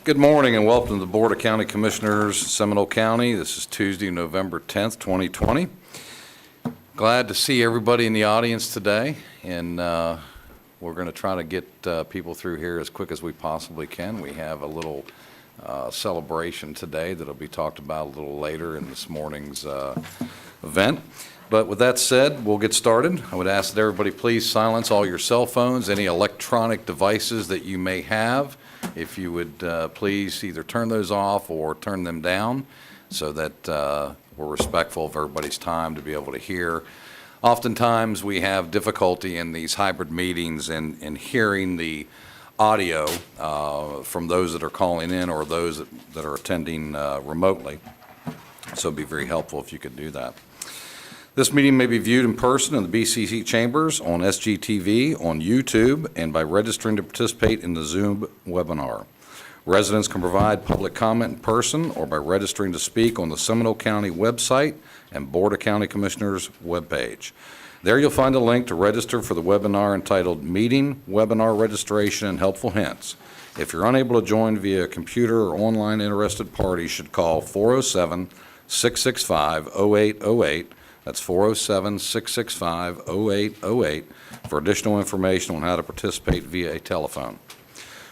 Good morning and welcome to the Board of County Commissioners, Seminole County. This is Tuesday, November 10th, 2020. Glad to see everybody in the audience today, and we're going to try to get people through here as quick as we possibly can. We have a little celebration today that'll be talked about a little later in this morning's event. But with that said, we'll get started. I would ask that everybody please silence all your cell phones, any electronic devices that you may have. If you would please either turn those off or turn them down so that we're respectful of everybody's time to be able to hear. Oftentimes we have difficulty in these hybrid meetings in hearing the audio from those that are calling in or those that are attending remotely. So it'd be very helpful if you could do that. This meeting may be viewed in person in the BCC chambers, on SGTV, on YouTube, and by registering to participate in the Zoom webinar. Residents can provide public comment in person or by registering to speak on the Seminole County website and Board of County Commissioners webpage. There you'll find a link to register for the webinar entitled Meeting, Webinar Registration, and Helpful Hints. If you're unable to join via computer or online, interested parties should call 407-665-0808. That's 407-665-0808 for additional information on how to participate via a telephone.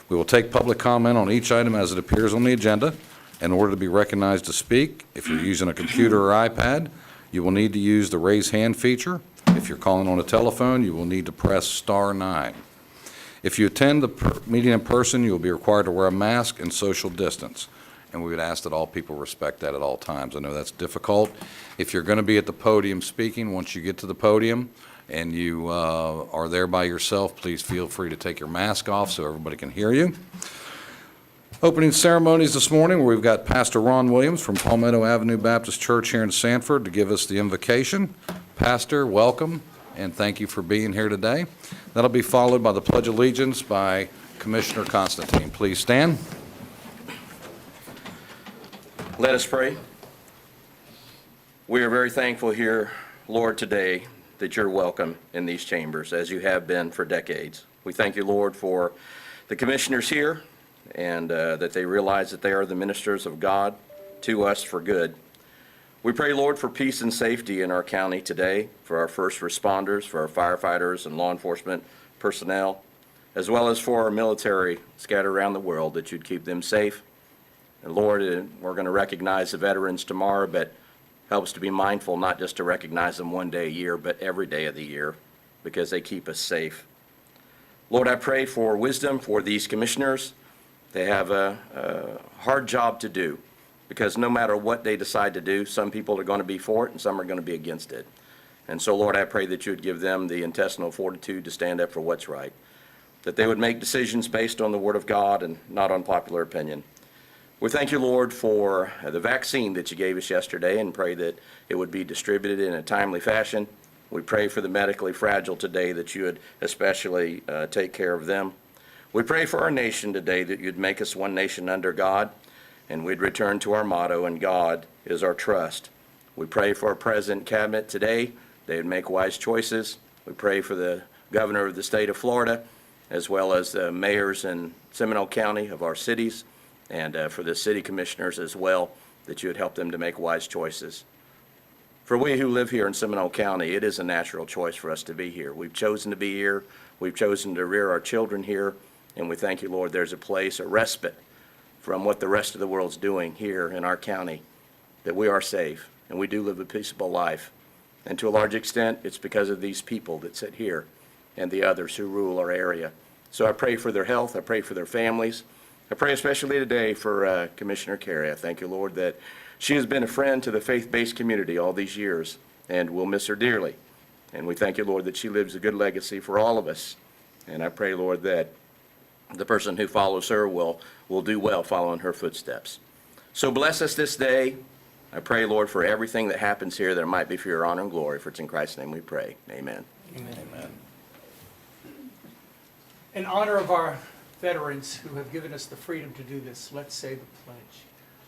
We will take public comment on each item as it appears on the agenda. In order to be recognized to speak, if you're using a computer or iPad, you will need to use the raise hand feature. If you're calling on a telephone, you will need to press *9. If you attend the meeting in person, you will be required to wear a mask and social distance. And we would ask that all people respect that at all times. I know that's difficult. If you're going to be at the podium speaking, once you get to the podium and you are there by yourself, please feel free to take your mask off so everybody can hear you. Opening ceremonies this morning, where we've got Pastor Ron Williams from Palmetto Avenue Baptist Church here in Sanford to give us the invocation. Pastor, welcome, and thank you for being here today. That'll be followed by the Pledge of Allegiance by Commissioner Constantine. Please stand. Let us pray. We are very thankful here, Lord, today that you're welcome in these chambers as you have been for decades. We thank you, Lord, for the commissioners here and that they realize that they are the ministers of God to us for good. We pray, Lord, for peace and safety in our county today, for our first responders, for our firefighters and law enforcement personnel, as well as for our military scattered around the world, that you'd keep them safe. And Lord, we're going to recognize the veterans tomorrow, but help us to be mindful not just to recognize them one day a year, but every day of the year, because they keep us safe. Lord, I pray for wisdom for these commissioners. They have a hard job to do, because no matter what they decide to do, some people are going to be for it and some are going to be against it. And so, Lord, I pray that you would give them the intestinal fortitude to stand up for what's right, that they would make decisions based on the Word of God and not on popular opinion. We thank you, Lord, for the vaccine that you gave us yesterday and pray that it would be distributed in a timely fashion. We pray for the medically fragile today that you would especially take care of them. We pray for our nation today that you'd make us one nation under God, and we'd return to our motto, and God is our trust. We pray for our President Cabinet today. They would make wise choices. We pray for the governor of the state of Florida, as well as the mayors in Seminole County of our cities, and for the city commissioners as well, that you would help them to make wise choices. For we who live here in Seminole County, it is a natural choice for us to be here. We've chosen to be here. We've chosen to rear our children here, and we thank you, Lord, there's a place, a respite from what the rest of the world's doing here in our county, that we are safe, and we do live a peaceable life. And to a large extent, it's because of these people that sit here and the others who rule our area. So I pray for their health. I pray for their families. I pray especially today for Commissioner Carey. I thank you, Lord, that she has been a friend to the faith-based community all these years, and we'll miss her dearly. And we thank you, Lord, that she lives a good legacy for all of us. And I pray, Lord, that the person who follows her will do well following her footsteps. So bless us this day. I pray, Lord, for everything that happens here that it might be for your honor and glory. For it's in Christ's name we pray. Amen. Amen. Amen. In honor of our veterans who have given us the freedom to do this, let's say the pledge.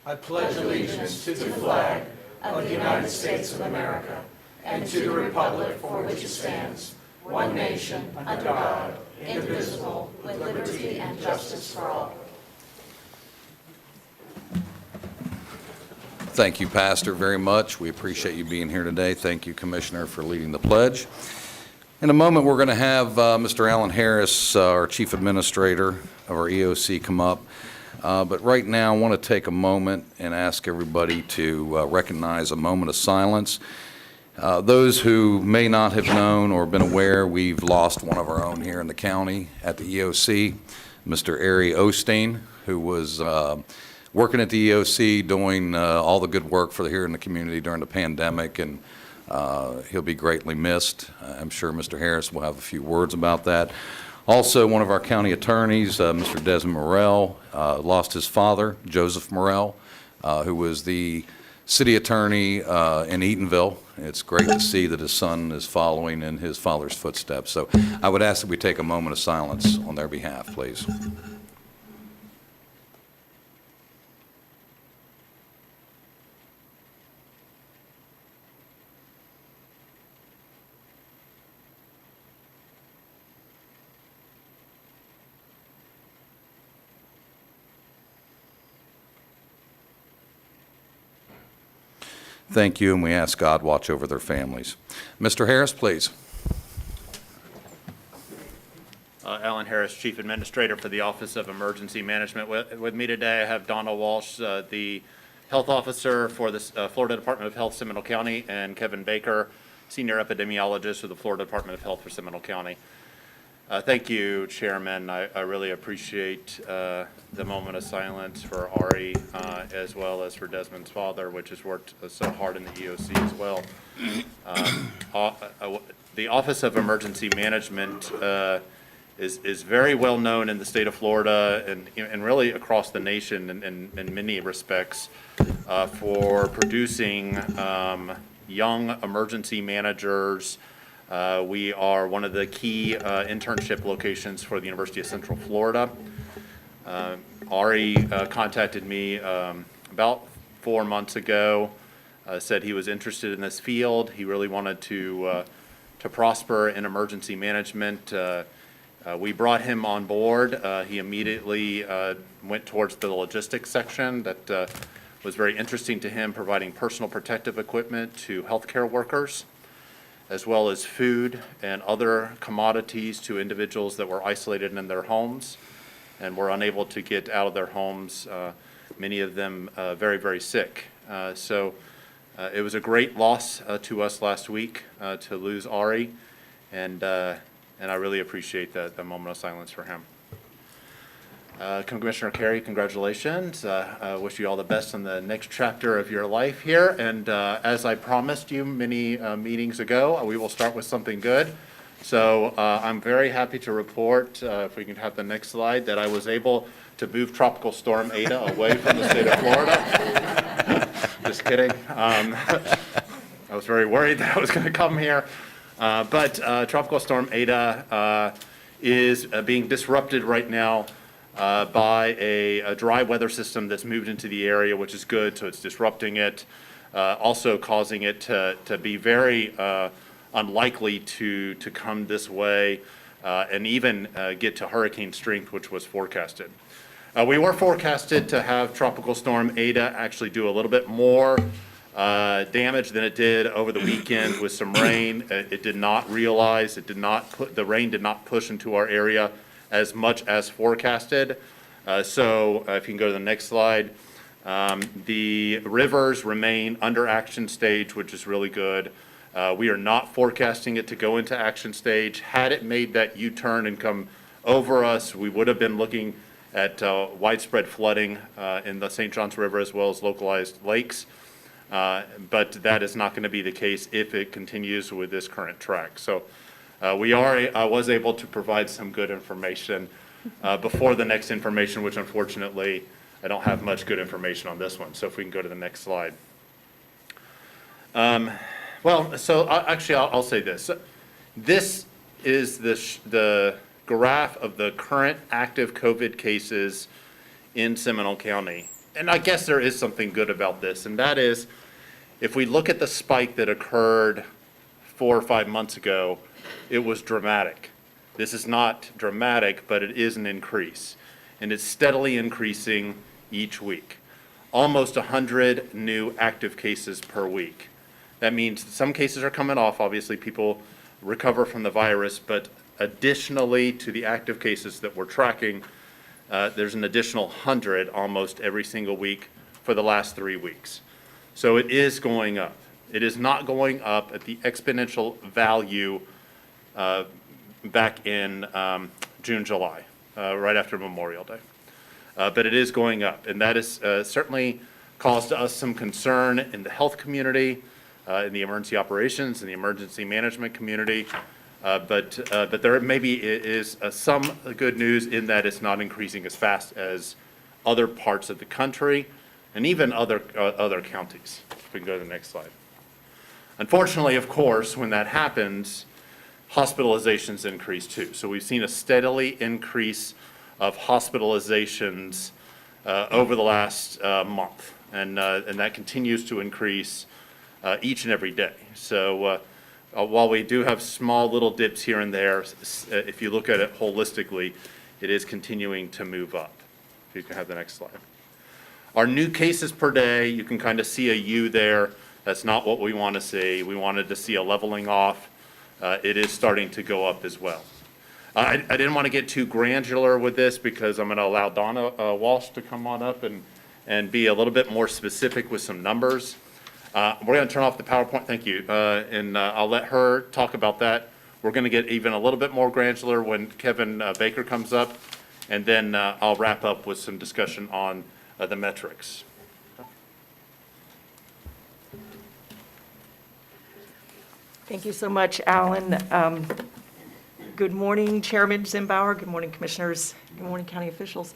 I pledge allegiance to the flag of the United States of America and to the republic for which it stands, one nation, under God, indivisible, with liberty and justice for all. Thank you, Pastor, very much. We appreciate you being here today. Thank you, Commissioner, for leading the pledge. In a moment, we're going to have Mr. Alan Harris, our Chief Administrator of our EOC, come up. But right now, I want to take a moment and ask everybody to recognize a moment of silence. Those who may not have known or been aware, we've lost one of our own here in the county at the EOC, Mr. Ari Osteen, who was working at the EOC, doing all the good work here in the community during the pandemic, and he'll be greatly missed. I'm sure Mr. Harris will have a few words about that. Also, one of our county attorneys, Mr. Desmond Morrell, lost his father, Joseph Morrell, who was the city attorney in Eatonville. It's great to see that his son is following in his father's footsteps. So I would ask that we take a moment of silence on their behalf, please. Thank you, and we ask God watch over their families. Mr. Harris, please. Alan Harris, Chief Administrator for the Office of Emergency Management. With me today, I have Donna Walsh, the Health Officer for the Florida Department of Health, Seminole County, and Kevin Baker, Senior Epidemiologist for the Florida Department of Health for Seminole County. Thank you, Chairman. I really appreciate the moment of silence for Ari, as well as for Desmond's father, which has worked so hard in the EOC as well. The Office of Emergency Management is very well known in the state of Florida and really across the nation in many respects for producing young emergency managers. We are one of the key internship locations for the University of Central Florida. Ari contacted me about 4 months ago, said he was interested in this field. He really wanted to prosper in emergency management. We brought him on board. He immediately went towards the logistics section that was very interesting to him, providing personal protective equipment to healthcare workers, as well as food and other commodities to individuals that were isolated in their homes and were unable to get out of their homes, many of them very, very sick. So it was a great loss to us last week to lose Ari, and I really appreciate the moment of silence for him. Commissioner Carey, congratulations. I wish you all the best in the next chapter of your life here. And as I promised you many meetings ago, we will start with something good. So I'm very happy to report, if we can have the next slide, that I was able to move Tropical Storm Ada away from the state of Florida. Just kidding. I was very worried that I was going to come here. But Tropical Storm Ada is being disrupted right now by a dry weather system that's moved into the area, which is good, so it's disrupting it, also causing it to be very unlikely to come this way and even get to hurricane strength, which was forecasted. We were forecasted to have Tropical Storm Ada actually do a little bit more damage than it did over the weekend with some rain. It did not realize, the rain did not push into our area as much as forecasted. So if you can go to the next slide, the rivers remain under action stage, which is really good. We are not forecasting it to go into action stage. Had it made that U-turn and come over us, we would have been looking at widespread flooding in the St. Johns River as well as localized lakes. But that is not going to be the case if it continues with this current track. So I was able to provide some good information before the next information, which unfortunately I don't have much good information on this one. So if we can go to the next slide. Well, so I'll say this. This is the graph of the current active COVID cases in Seminole County. And I guess there is something good about this, and that is if we look at the spike that occurred 4 or 5 months ago, it was dramatic. This is not dramatic, but it is an increase, and it's steadily increasing each week. almost 100 new active cases per week. That means some cases are coming off, obviously people recover from the virus, but additionally to the active cases that we're tracking, there's an additional 100 almost every single week for the last 3 weeks. So it is going up. It is not going up at the exponential value back in June, July, right after Memorial Day. But it is going up, and that has certainly caused us some concern in the health community, in the emergency operations, in the emergency management community. But there maybe is some good news in that it's not increasing as fast as other parts of the country and even other counties. If we can go to the next slide. Unfortunately, of course, when that happens, hospitalizations increase too. So we've seen a steadily increase of hospitalizations over the last month, and that continues to increase each and every day. So while we do have small little dips here and there, if you look at it holistically, it is continuing to move up. If you can have the next slide. Our new cases per day, you can kind of see a U there. That's not what we want to see. We wanted to see a leveling off. It is starting to go up as well. I didn't want to get too granular with this because I'm going to allow Donna Walsh to come on up and be a little bit more specific with some numbers. We're going to turn off the PowerPoint, thank you, and I'll let her talk about that. We're going to get even a little bit more granular when Kevin Baker comes up, and then I'll wrap up with some discussion on the metrics. Thank you so much, Alan. Good morning, Chairman Zimbauer. Good morning, Commissioners. Good morning, County officials.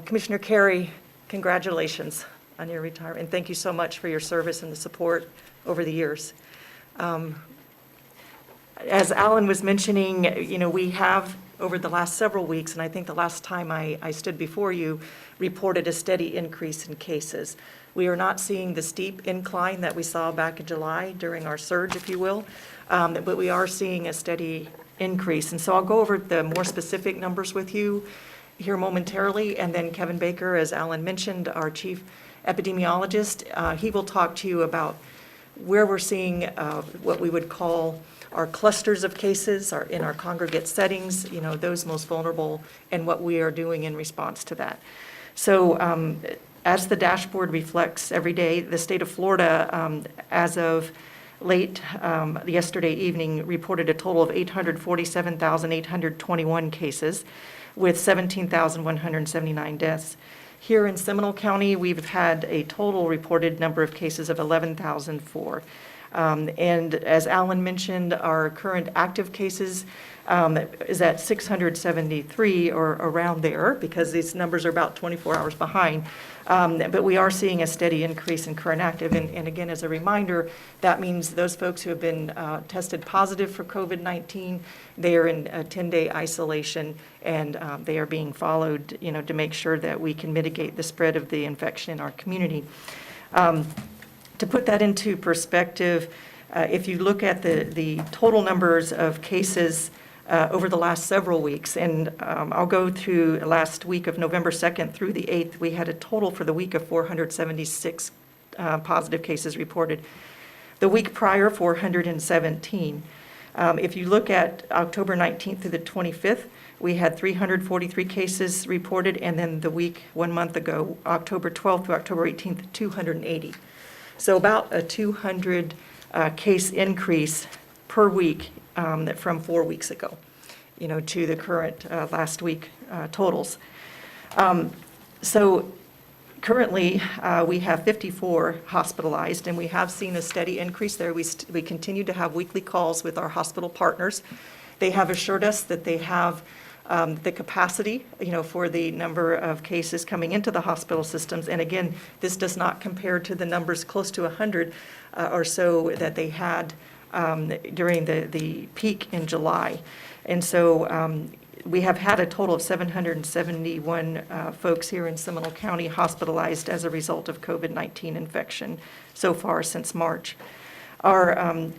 Commissioner Carey, congratulations on your retirement. And thank you so much for your service and the support over the years. As Alan was mentioning, we have, over the last several weeks, and I think the last time I stood before you, reported a steady increase in cases. We are not seeing the steep incline that we saw back in July during our surge, if you will, but we are seeing a steady increase. And so I'll go over the more specific numbers with you here momentarily, and then Kevin Baker, as Alan mentioned, our chief epidemiologist, he will talk to you about where we're seeing what we would call our clusters of cases in our congregate settings, those most vulnerable, and what we are doing in response to that. So as the dashboard reflects every day, the state of Florida, as of late yesterday evening, reported a total of 847,821 cases with 17,179 deaths. Here in Seminole County, we've had a total reported number of cases of 11,004. And as Alan mentioned, our current active cases is at 673 or around there, because these numbers are about 24 hours behind. But we are seeing a steady increase in current active. And again, as a reminder, that means those folks who have been tested positive for COVID-19, they are in a 10-day isolation, and they are being followed, to make sure that we can mitigate the spread of the infection in our community. To put that into perspective, if you look at the total numbers of cases over the last several weeks, and I'll go through last week of November 2nd through the 8th, we had a total for the week of 476 positive cases reported. The week prior, 417. If you look at October 19th through the 25th, we had 343 cases reported, and then the week 1 month ago, October 12th through October 18th, 280. So about a 200 case increase per week from 4 weeks ago, to the current last week totals. So currently, we have 54 hospitalized, and we have seen a steady increase there. We continue to have weekly calls with our hospital partners. They have assured us that they have the capacity, for the number of cases coming into the hospital systems. And again, this does not compare to the numbers close to 100 or so that they had during the peak in July. And so we have had a total of 771 folks here in Seminole County hospitalized as a result of COVID-19 infection so far since March. Our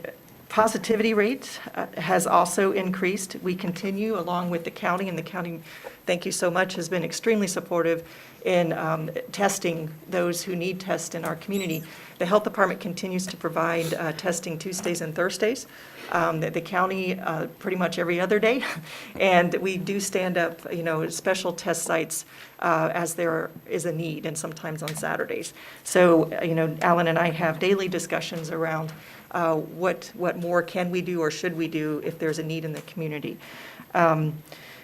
Positivity rate has also increased. We continue along with the county, and the county, thank you so much, has been extremely supportive in testing those who need tests in our community. The health department continues to provide testing Tuesdays and Thursdays. The county pretty much every other day, and we do stand up, special test sites as there is a need, and sometimes on Saturdays. So, Alan and I have daily discussions around what more can we do or should we do if there's a need in the community.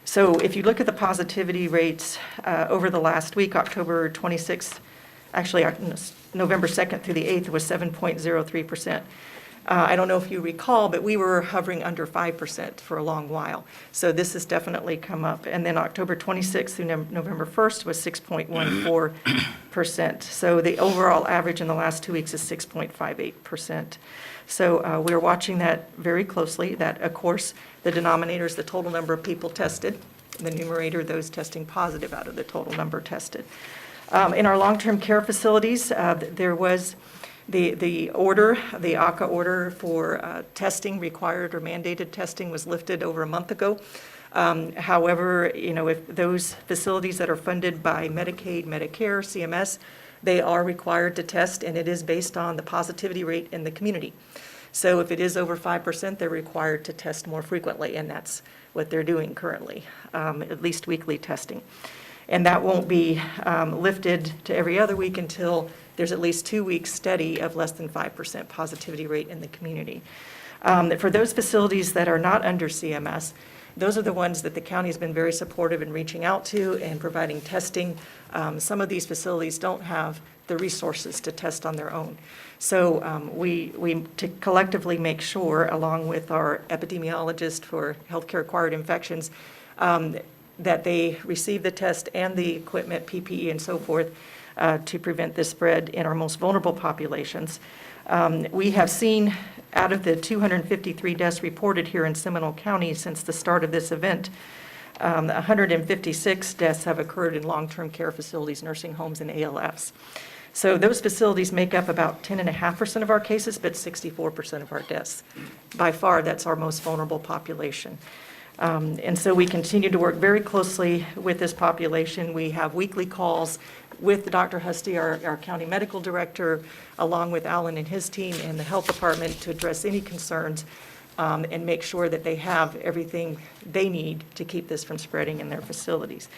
So if you look at the positivity rates over the last week, October 26th, actually November 2nd through the 8th was 7.03%. I don't know if you recall, but we were hovering under 5% for a long while. So this has definitely come up. And then October 26th through November 1st was 6.14%. So the overall average in the last 2 weeks is 6.58%. So we're watching that very closely. That, of course, the denominator is the total number of people tested. The numerator, those testing positive out of the total number tested. In our long-term care facilities, there was the order, the ACA order for testing, required or mandated testing, was lifted over a month ago. However, if those facilities that are funded by Medicaid, Medicare, CMS, they are required to test, and it is based on the positivity rate in the community. So if it is over 5%, they're required to test more frequently, and that's what they're doing currently, at least weekly testing. And that won't be lifted to every other week until there's at least 2 weeks steady of less than 5% positivity rate in the community. For those facilities that are not under CMS, those are the ones that the county has been very supportive in reaching out to and providing testing. Some of these facilities don't have the resources to test on their own. So we to collectively make sure, along with our epidemiologist for healthcare acquired infections, that they receive the test and the equipment, PPE and so forth, to prevent this spread in our most vulnerable populations. We have seen, out of the 253 deaths reported here in Seminole County since the start of this event, 156 deaths have occurred in long-term care facilities, nursing homes, and ALFs. So those facilities make up about 10.5% of our cases, but 64% of our deaths. By far, that's our most vulnerable population. And so we continue to work very closely with this population. We have weekly calls with Dr. Husty, our county medical director, along with Alan and his team and the health department, to address any concerns and make sure that they have everything they need to keep this from spreading in their facilities.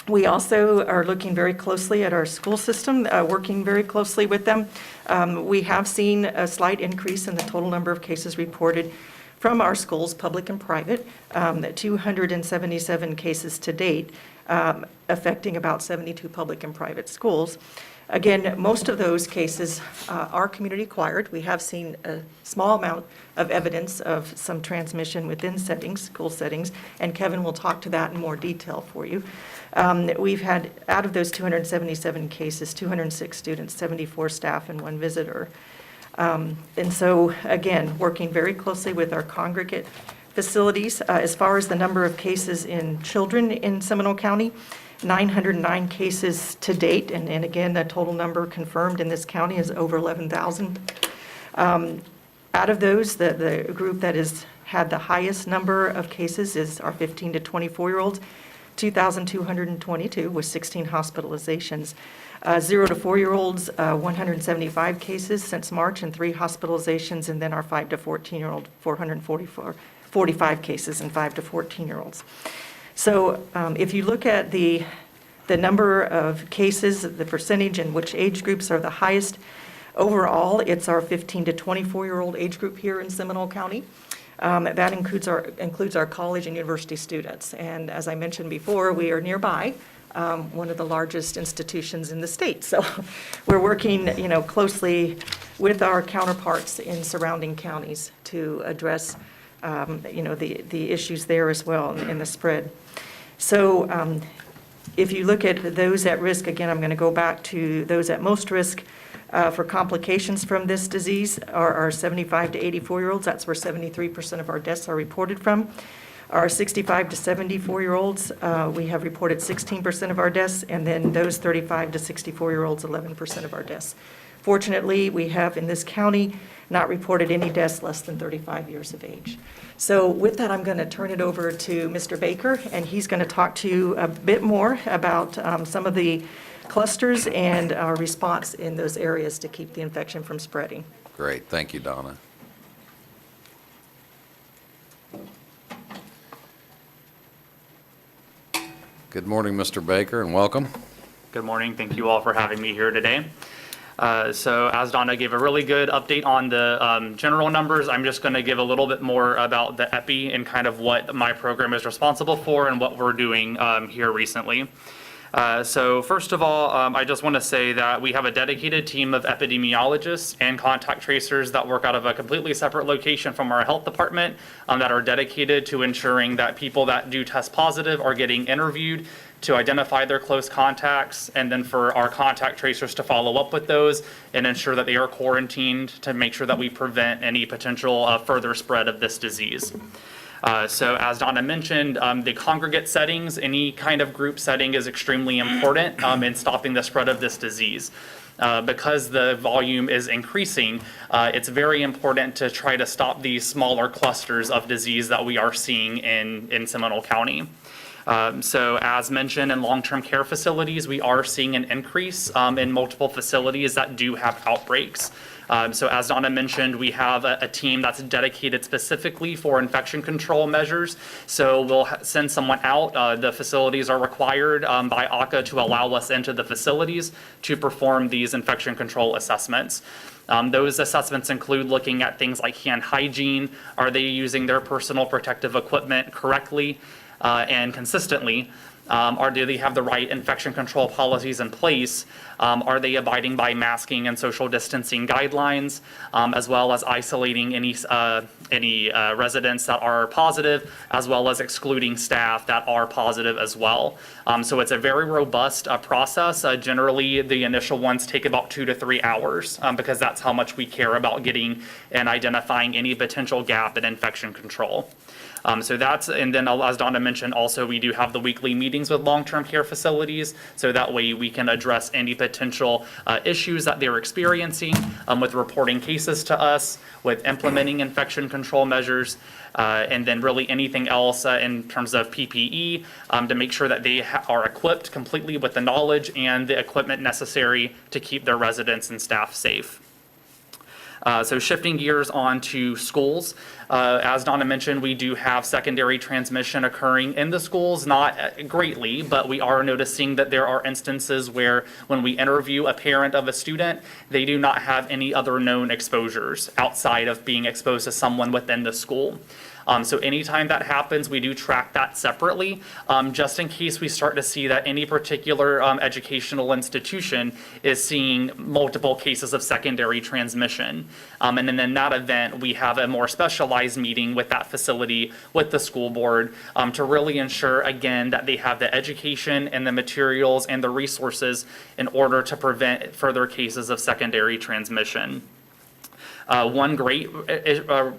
We also are looking very closely at our school system, working very closely with them. We have seen a slight increase in the total number of cases reported from our schools, public and private, 277 cases to date, affecting about 72 public and private schools. Again, most of those cases are community acquired. We have seen a small amount of evidence of some transmission within settings, school settings, and Kevin will talk to that in more detail for you. We've had, out of those 277 cases, 206 students, 74 staff, and 1 visitor. And so, again, working very closely with our congregate facilities. As far as the number of cases in children in Seminole County, 909 cases to date, and again, the total number confirmed in this county is over 11,000. Out of those, the group that has had the highest number of cases is our 15 to 24-year-olds, 2,222 with 16 hospitalizations. 0 to 4-year-olds, 175 cases since March and 3 hospitalizations, and then our 5 to 14-year-old, 45 cases in 5 to 14-year-olds. So if you look at the number of cases, the percentage in which age groups are the highest, overall, it's our 15 to 24-year-old age group here in Seminole County. That includes our college and university students. And as I mentioned before, we are nearby one of the largest institutions in the state. So we're working, closely with our counterparts in surrounding counties to address, the issues there as well in the spread. So if you look at those at risk, again, I'm going to go back to those at most risk for complications from this disease are 75 to 84-year-olds. That's where 73% of our deaths are reported from. Our 65 to 74-year-olds, we have reported 16% of our deaths, and then those 35 to 64-year-olds, 11% of our deaths. Fortunately, we have in this county not reported any deaths less than 35 years of age. So with that, I'm going to turn it over to Mr. Baker, and he's going to talk to you a bit more about some of the clusters and our response in those areas to keep the infection from spreading. Great, thank you, Donna. Good morning, Mr. Baker, and welcome. Good morning. Thank you all for having me here today. So as Donna gave a really good update on the general numbers, I'm just going to give a little bit more about the EPI and kind of what my program is responsible for and what we're doing here recently. So first of all, I just want to say that we have a dedicated team of epidemiologists and contact tracers that work out of a completely separate location from our health department that are dedicated to ensuring that people that do test positive are getting interviewed to identify their close contacts, and then for our contact tracers to follow up with those and ensure that they are quarantined to make sure that we prevent any potential further spread of this disease. So as Donna mentioned, the congregate settings, any kind of group setting is extremely important in stopping the spread of this disease. Because the volume is increasing, it's very important to try to stop these smaller clusters of disease that we are seeing in Seminole County. So as mentioned, in long-term care facilities, we are seeing an increase in multiple facilities that do have outbreaks. So as Donna mentioned, we have a team that's dedicated specifically for infection control measures. So we'll send someone out. The facilities are required by ACA to allow us into the facilities to perform these infection control assessments. Those assessments include looking at things like hand hygiene. Are they using their personal protective equipment correctly and consistently? Do they have the right infection control policies in place? Are they abiding by masking and social distancing guidelines, as well as isolating any residents that are positive, as well as excluding staff that are positive as well? So it's a very robust process. Generally, the initial ones take about 2 to 3 hours because that's how much we care about getting and identifying any potential gap in infection control. So that's, and then as Donna mentioned, also we do have the weekly meetings with long-term care facilities, so that way we can address any potential issues that they're experiencing with reporting cases to us, with implementing infection control measures, and then really anything else in terms of PPE to make sure that they are equipped completely with the knowledge and the equipment necessary to keep their residents and staff safe. So shifting gears on to schools, as Donna mentioned, we do have secondary transmission occurring in the schools, not greatly, but we are noticing that there are instances where when we interview a parent of a student, they do not have any other known exposures outside of being exposed to someone within the school. So anytime that happens, we do track that separately, just in case we start to see that any particular educational institution is seeing multiple cases of secondary transmission. And then in that event, we have a more specialized meeting with that facility, with the school board, to really ensure, again, that they have the education and the materials and the resources in order to prevent further cases of secondary transmission. One great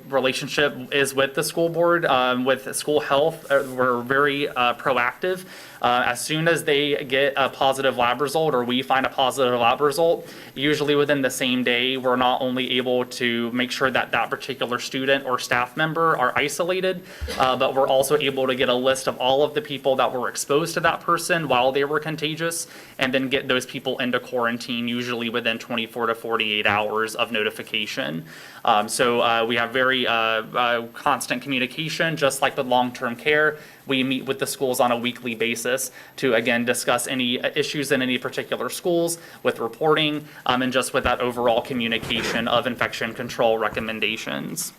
relationship is with the school board, with school health. We're very proactive. As soon as they get a positive lab result, or we find a positive lab result, usually within the same day, we're not only able to make sure that that particular student or staff member are isolated, but we're also able to get a list of all of the people that were exposed to that person while they were contagious, and then get those people into quarantine, usually within 24 to 48 hours of notification. So we have very constant communication, just like with long-term care. We meet with the schools on a weekly basis to, again, discuss any issues in any particular schools with reporting and just with that overall communication of infection control recommendations.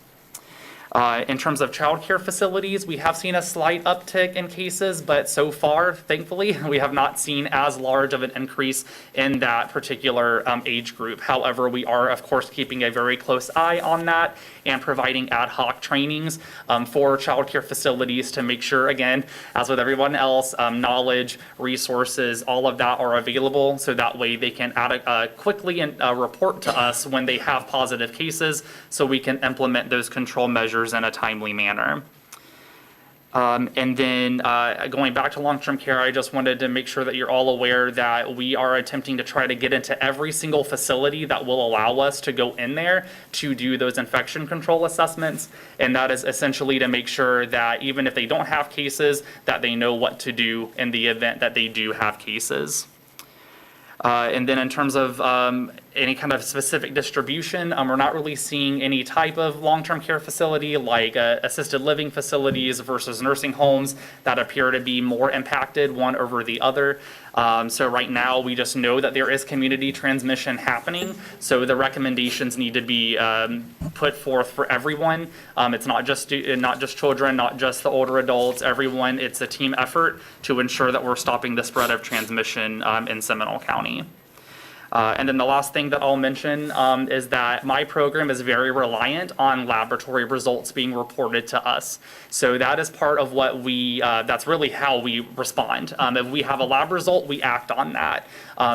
In terms of childcare facilities, we have seen a slight uptick in cases, but so far, thankfully, we have not seen as large of an increase in that particular age group. However, we are, of course, keeping a very close eye on that and providing ad hoc trainings for childcare facilities to make sure, again, as with everyone else, knowledge, resources, all of that are available, so that way they can quickly report to us when they have positive cases, so we can implement those control measures in a timely manner. And then going back to long-term care, I just wanted to make sure that you're all aware that we are attempting to try to get into every single facility that will allow us to go in there to do those infection control assessments. And that is essentially to make sure that even if they don't have cases, that they know what to do in the event that they do have cases. And then in terms of any kind of specific distribution, we're not really seeing any type of long-term care facility like assisted living facilities versus nursing homes that appear to be more impacted one over the other. So right now, we just know that there is community transmission happening. So the recommendations need to be put forth for everyone. It's not just children, not just the older adults, everyone. It's a team effort to ensure that we're stopping the spread of transmission in Seminole County. And then the last thing that I'll mention is that my program is very reliant on laboratory results being reported to us. So that is part of what that's really how we respond. If we have a lab result, we act on that.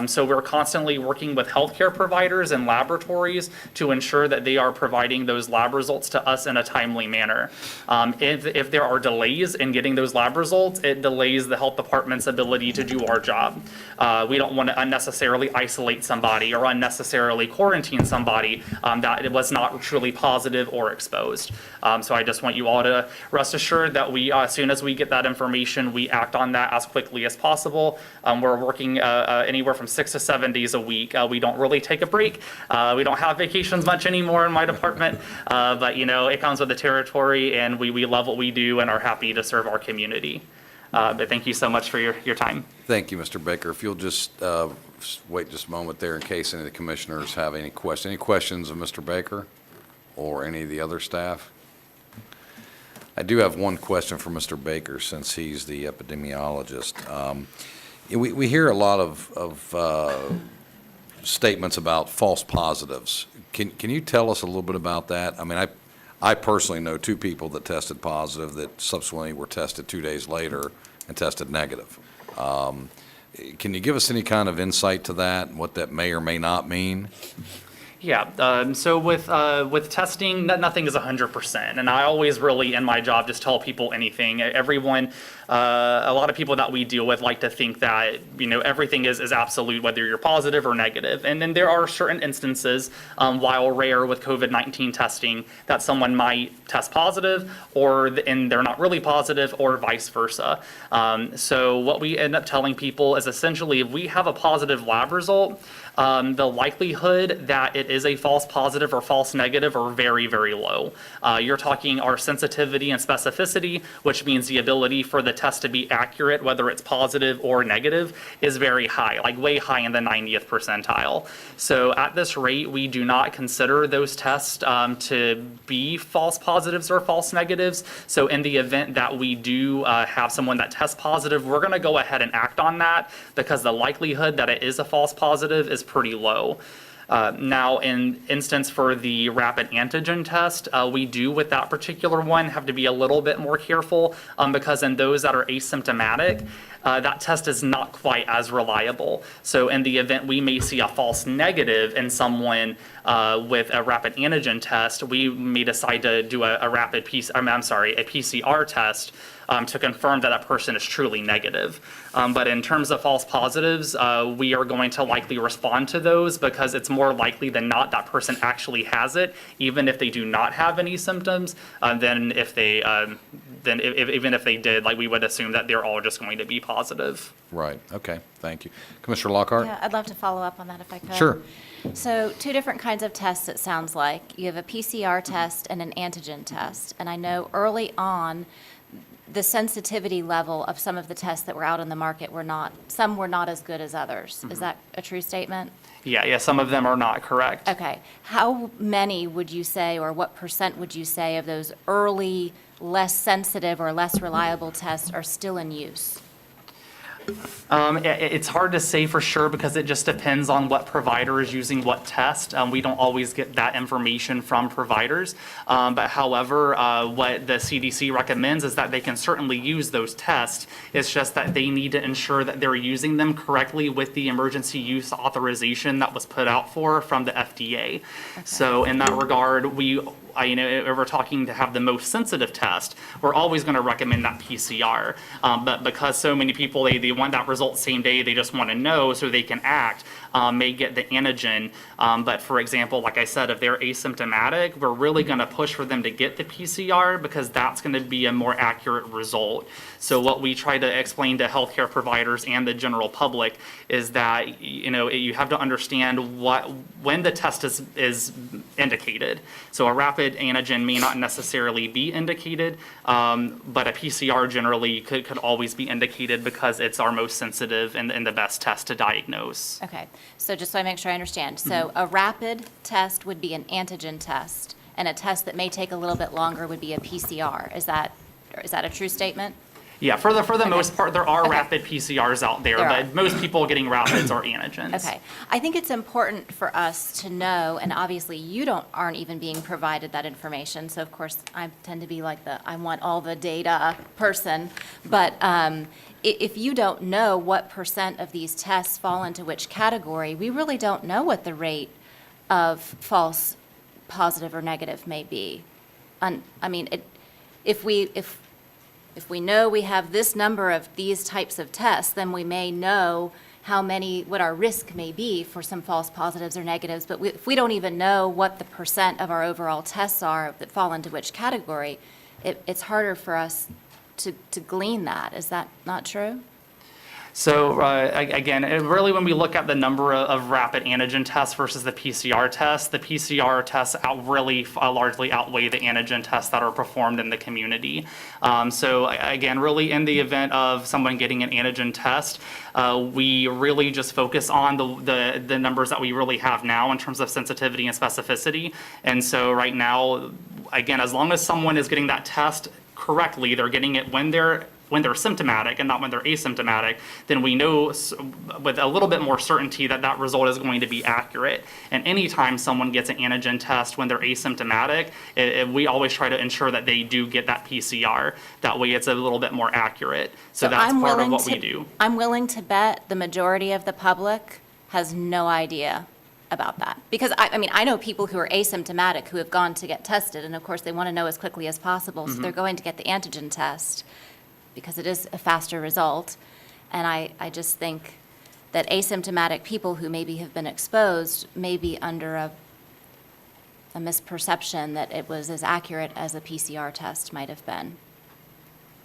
So we're constantly working with healthcare providers and laboratories to ensure that they are providing those lab results to us in a timely manner. If there are delays in getting those lab results, it delays the health department's ability to do our job. We don't want to unnecessarily isolate somebody or unnecessarily quarantine somebody that it was not truly positive or exposed. So I just want you all to rest assured that we, as soon as we get that information, we act on that as quickly as possible. We're working anywhere from 6 to 7 days a week. We don't really take a break. We don't have vacations much anymore in my department, but it comes with the territory, and we love what we do and are happy to serve our community. But thank you so much for your time. Thank you, Mr. Baker. If you'll just wait just a moment there in case any of the commissioners have any questions. Any questions of Mr. Baker or any of the other staff? I do have one question for Mr. Baker since he's the epidemiologist. We hear a lot of statements about false positives. Can you tell us a little bit about that? I mean, I personally know 2 people that tested positive that subsequently were tested 2 days later and tested negative. Can you give us any kind of insight to that and what that may or may not mean? Yeah, so with testing, nothing is 100%, and I always really, in my job, just tell people anything. Everyone, a lot of people that we deal with like to think that, everything is absolute, whether you're positive or negative. And then there are certain instances, while rare with COVID-19 testing, that someone might test positive and they're not really positive, or vice versa. So what we end up telling people is essentially if we have a positive lab result, the likelihood that it is a false positive or false negative are very, very low. You're talking our sensitivity and specificity, which means the ability for the test to be accurate, whether it's positive or negative, is very high, like way high in the 90th percentile. So at this rate, we do not consider those tests to be false positives or false negatives. So in the event that we do have someone that tests positive, we're going to go ahead and act on that because the likelihood that it is a false positive is pretty low. Now, in instance for the rapid antigen test, we do with that particular one have to be a little bit more careful because in those that are asymptomatic, that test is not quite as reliable. So in the event we may see a false negative in someone with a rapid antigen test, we may decide to do a PCR test to confirm that that person is truly negative. But in terms of false positives, we are going to likely respond to those because it's more likely than not that person actually has it, even if they do not have any symptoms, than if they, even if they did, like we would assume that they're all just going to be positive. Right, okay, thank you. Commissioner Lockhart? Yeah, I'd love to follow up on that if I could. Sure. So 2 different kinds of tests, it sounds like. You have a PCR test and an antigen test. And I know early on, the sensitivity level of some of the tests that were out in the market some were not as good as others. Mm-hmm. Is that a true statement? Yeah, some of them are not correct. Okay. How many would you say, or what % would you say of those early, less sensitive or less reliable tests are still in use? It's hard to say for sure because it just depends on what provider is using what test. We don't always get that information from providers. But however, what the CDC recommends is that they can certainly use those tests. It's just that they need to ensure that they're using them correctly with the emergency use authorization that was put out from the FDA. Okay. So in that regard, we if we're talking to have the most sensitive test, we're always going to recommend that PCR. But because so many people, they want that result same day, they just want to know so they can act, may get the antigen. But for example, like I said, if they're asymptomatic, we're really going to push for them to get the PCR because that's going to be a more accurate result. So what we try to explain to healthcare providers and the general public is that, you have to understand when the test is indicated. So a rapid antigen may not necessarily be indicated, but a PCR generally could always be indicated because it's our most sensitive and the best test to diagnose. Okay, so just so I make sure I understand. So a rapid test would be an antigen test, and a test that may take a little bit longer would be a PCR. Is that a true statement? Yeah, for the most part, there are Okay. rapid PCRs out there, There but are. most people getting rapids are antigens. Okay. I think it's important for us to know, and obviously you aren't even being provided that information. So of course, I tend to be like I want all the data person. But if you don't know what % of these tests fall into which category, we really don't know what the rate of false positive or negative may be. If we know we have this number of these types of tests, then we may know what our risk may be for some false positives or negatives. But if we don't even know what the % of our overall tests are that fall into which category, it's harder for us to glean that. Is that not true? So again, really when we look at the number of rapid antigen tests versus the PCR tests really largely outweigh the antigen tests that are performed in the community. So again, really in the event of someone getting an antigen test, we really just focus on the numbers that we really have now in terms of sensitivity and specificity. And so right now, again, as long as someone is getting that test correctly, they're getting it when they're symptomatic and not when they're asymptomatic, then we know with a little bit more certainty that result is going to be accurate. And anytime someone gets an antigen test when they're asymptomatic, we always try to ensure that they do get that PCR. That way it's a little bit more accurate. So that's I'm part of willing what to- we do. I'm willing to bet the majority of the public has no idea about that. Because I know people who are asymptomatic who have gone to get tested, and of course they want to know as quickly as possible, so they're going to get the antigen test because it is a faster result. And I just think that asymptomatic people who maybe have been exposed may be under a misperception that it was as accurate as a PCR test might have been.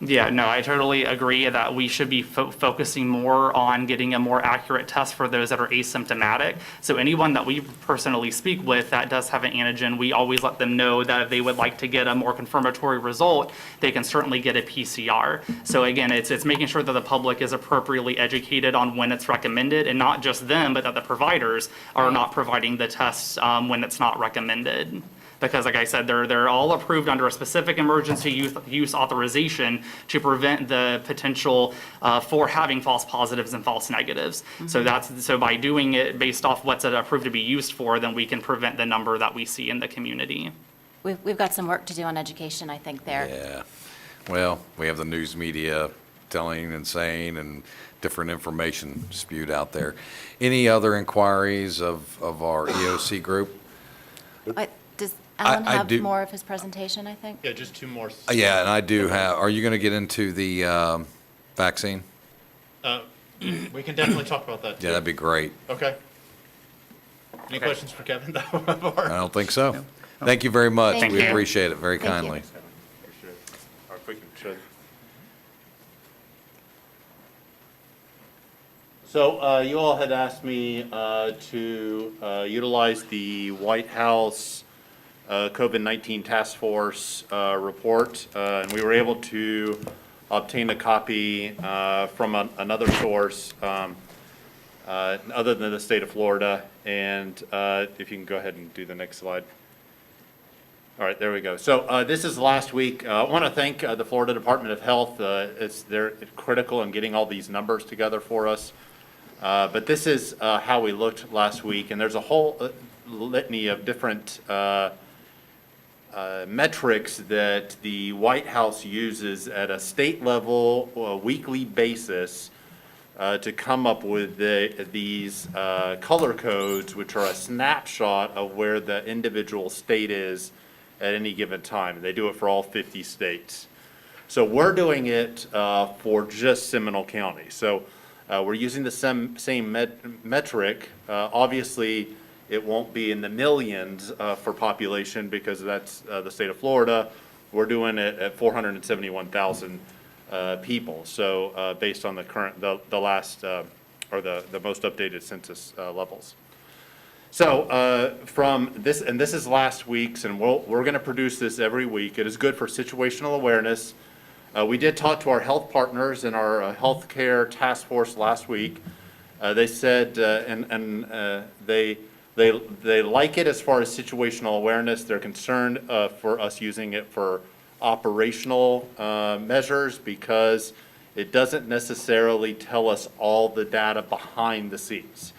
Yeah, no, I totally agree that we should be focusing more on getting a more accurate test for those that are asymptomatic. So anyone that we personally speak with that does have an antigen, we always let them know that if they would like to get a more confirmatory result, they can certainly get a PCR. So again, it's making sure that the public is appropriately educated on when it's recommended, and not just them, but that the providers are not providing the tests when it's not recommended. Because like I said, they're all approved under a specific emergency use authorization to prevent the potential for having false positives and false negatives. So by doing it based off what's it approved to be used for, then we can prevent the number that we see in the community. We've got some work to do on education, I think, there. Yeah. Well, we have the news media telling and saying and different information spewed out there. Any other inquiries of our EOC group? Does Alan I have do- more of his presentation, I think? Yeah, just two more. Yeah, and I do have, are you going to get into the vaccine? We can definitely talk about that, too. Yeah, that'd be great. Okay. Any questions for Kevin, though? I don't think so. Thank you very much. Thank We you. appreciate it very Thank you. kindly. Or if we can show- So you all had asked me to utilize the White House COVID-19 Task Force report, and we were able to obtain a copy from another source other than the state of Florida. And if you can go ahead and do the next slide. All right, there we go. So this is last week. I want to thank the Florida Department of Health. They're critical in getting all these numbers together for us. But this is how we looked last week, and there's a whole litany of different metrics that the White House uses at a state level, weekly basis, to come up with these color codes, which are a snapshot of where the individual state is at any given time. They do it for all 50 states. So we're doing it for just Seminole County. So we're using the same metric. Obviously, it won't be in the millions for population because that's the state of Florida. We're doing it at 471,000 people. So based on the last or the most updated census levels. So from this, and this is last week's, and we're going to produce this every week. It is good for situational awareness. We did talk to our health partners in our healthcare task force last week. They said, they like it as far as situational awareness. They're concerned for us using it for operational measures because it doesn't necessarily tell us all the data behind the scenes.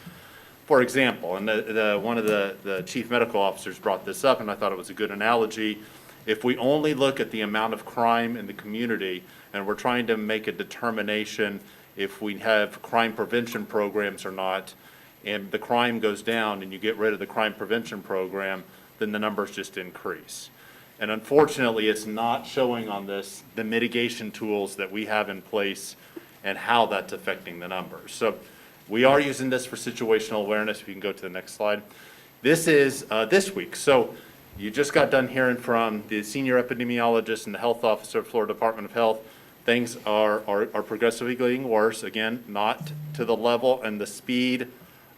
For example, and one of the chief medical officers brought this up, and I thought it was a good analogy. If we only look at the amount of crime in the community and we're trying to make a determination if we have crime prevention programs or not, and the crime goes down and you get rid of the crime prevention program, then the numbers just increase. And unfortunately, it's not showing on this the mitigation tools that we have in place and how that's affecting the numbers. So we are using this for situational awareness. If you can go to the next slide. This is this week. So you just got done hearing from the senior epidemiologist and the health officer of Florida Department of Health. Things are progressively getting worse. Again, not to the level and the speed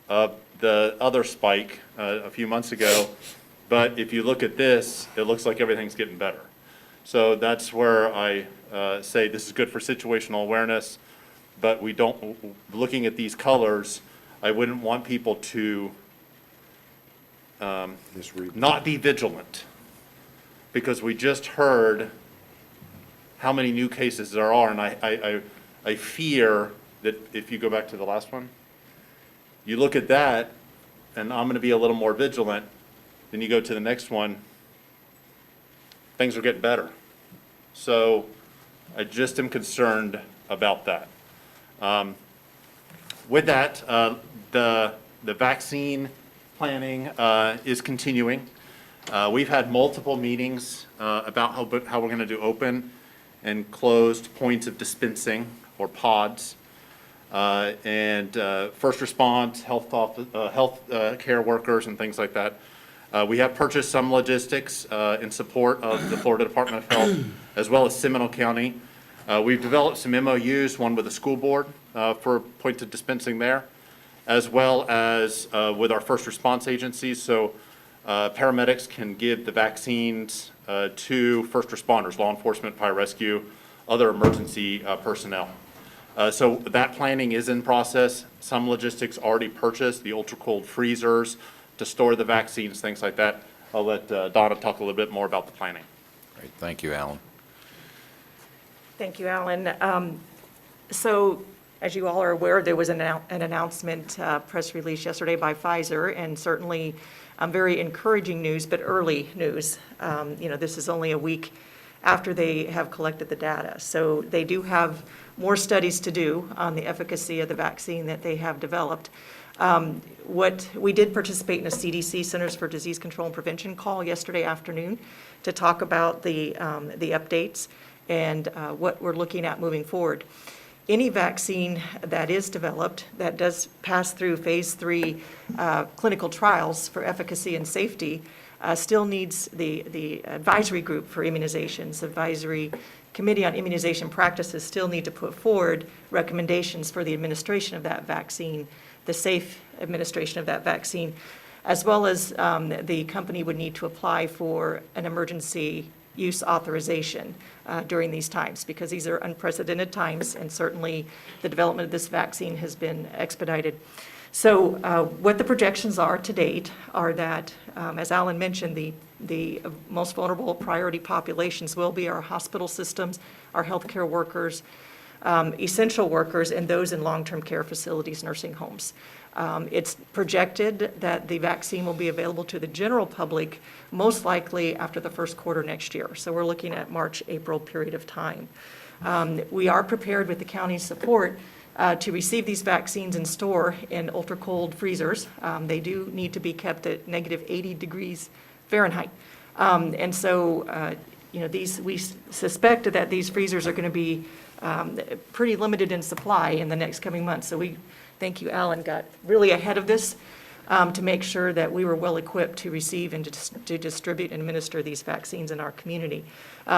of the other spike a few months ago. But if you look at this, it looks like everything's getting better. So that's where I say this is good for situational awareness. But we don't, looking at these colors, I wouldn't want people to not be vigilant, because we just heard how many new cases there are, and I fear that if you go back to the last one, you look at that, and I'm going to be a little more vigilant, then you go to the next one, things are getting better. So I just am concerned about that. With that, the vaccine planning is continuing. We've had multiple meetings about how we're going to do open and closed points of dispensing, or pods, and first response, health care workers, and things like that. We have purchased some logistics in support of the Florida Department of Health, as well as Seminole County. We've developed some MOUs, one with the school board for points of dispensing there, as well as with our first response agencies. So paramedics can give the vaccines to first responders, law enforcement, fire rescue, other emergency personnel. So that planning is in process. Some logistics already purchased, the ultra-cold freezers to store the vaccines, things like that. I'll let Donna talk a little bit more about the planning. Great, thank you, Alan. Thank you, Alan. So, as you all are aware, there was an announcement, press release yesterday by Pfizer, and certainly very encouraging news, but early news. This is only a week after they have collected the data. So they do have more studies to do on the efficacy of the vaccine that they have developed. We did participate in a CDC, Centers for Disease Control and Prevention, call yesterday afternoon to talk about the updates and what we're looking at moving forward. Any vaccine that is developed that does pass through phase 3 clinical trials for efficacy and safety still needs the advisory group for immunizations, advisory committee on immunization practices still need to put forward recommendations for the administration of that vaccine, the safe administration of that vaccine, as well as the company would need to apply for an emergency use authorization during these times, because these are unprecedented times, and certainly the development of this vaccine has been expedited. So what the projections are to date are that, as Alan mentioned, the most vulnerable priority populations will be our hospital systems, our healthcare workers, essential workers, and those in long-term care facilities, nursing homes. It's projected that the vaccine will be available to the general public most likely after the first quarter next year. So we're looking at March, April period of time. We are prepared with the county's support to receive these vaccines and store in ultra-cold freezers. They do need to be kept at -80 degrees Fahrenheit. And so, we suspect that these freezers are going to be pretty limited in supply in the next coming months. So thank you, Alan, got really ahead of this to make sure that we were well-equipped to receive and to distribute and administer these vaccines in our community.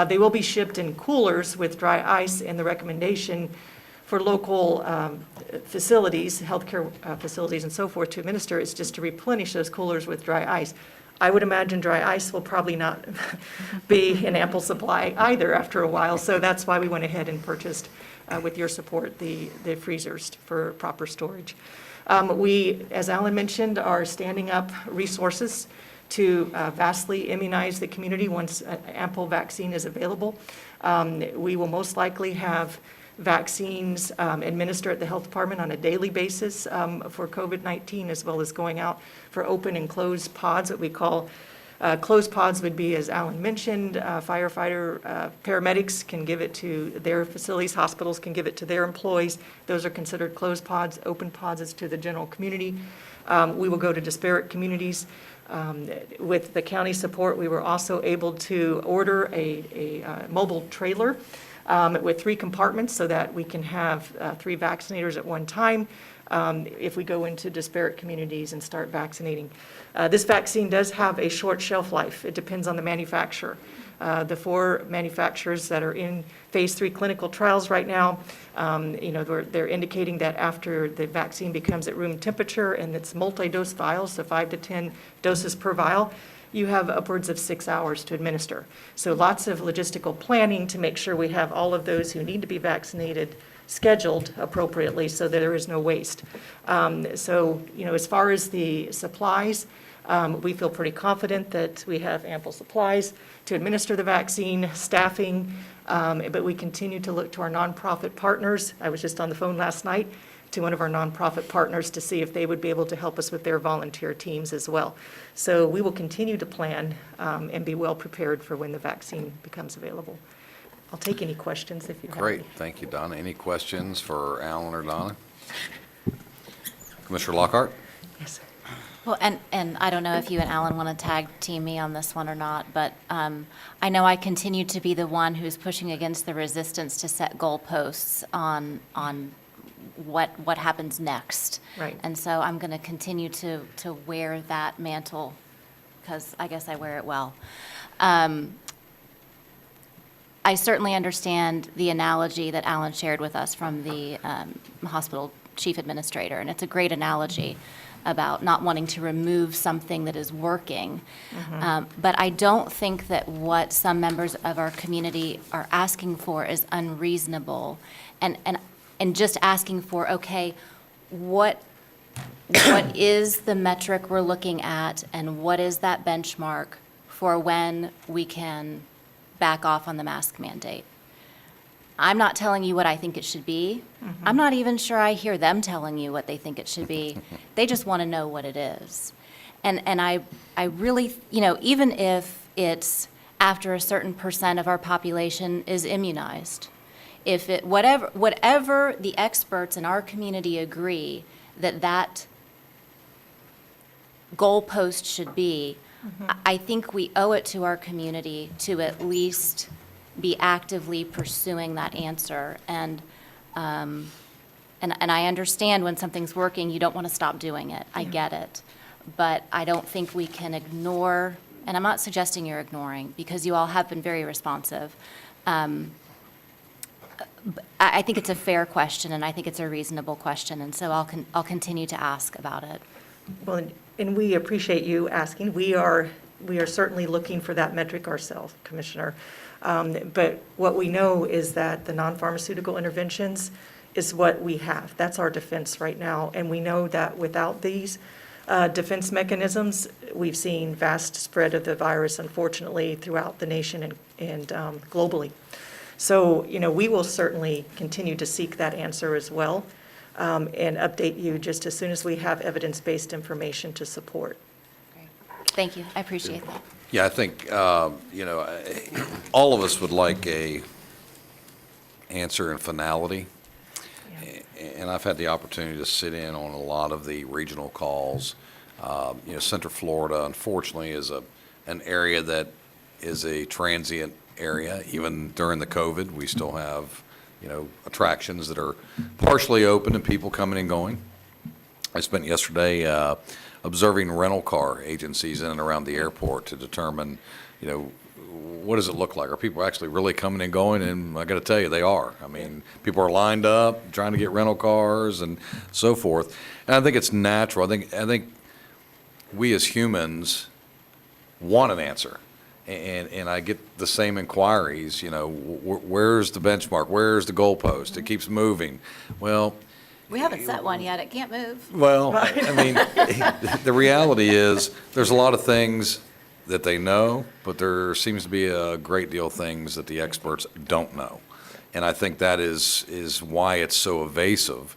They will be shipped in coolers with dry ice, and the recommendation for local facilities, healthcare facilities and so forth to administer is just to replenish those coolers with dry ice. I would imagine dry ice will probably not be in ample supply either after a while, so that's why we went ahead and purchased, with your support, the freezers for proper storage. We, as Alan mentioned, are standing up resources to vastly immunize the community once ample vaccine is available. We will most likely have vaccines administered at the health department on a daily basis for COVID-19, as well as going out for open and closed pods, that we call closed pods would be, as Alan mentioned, paramedics can give it to their facilities, hospitals can give it to their employees. Those are considered closed pods. Open pods is to the general community. We will go to disparate communities. With the county support, we were also able to order a mobile trailer with 3 compartments so that we can have 3 vaccinators at one time if we go into disparate communities and start vaccinating. This vaccine does have a short shelf life. It depends on the manufacturer. The 4 manufacturers that are in phase 3 clinical trials right now, they're indicating that after the vaccine becomes at room temperature and it's multi-dose vials, so 5 to 10 doses per vial, you have upwards of 6 hours to administer. So lots of logistical planning to make sure we have all of those who need to be vaccinated scheduled appropriately so that there is no waste. As far as the supplies, we feel pretty confident that we have ample supplies to administer the vaccine, staffing, but we continue to look to our nonprofit partners. I was just on the phone last night to one of our nonprofit partners to see if they would be able to help us with their volunteer teams as well. So we will continue to plan and be well prepared for when the vaccine becomes available. I'll take any questions if you have any. Great, thank you, Donna. Any questions for Alan or Donna? Commissioner Lockhart? Yes, sir. Well, and I don't know if you and Alan want to tag team me on this one or not, but I know I continue to be the one who's pushing against the resistance to set goalposts on what happens next. Right. And so I'm going to continue to wear that mantle because I guess I wear it well. I certainly understand the analogy that Alan shared with us from the hospital chief administrator, and it's a great analogy about not wanting to remove something that is working. But I don't think that what some members of our community are asking for is unreasonable, and just asking for, okay, what is the metric we're looking at, and what is that benchmark for when we can back off on the mask mandate? I'm not telling you what I think it should be. I'm not even sure I hear them telling you what they think it should be. They just want to know what it is. And I really, even if it's after a certain percent of our population is immunized, if it, whatever the experts in our community agree that goalpost should be, I think we owe it to our community to at least be actively pursuing that answer. And I understand when something's working, you don't want to stop doing it. I get it. But I don't think we can ignore, and I'm not suggesting you're ignoring, because you all have been very responsive. I think it's a fair question, and I think it's a reasonable question, and so I'll continue to ask about it. Well, and we appreciate you asking. We are certainly looking for that metric ourselves, Commissioner. But what we know is that the non-pharmaceutical interventions is what we have. That's our defense right now. And we know that without these defense mechanisms, we've seen vast spread of the virus, unfortunately, throughout the nation and globally. So, we will certainly continue to seek that answer as well, and update you just as soon as we have evidence-based information to support. Great. Thank you. I appreciate that. Yeah, I think, all of us would like a answer and finality. And I've had the opportunity to sit in on a lot of the regional calls. Central Florida, unfortunately, is an area that is a transient area. Even during the COVID, we still have, attractions that are partially open and people coming and going. I spent yesterday observing rental car agencies in and around the airport to determine, what does it look like? Are people actually really coming and going? And I got to tell you, they are. I mean, people are lined up trying to get rental cars and so forth. And I think it's natural. I think we as humans want an answer. And I get the same inquiries, where's the benchmark? Where's the goalpost? It keeps moving. Well, We haven't set one yet. It can't move. I mean, the reality is, there's a lot of things that they know, but there seems to be a great deal of things that the experts don't know. And I think that is why it's so evasive.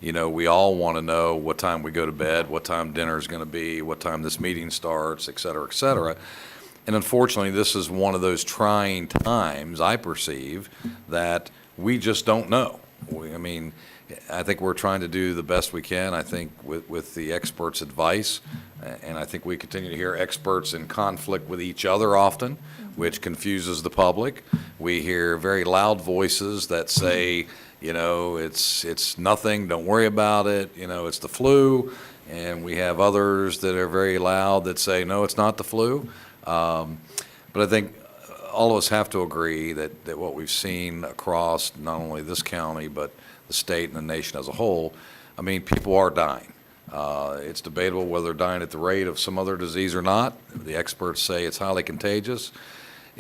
We all want to know what time we go to bed, what time dinner's going to be, what time this meeting starts, et cetera, et cetera. And unfortunately, this is one of those trying times, I perceive, that we just don't know. I think we're trying to do the best we can, I think, with the experts' advice. And I think we continue to hear experts in conflict with each other often, which confuses the public. We hear very loud voices that say, it's nothing, don't worry about it, it's the flu. And we have others that are very loud that say, no, it's not the flu. But I think all of us have to agree that what we've seen across not only this county, but the state and the nation as a whole, people are dying. It's debatable whether they're dying at the rate of some other disease or not. The experts say it's highly contagious.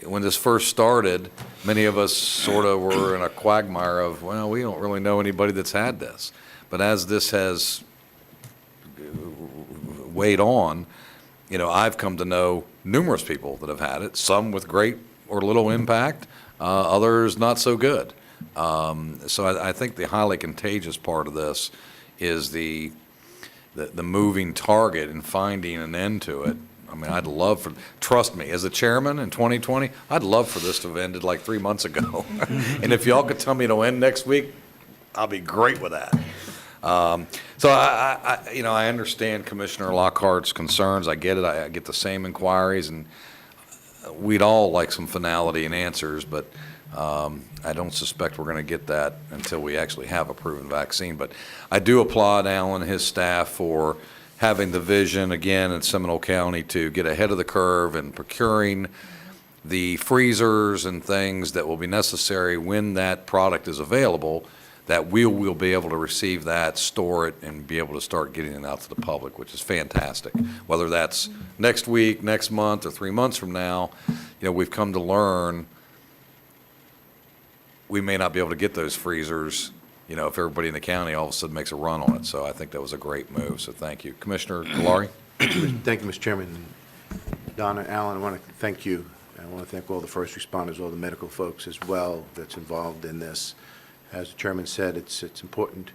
When this first started, many of us sort of were in a quagmire of, well, we don't really know anybody that's had this. But as this has weighed on, I've come to know numerous people that have had it, some with great or little impact, others not so good. So I think the highly contagious part of this is the moving target and finding an end to it. I'd love trust me, as a chairman in 2020, I'd love for this to have ended like 3 months ago. And if y'all could tell me it'll end next week, I'll be great with that. So I understand Commissioner Lockhart's concerns. I get it. I get the same inquiries, and we'd all like some finality and answers, but I don't suspect we're going to get that until we actually have a proven vaccine. But I do applaud Alan and his staff for having the vision, again, in Seminole County to get ahead of the curve and procuring the freezers and things that will be necessary when that product is available, that we'll be able to receive that, store it, and be able to start getting it out to the public, which is fantastic. Whether that's next week, next month, or 3 months from now, we've come to learn we may not be able to get those freezers, if everybody in the county all of a sudden makes a run on it. So I think that was a great move, so thank you. Commissioner Galari? Thank you, Mr. Chairman. Donna, Alan, I want to thank you. I want to thank all the first responders, all the medical folks as well that's involved in this. As the chairman said, it's important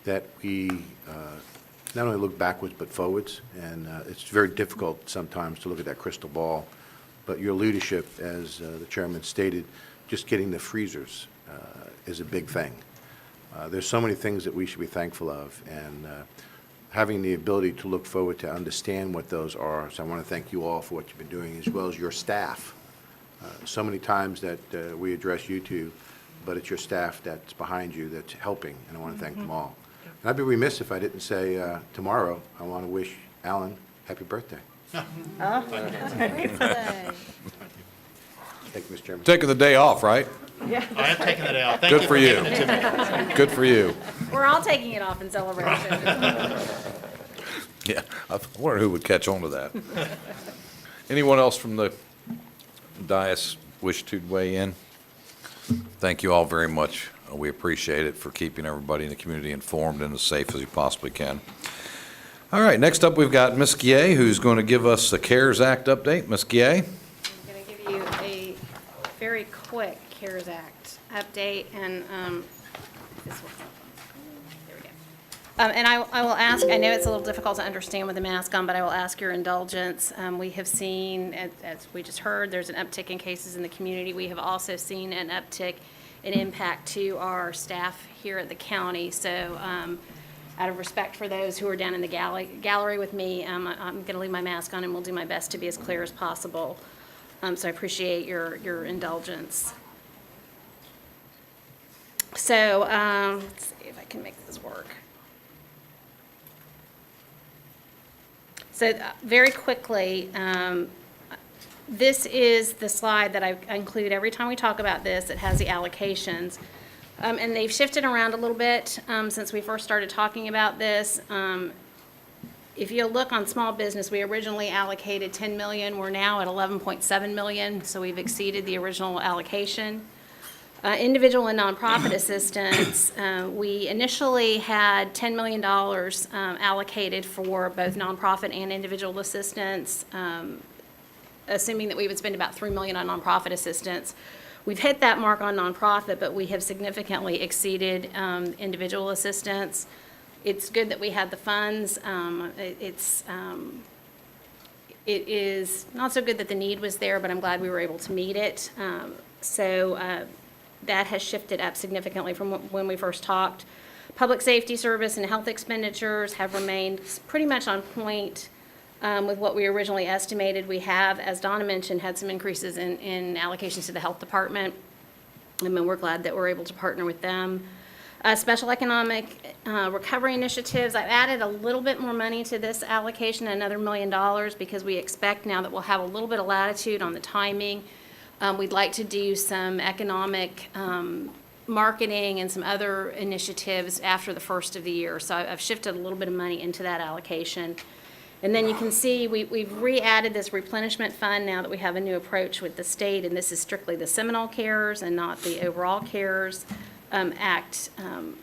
that we not only look backwards but forwards, and it's very difficult sometimes to look at that crystal ball. But your leadership, as the chairman stated, just getting the freezers is a big thing. There's so many things that we should be thankful of, and having the ability to look forward to understand what those are. So I want to thank you all for what you've been doing, as well as your staff. So many times that we address you two, but it's your staff that's behind you that's helping, and I want to thank them all. And I'd be remiss if I didn't say tomorrow I want to wish Alan happy birthday. Thank you, Mr. Chairman. Taking the day off, right? I am taking the day off. Thank Good you for you. giving it to me. Good for you. We're all taking it off in celebration. Yeah, I wonder who would catch on to that. Anyone else from the dais wish to weigh in? Thank you all very much. We appreciate it for keeping everybody in the community informed and as safe as you possibly can. All right, next up, we've got Ms. Guillet, who's going to give us the CARES Act update. Ms. Guillet? I'm going to give you a very quick CARES Act update, and this one's up on screen. There we go. And I will ask, I know it's a little difficult to understand with the mask on, but I will ask your indulgence. We have seen, as we just heard, there's an uptick in cases in the community. We have also seen an uptick in impact to our staff here at the county. So out of respect for those who are down in the gallery with me, I'm going to leave my mask on, and we'll do my best to be as clear as possible. So I appreciate your indulgence. So, let's see if I can make this work. So very quickly, this is the slide that I include every time we talk about this. It has the allocations. And they've shifted around a little bit since we first started talking about this. If you look on small business, we originally allocated 10 million. We're now at 11.7 million, so we've exceeded the original allocation. Individual and nonprofit assistance, we initially had $10 million allocated for both nonprofit and individual assistance, assuming that we would spend about $3 million on nonprofit assistance. We've hit that mark on nonprofit, but we have significantly exceeded individual assistance. It's good that we had the funds. It is not so good that the need was there, but I'm glad we were able to meet it. That has shifted up significantly from when we first talked. Public safety service and health expenditures have remained pretty much on point with what we originally estimated. We have, as Donna mentioned, had some increases in allocations to the health department. And we're glad that we're able to partner with them. Special economic recovery initiatives, I've added a little bit more money to this allocation, another $1 million, because we expect now that we'll have a little bit of latitude on the timing. We'd like to do some economic marketing and some other initiatives after the first of the year. So I've shifted a little bit of money into that allocation. And then you can see we've re-added this replenishment fund now that we have a new approach with the state, and this is strictly the Seminole CARES and not the overall CARES Act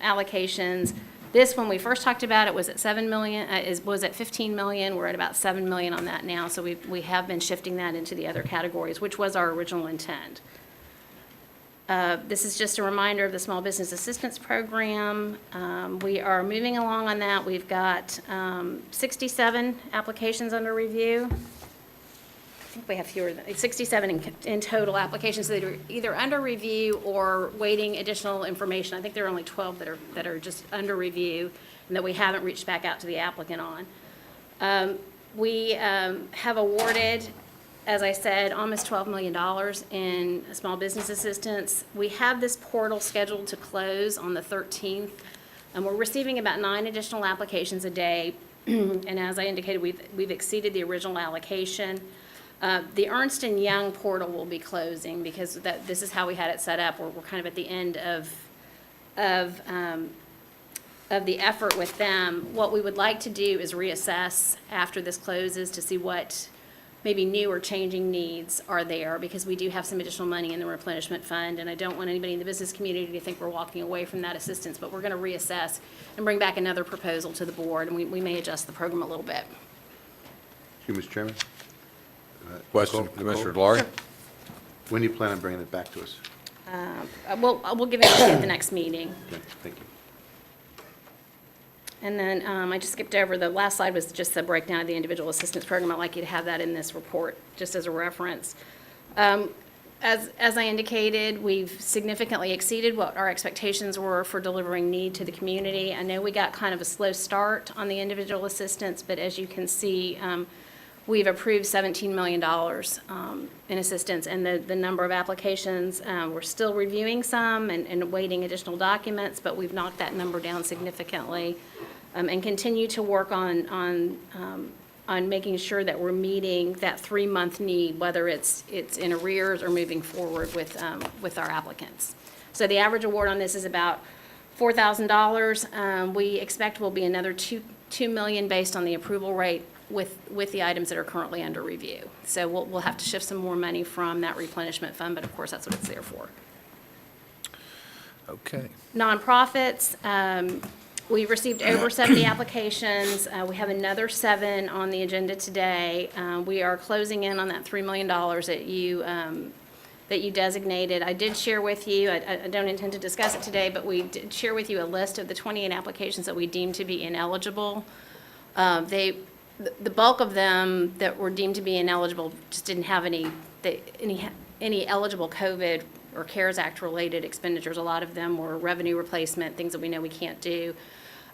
allocations. This, when we first talked about it, was at 7 million, was at 15 million. We're at about 7 million on that now, so we have been shifting that into the other categories, which was our original intent. This is just a reminder of the Small Business Assistance Program. We are moving along on that. We've got 67 applications under review. I think we have fewer than 67 in total applications that are either under review or waiting additional information. I think there are only 12 that are just under review and that we haven't reached back out to the applicant on. We have awarded, as I said, almost $12 million in small business assistance. We have this portal scheduled to close on the 13th, and we're receiving about 9 additional applications a day. And as I indicated, we've exceeded the original allocation. The Ernst & Young portal will be closing because this is how we had it set up. We're kind of at the end of the effort with them. What we would like to do is reassess after this closes to see what maybe new or changing needs are there, because we do have some additional money in the replenishment fund, and I don't want anybody in the business community to think we're walking away from that assistance, but we're going to reassess and bring back another proposal to the board, and we may adjust the program a little bit. Thank you, Mr. Chairman. Question, Nicole? Commissioner Laurie? When do you plan on bringing it back to us? We'll give it to you at the next meeting. Okay, thank you. And then I just skipped over, the last slide was just the breakdown of the individual assistance program. I'd like you to have that in this report, just as a reference. As I indicated, we've significantly exceeded what our expectations were for delivering need to the community. I know we got kind of a slow start on the individual assistance, but as you can see, we've approved $17 million in assistance, and the number of applications, we're still reviewing some and awaiting additional documents, but we've knocked that number down significantly, and continue to work on making sure that we're meeting that 3-month need, whether it's in arrears or moving forward with our applicants. So the average award on this is about $4,000. We expect will be another $2 million based on the approval rate with the items that are currently under review. So we'll have to shift some more money from that replenishment fund, but of course, that's what it's there for. Okay. Nonprofits, we received over 70 applications. We have another 7 on the agenda today. We are closing in on that $3 million that you designated. I did share with you, I don't intend to discuss it today, but we did share with you a list of the 28 applications that we deemed to be ineligible. The bulk of them that were deemed to be ineligible just didn't have any eligible COVID or CARES Act related expenditures. A lot of them were revenue replacement, things that we know we can't do.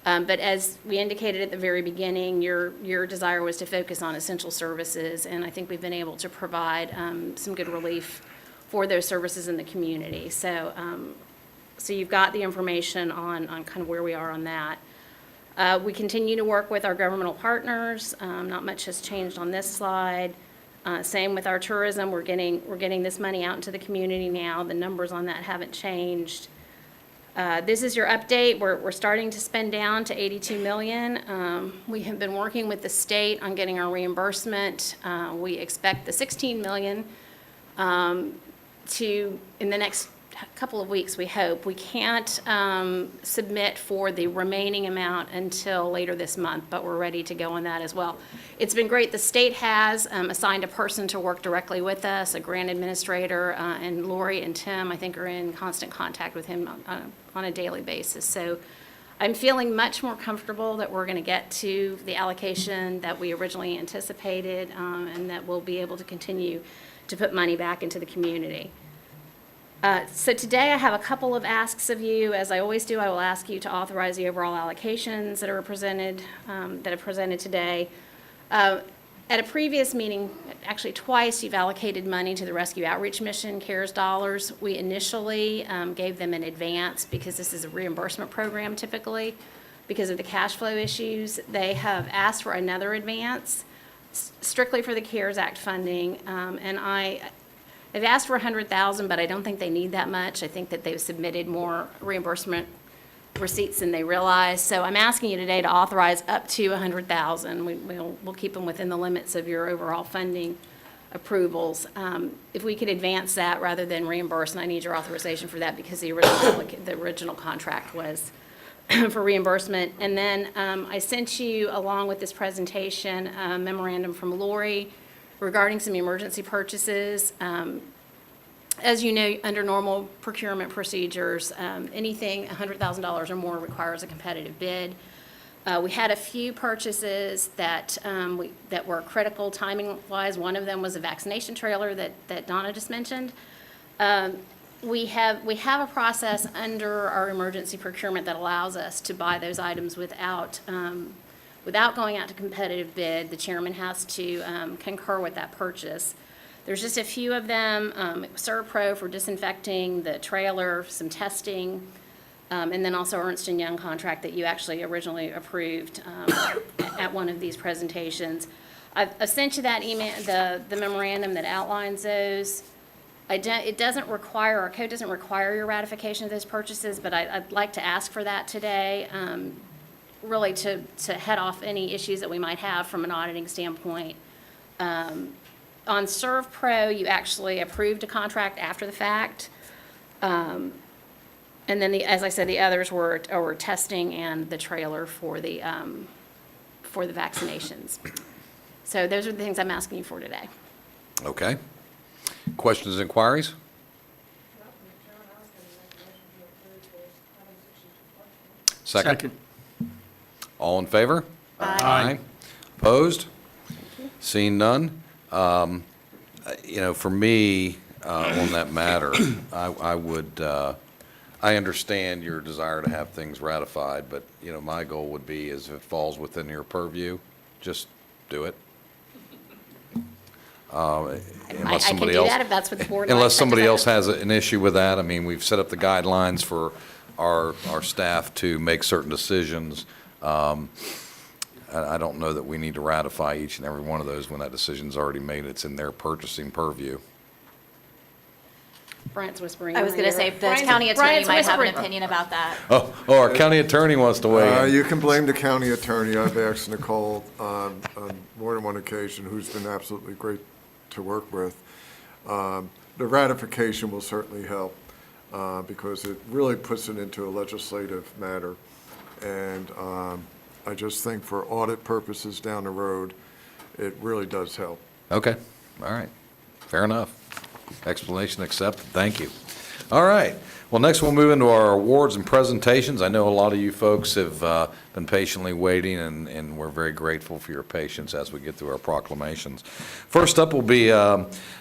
But as we indicated at the very beginning, your desire was to focus on essential services, and I think we've been able to provide some good relief for those services in the community. So you've got the information on kind of where we are on that. We continue to work with our governmental partners. Not much has changed on this slide. Same with our tourism. We're getting this money out into the community now. The numbers on that haven't changed. This is your update. We're starting to spend down to 82 million. We have been working with the state on getting our reimbursement. We expect the 16 million in the next couple of weeks, we hope. We can't submit for the remaining amount until later this month, but we're ready to go on that as well. It's been great. The state has assigned a person to work directly with us, a grant administrator, and Lori and Tim, I think, are in constant contact with him on a daily basis. So I'm feeling much more comfortable that we're going to get to the allocation that we originally anticipated, and that we'll be able to continue to put money back into the community. So today I have a couple of asks of you. As I always do, I will ask you to authorize the overall allocations that are presented, today. At a previous meeting, actually twice, you've allocated money to the Rescue Outreach Mission CARES dollars. We initially gave them in advance because this is a reimbursement program typically. Because of the cash flow issues, they have asked for another advance strictly for the CARES Act funding, and they've asked for $100,000, but I don't think they need that much. I think that they've submitted more reimbursement receipts than they realize. So I'm asking you today to authorize up to $100,000. We'll keep them within the limits of your overall funding approvals. If we could advance that rather than reimburse, and I need your authorization for that because the original contract was for reimbursement. And then I sent you, along with this presentation, a memorandum from Lori regarding some emergency purchases. As you know, under normal procurement procedures, anything $100,000 or more requires a competitive bid. We had a few purchases that were critical timing-wise. One of them was a vaccination trailer that Donna just mentioned. We have a process under our emergency procurement that allows us to buy those items without going out to competitive bid. The chairman has to concur with that purchase. There's just a few of them, Servpro for disinfecting the trailer, some testing, and then also Ernst & Young contract that you actually originally approved at one of these presentations. I've sent you that email, the memorandum that outlines those. It doesn't require, our code doesn't require your ratification of those purchases, but I'd like to ask for that today. Really to head off any issues that we might have from an auditing standpoint. On Servpro, you actually approved a contract after the fact. And then, as I said, the others were testing and the trailer for the vaccinations. So those are the things I'm asking you for today. Okay. Questions, inquiries? Second. All in favor? Aye. Opposed? Seeing none? For me, on that matter, I understand your desire to have things ratified, but, my goal would be is if it falls within your purview, just do it. I can do that if that's what the board likes. Unless somebody else has an issue with that. I mean, we've set up the guidelines for our staff to make certain decisions. I don't know that we need to ratify each and every one of those when that decision's already made. It's in their purchasing purview. Brent's whispering. I was going to say, the county attorney might have an opinion about that. Oh, our county attorney wants to weigh in. You can blame the county attorney. I've asked Nicole on more than one occasion, who's been absolutely great to work with. The ratification will certainly help because it really puts it into a legislative matter. And I just think for audit purposes down the road, it really does help. Okay, all right, fair enough. Explanation accepted, thank you. All right, well, next we'll move into our awards and presentations. I know a lot of you folks have been patiently waiting, and we're very grateful for your patience as we get through our proclamations. First up will be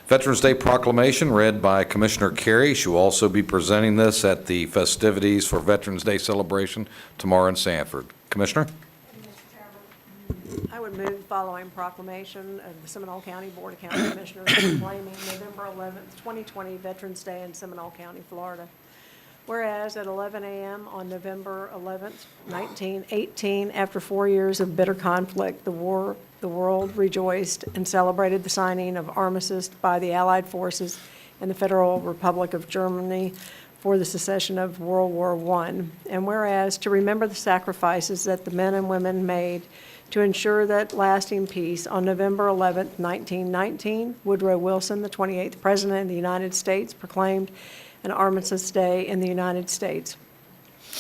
Veterans Day proclamation read by Commissioner Carey. She will also be presenting this at the festivities for Veterans Day celebration tomorrow in Sanford. Commissioner? I would move the following proclamation of the Seminole County Board of County Commissioners proclaiming November 11th, 2020 Veterans Day in Seminole County, Florida. Whereas at 11 a.m. on November 11th, 1918, after 4 years of bitter conflict, the world rejoiced and celebrated the signing of armistice by the Allied forces in the Federal Republic of Germany for the cessation of World War I. And whereas to remember the sacrifices that the men and women made to ensure that lasting peace, on November 11, 1919, Woodrow Wilson, the 28th President of the United States, proclaimed an Armistice Day in the United States.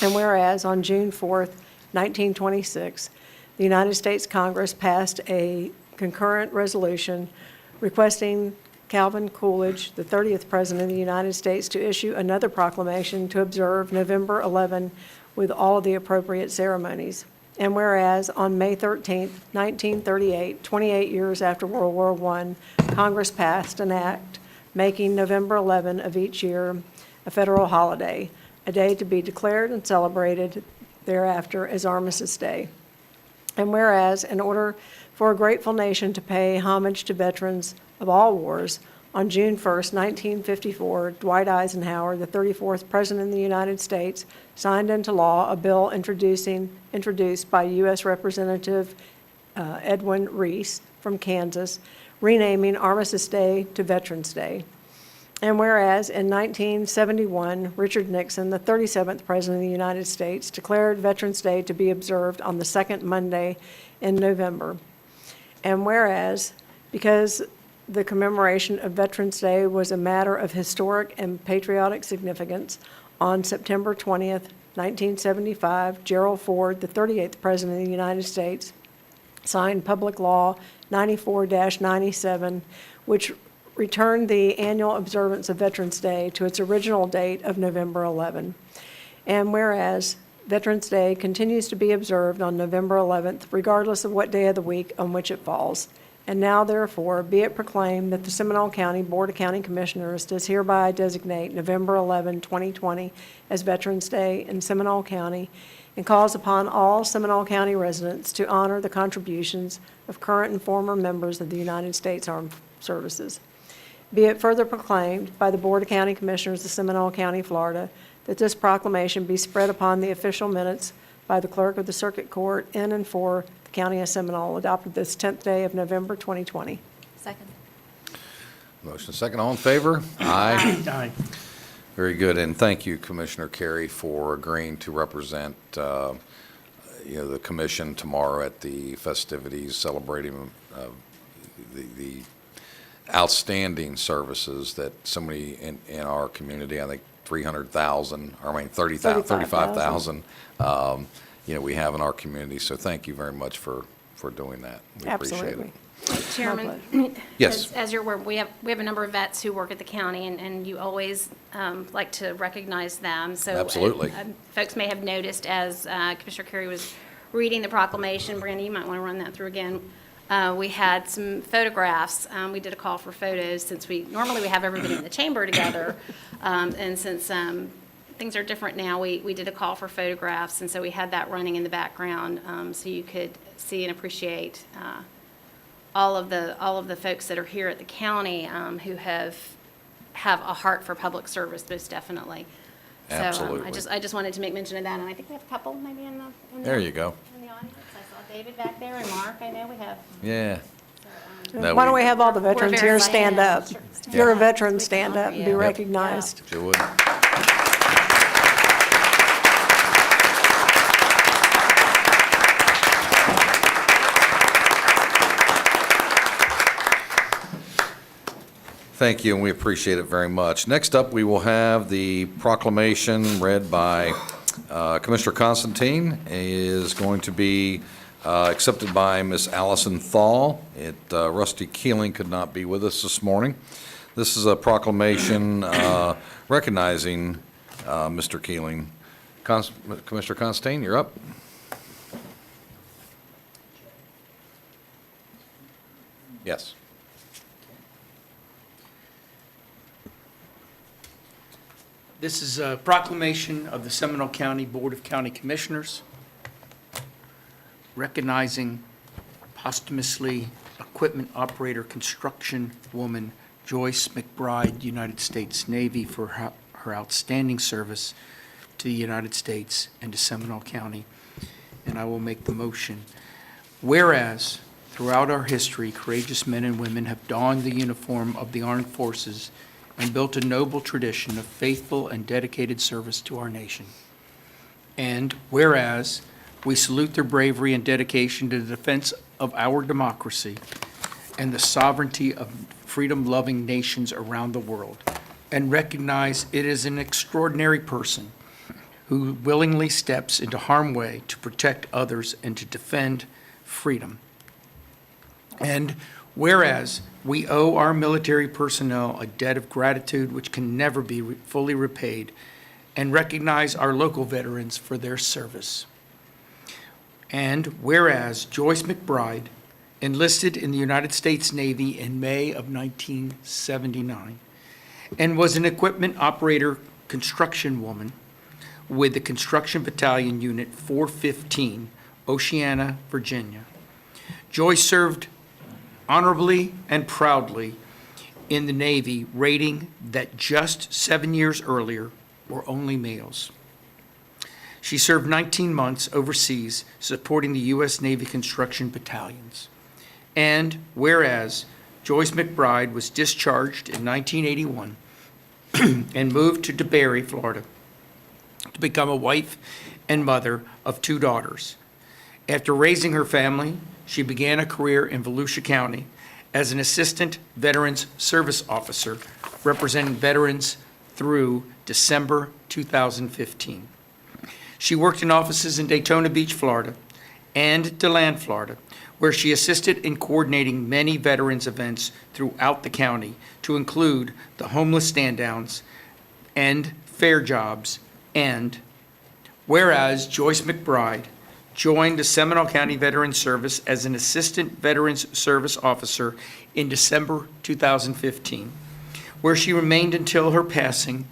And whereas on June 4, 1926, the United States Congress passed a concurrent resolution requesting Calvin Coolidge, the 30th President of the United States, to issue another proclamation to observe November 11 with all of the appropriate ceremonies. And whereas on May 13, 1938, 28 years after World War I, Congress passed an act making November 11 of each year a federal holiday, a day to be declared and celebrated thereafter as Armistice Day. And whereas, in order for a grateful nation to pay homage to veterans of all wars, on June 1, 1954, Dwight Eisenhower, the 34th President of the United States, signed into law a bill introduced by U.S. Representative Edwin Reese from Kansas, renaming Armistice Day to Veterans Day. And whereas in 1971, Richard Nixon, the 37th President of the United States, declared Veterans Day to be observed on the second Monday in November. And whereas, because the commemoration of Veterans Day was a matter of historic and patriotic significance, on September 20th, 1975, Gerald Ford, the 38th President of the United States, signed Public Law 94-97, which returned the annual observance of Veterans Day to its original date of November 11. And whereas Veterans Day continues to be observed on November 11th, regardless of what day of the week on which it falls. And now, therefore, be it proclaimed that the Seminole County Board of County Commissioners does hereby designate November 11, 2020 as Veterans Day in Seminole County, and calls upon all Seminole County residents to honor the contributions of current and former members of the United States Armed Services. Be it further proclaimed by the Board of County Commissioners of Seminole County, Florida, that this proclamation be spread upon the official minutes by the Clerk of the Circuit Court in and for the County of Seminole, adopted this 10th day of November 2020. Second. Motion second, all in favor? Aye. Aye. Very good, and thank you, Commissioner Carey, for agreeing to represent, the commission tomorrow at the festivities celebrating the outstanding services that somebody in our community, I think 300,000, or I mean 35,000, we have in our community. So thank you very much for doing that. We appreciate Absolutely. it. Chairman? Yes. As you're aware, we have a number of vets who work at the county, and you always like to recognize them. So Absolutely. Folks may have noticed as Commissioner Carey was reading the proclamation, Brandy, you might want to run that through again. We had some photographs. We did a call for photos since normally we have everybody in the chamber together. And since things are different now, we did a call for photographs. And so we had that running in the background so you could see and appreciate all of the folks that are here at the county who have a heart for public service, most definitely. Absolutely. So I just wanted to make mention of that. And I think we have a couple maybe in the There you go. in the audience. I saw David back there and Mark. I know we have. Yeah. So, No, Why don't we have all the veterans here verified. stand up? Sure. If you're a Yeah. veteran, We can stand up honor and be you. recognized. If you would. Thank you, and we appreciate it very much. Next up, we will have the proclamation read by Commissioner Constantine. It is going to be accepted by Miss Allison Thal. Rusty Keeling could not be with us this morning. This is a proclamation recognizing Mr. Keeling. Commissioner Constantine, you're up. Yes. This is a proclamation of the Seminole County Board of County Commissioners. recognizing posthumously equipment operator construction woman Joyce McBride, United States Navy, for her outstanding service to the United States and to Seminole County. And I will make the motion. Whereas, throughout our history, courageous men and women have donned the uniform of the armed forces and built a noble tradition of faithful and dedicated service to our nation. And whereas, we salute their bravery and dedication to the defense of our democracy and the sovereignty of freedom-loving nations around the world, and recognize it is an extraordinary person who willingly steps into harm's way to protect others and to defend freedom. And whereas we owe our military personnel a debt of gratitude which can never be fully repaid, and recognize our local veterans for their service. And whereas Joyce McBride enlisted in the United States Navy in May of 1979 and was an equipment operator construction woman with the Construction Battalion Unit 415, Oceana, Virginia. Joyce served honorably and proudly in the Navy, rating that just 7 years earlier were only males. She served 19 months overseas supporting the U.S. Navy construction battalions. And whereas Joyce McBride was discharged in 1981 and moved to DeBary, Florida, to become a wife and mother of 2 daughters. After raising her family, she began a career in Volusia County as an assistant Veterans Service Officer, representing veterans through December 2015. She worked in offices in Daytona Beach, Florida, and DeLand, Florida, where she assisted in coordinating many veterans events throughout the county, to include the homeless stand-downs and fair jobs. And whereas Joyce McBride joined the Seminole County Veterans Service as an assistant Veterans Service Officer in December 2015, where she remained until her passing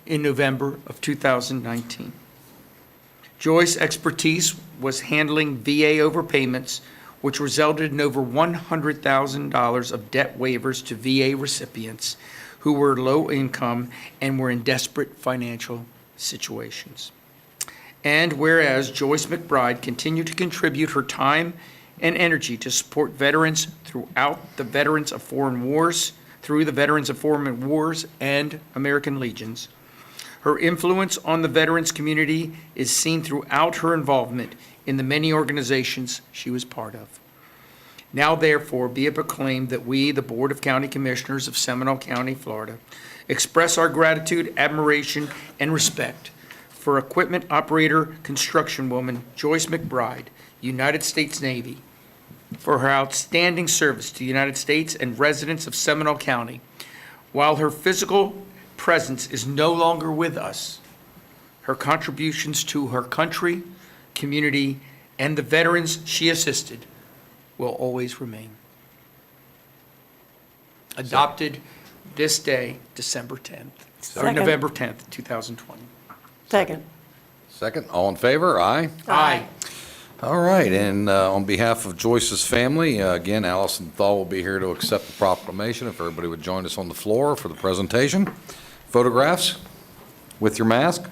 in November of 2019. Joyce's expertise was handling VA overpayments, which resulted in over $100,000 of debt waivers to VA recipients who were low income and were in desperate financial situations. And whereas Joyce McBride continued to contribute her time and energy to support veterans throughout the Veterans of Foreign Wars, through the Veterans of Foreign Wars and American Legions, her influence on the veterans community is seen throughout her involvement in the many organizations she was part of. Now therefore be it proclaimed that we, the Board of County Commissioners of Seminole County, Florida, express our gratitude, admiration, and respect for equipment operator construction woman Joyce McBride, United States Navy, for her outstanding service to the United States and residents of Seminole County. While her physical presence is no longer with us, her contributions to her country, community, and the veterans she assisted will always remain. Adopted this day, December 10th, or Second. November 10th, 2020. Second. Second, all in favor? Aye. Aye. All right, and on behalf of Joyce's family, again, Allison Thal will be here to accept the proclamation. If everybody would join us on the floor for the presentation. Photographs with your mask.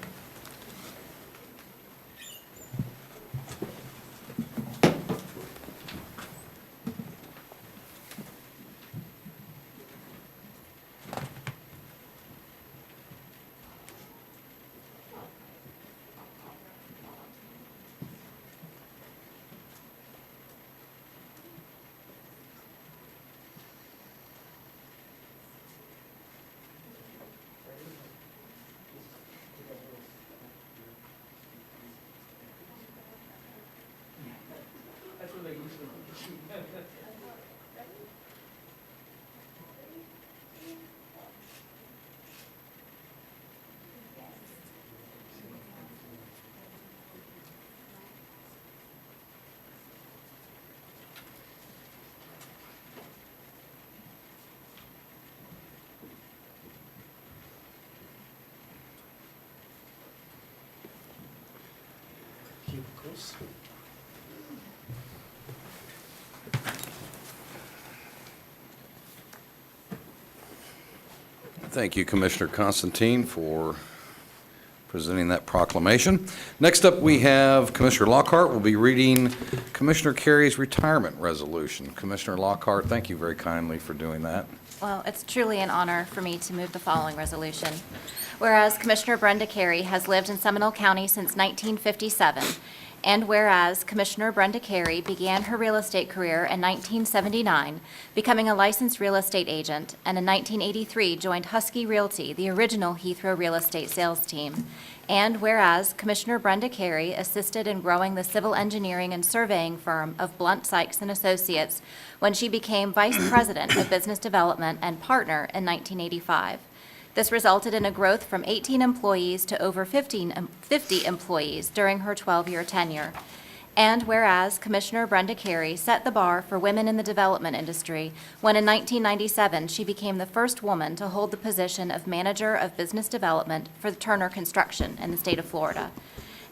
Cubicles. Thank you, Commissioner Constantine, for presenting that proclamation. Next up, we have Commissioner Lockhart will be reading Commissioner Carey's retirement resolution. Commissioner Lockhart, thank you very kindly for doing that. Well, it's truly an honor for me to move the following resolution. Whereas Commissioner Brenda Carey has lived in Seminole County since 1957, and whereas Commissioner Brenda Carey began her real estate career in 1979, becoming a licensed real estate agent, and in 1983 joined Husky Realty, the original Heathrow real estate sales team. And whereas Commissioner Brenda Carey assisted in growing the civil engineering and surveying firm of Blunt Sykes and Associates when she became Vice President of Business Development and partner in 1985. This resulted in a growth from 18 employees to over 50 employees during her 12-year tenure. And whereas Commissioner Brenda Carey set the bar for women in the development industry when in 1997 she became the first woman to hold the position of Manager of Business Development for Turner Construction in the state of Florida.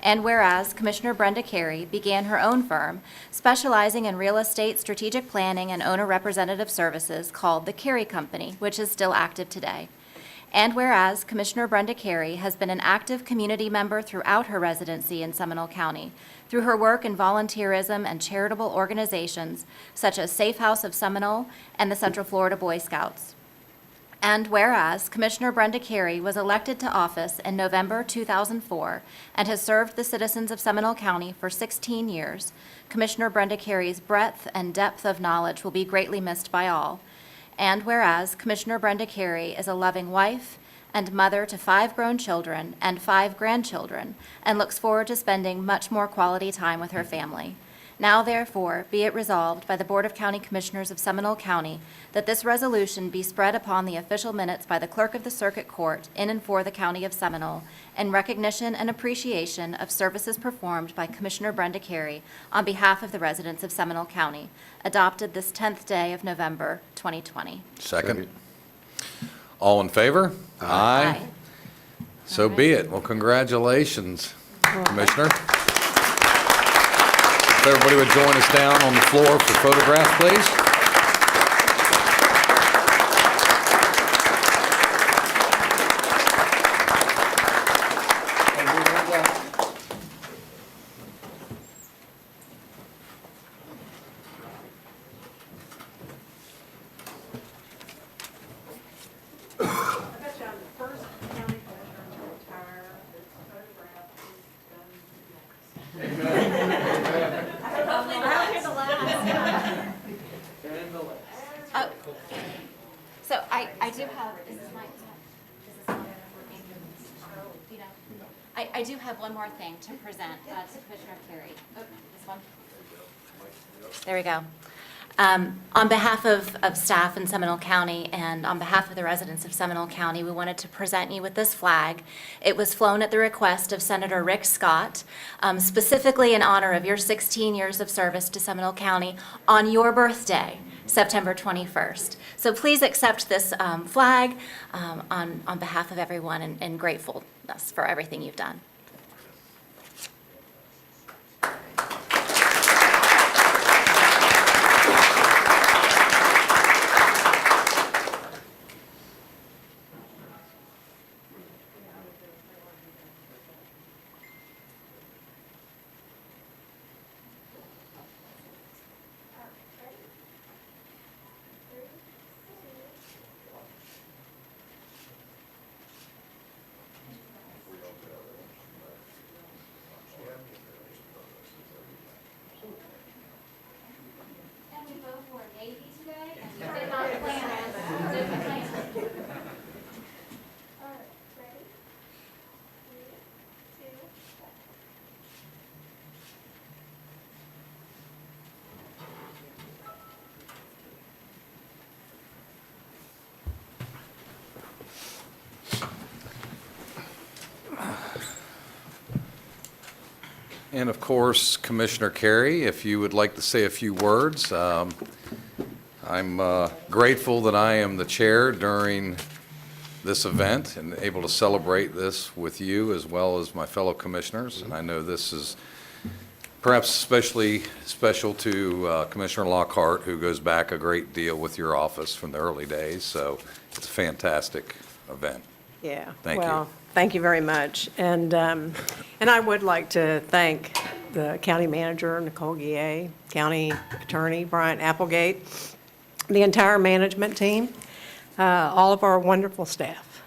And whereas Commissioner Brenda Carey began her own firm specializing in real estate strategic planning and owner representative services called the Carey Company, which is still active today. And whereas Commissioner Brenda Carey has been an active community member throughout her residency in Seminole County through her work in volunteerism and charitable organizations such as Safe House of Seminole and the Central Florida Boy Scouts. And whereas Commissioner Brenda Carey was elected to office in November 2004 and has served the citizens of Seminole County for 16 years, Commissioner Brenda Carey's breadth and depth of knowledge will be greatly missed by all. And whereas Commissioner Brenda Carey is a loving wife and mother to 5 grown children and 5 grandchildren, and looks forward to spending much more quality time with her family. Now therefore, be it resolved by the Board of County Commissioners of Seminole County that this resolution be spread upon the official minutes by the Clerk of the Circuit Court in and for the County of Seminole in recognition and appreciation of services performed by Commissioner Brenda Carey on behalf of the residents of Seminole County, adopted this 10th day of November, 2020. Second. All in favor? Aye. So be it. Well, congratulations, Commissioner. If everybody would join us down on the floor for photographs, please. I bet you I'm the first county commissioner to retire. This photograph is done next. Hopefully the last. Oh, so I do have, is this mic, is this mic working? You know, I do have one more thing to present to Commissioner Carey. Oh, this one? There we go. On behalf of staff in Seminole County and on behalf of the residents of Seminole County, we wanted to present you with this flag. It was flown at the request of Senator Rick Scott, specifically in honor of your 16 years of service to Seminole County on your birthday, September 21st. So please accept this flag on behalf of everyone and gratefulness for everything you've done. And we both wore navy today, and we did not plan it. Didn't plan it. All right, ready? 3, 2, 1. And of course, Commissioner Carey, if you would like to say a few words. I'm grateful that I am the chair during this event and able to celebrate this with you as well as my fellow commissioners. And I know this is perhaps especially special to Commissioner Lockhart, who goes back a great deal with your office from the early days. So it's a fantastic event. Yeah. Thank you. Well, thank you very much. And I would like to thank the county manager, Nicole Guillet, county attorney, Brian Applegate, the entire management team, all of our wonderful staff.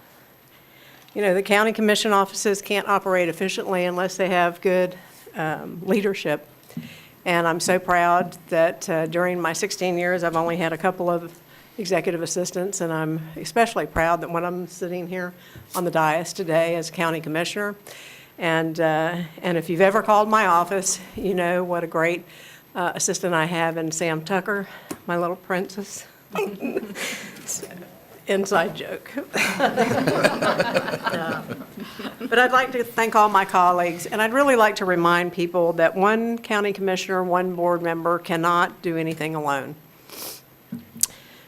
You know, the county commission offices can't operate efficiently unless they have good leadership. And I'm so proud that during my 16 years, I've only had a couple of executive assistants, and I'm especially proud that when I'm sitting here on the dais today as county commissioner. And if you've ever called my office, you know what a great assistant I have in Sam Tucker, my little princess. Inside joke. But I'd like to thank all my colleagues, and I'd really like to remind people that one county commissioner, one board member cannot do anything alone.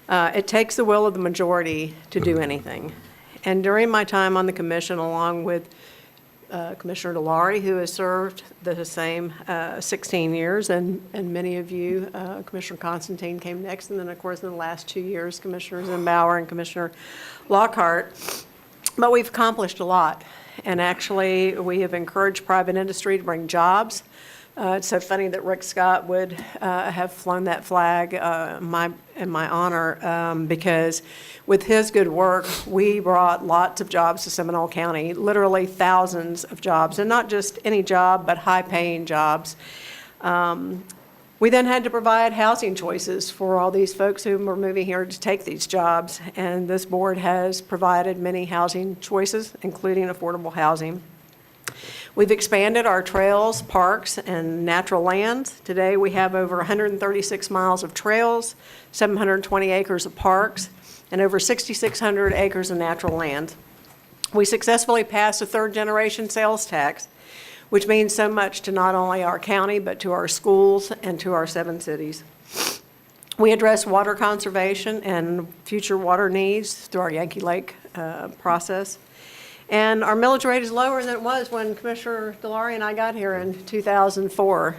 It takes the will of the majority to do anything. And during my time on the commission, along with Commissioner DeLaurie, who has served the same 16 years, and many of you, Commissioner Constantine came next, and then, of course, in the last 2 years, Commissioner Zimbauer and Commissioner Lockhart. But we've accomplished a lot, and actually, we have encouraged private industry to bring jobs. It's so funny that Rick Scott would have flown that flag in my honor, because with his good work, we brought lots of jobs to Seminole County, literally thousands of jobs, and not just any job, but high-paying jobs. We then had to provide housing choices for all these folks who were moving here to take these jobs, and this board has provided many housing choices, including affordable housing. We've expanded our trails, parks, and natural lands. Today, we have over 136 miles of trails, 720 acres of parks, and over 6,600 acres of natural land. We successfully passed a third-generation sales tax, which means so much to not only our county, but to our schools and to our 7 cities. We address water conservation and future water needs through our Yankee Lake process. And our millage rate is lower than it was when Commissioner DeLaurie and I got here in 2004.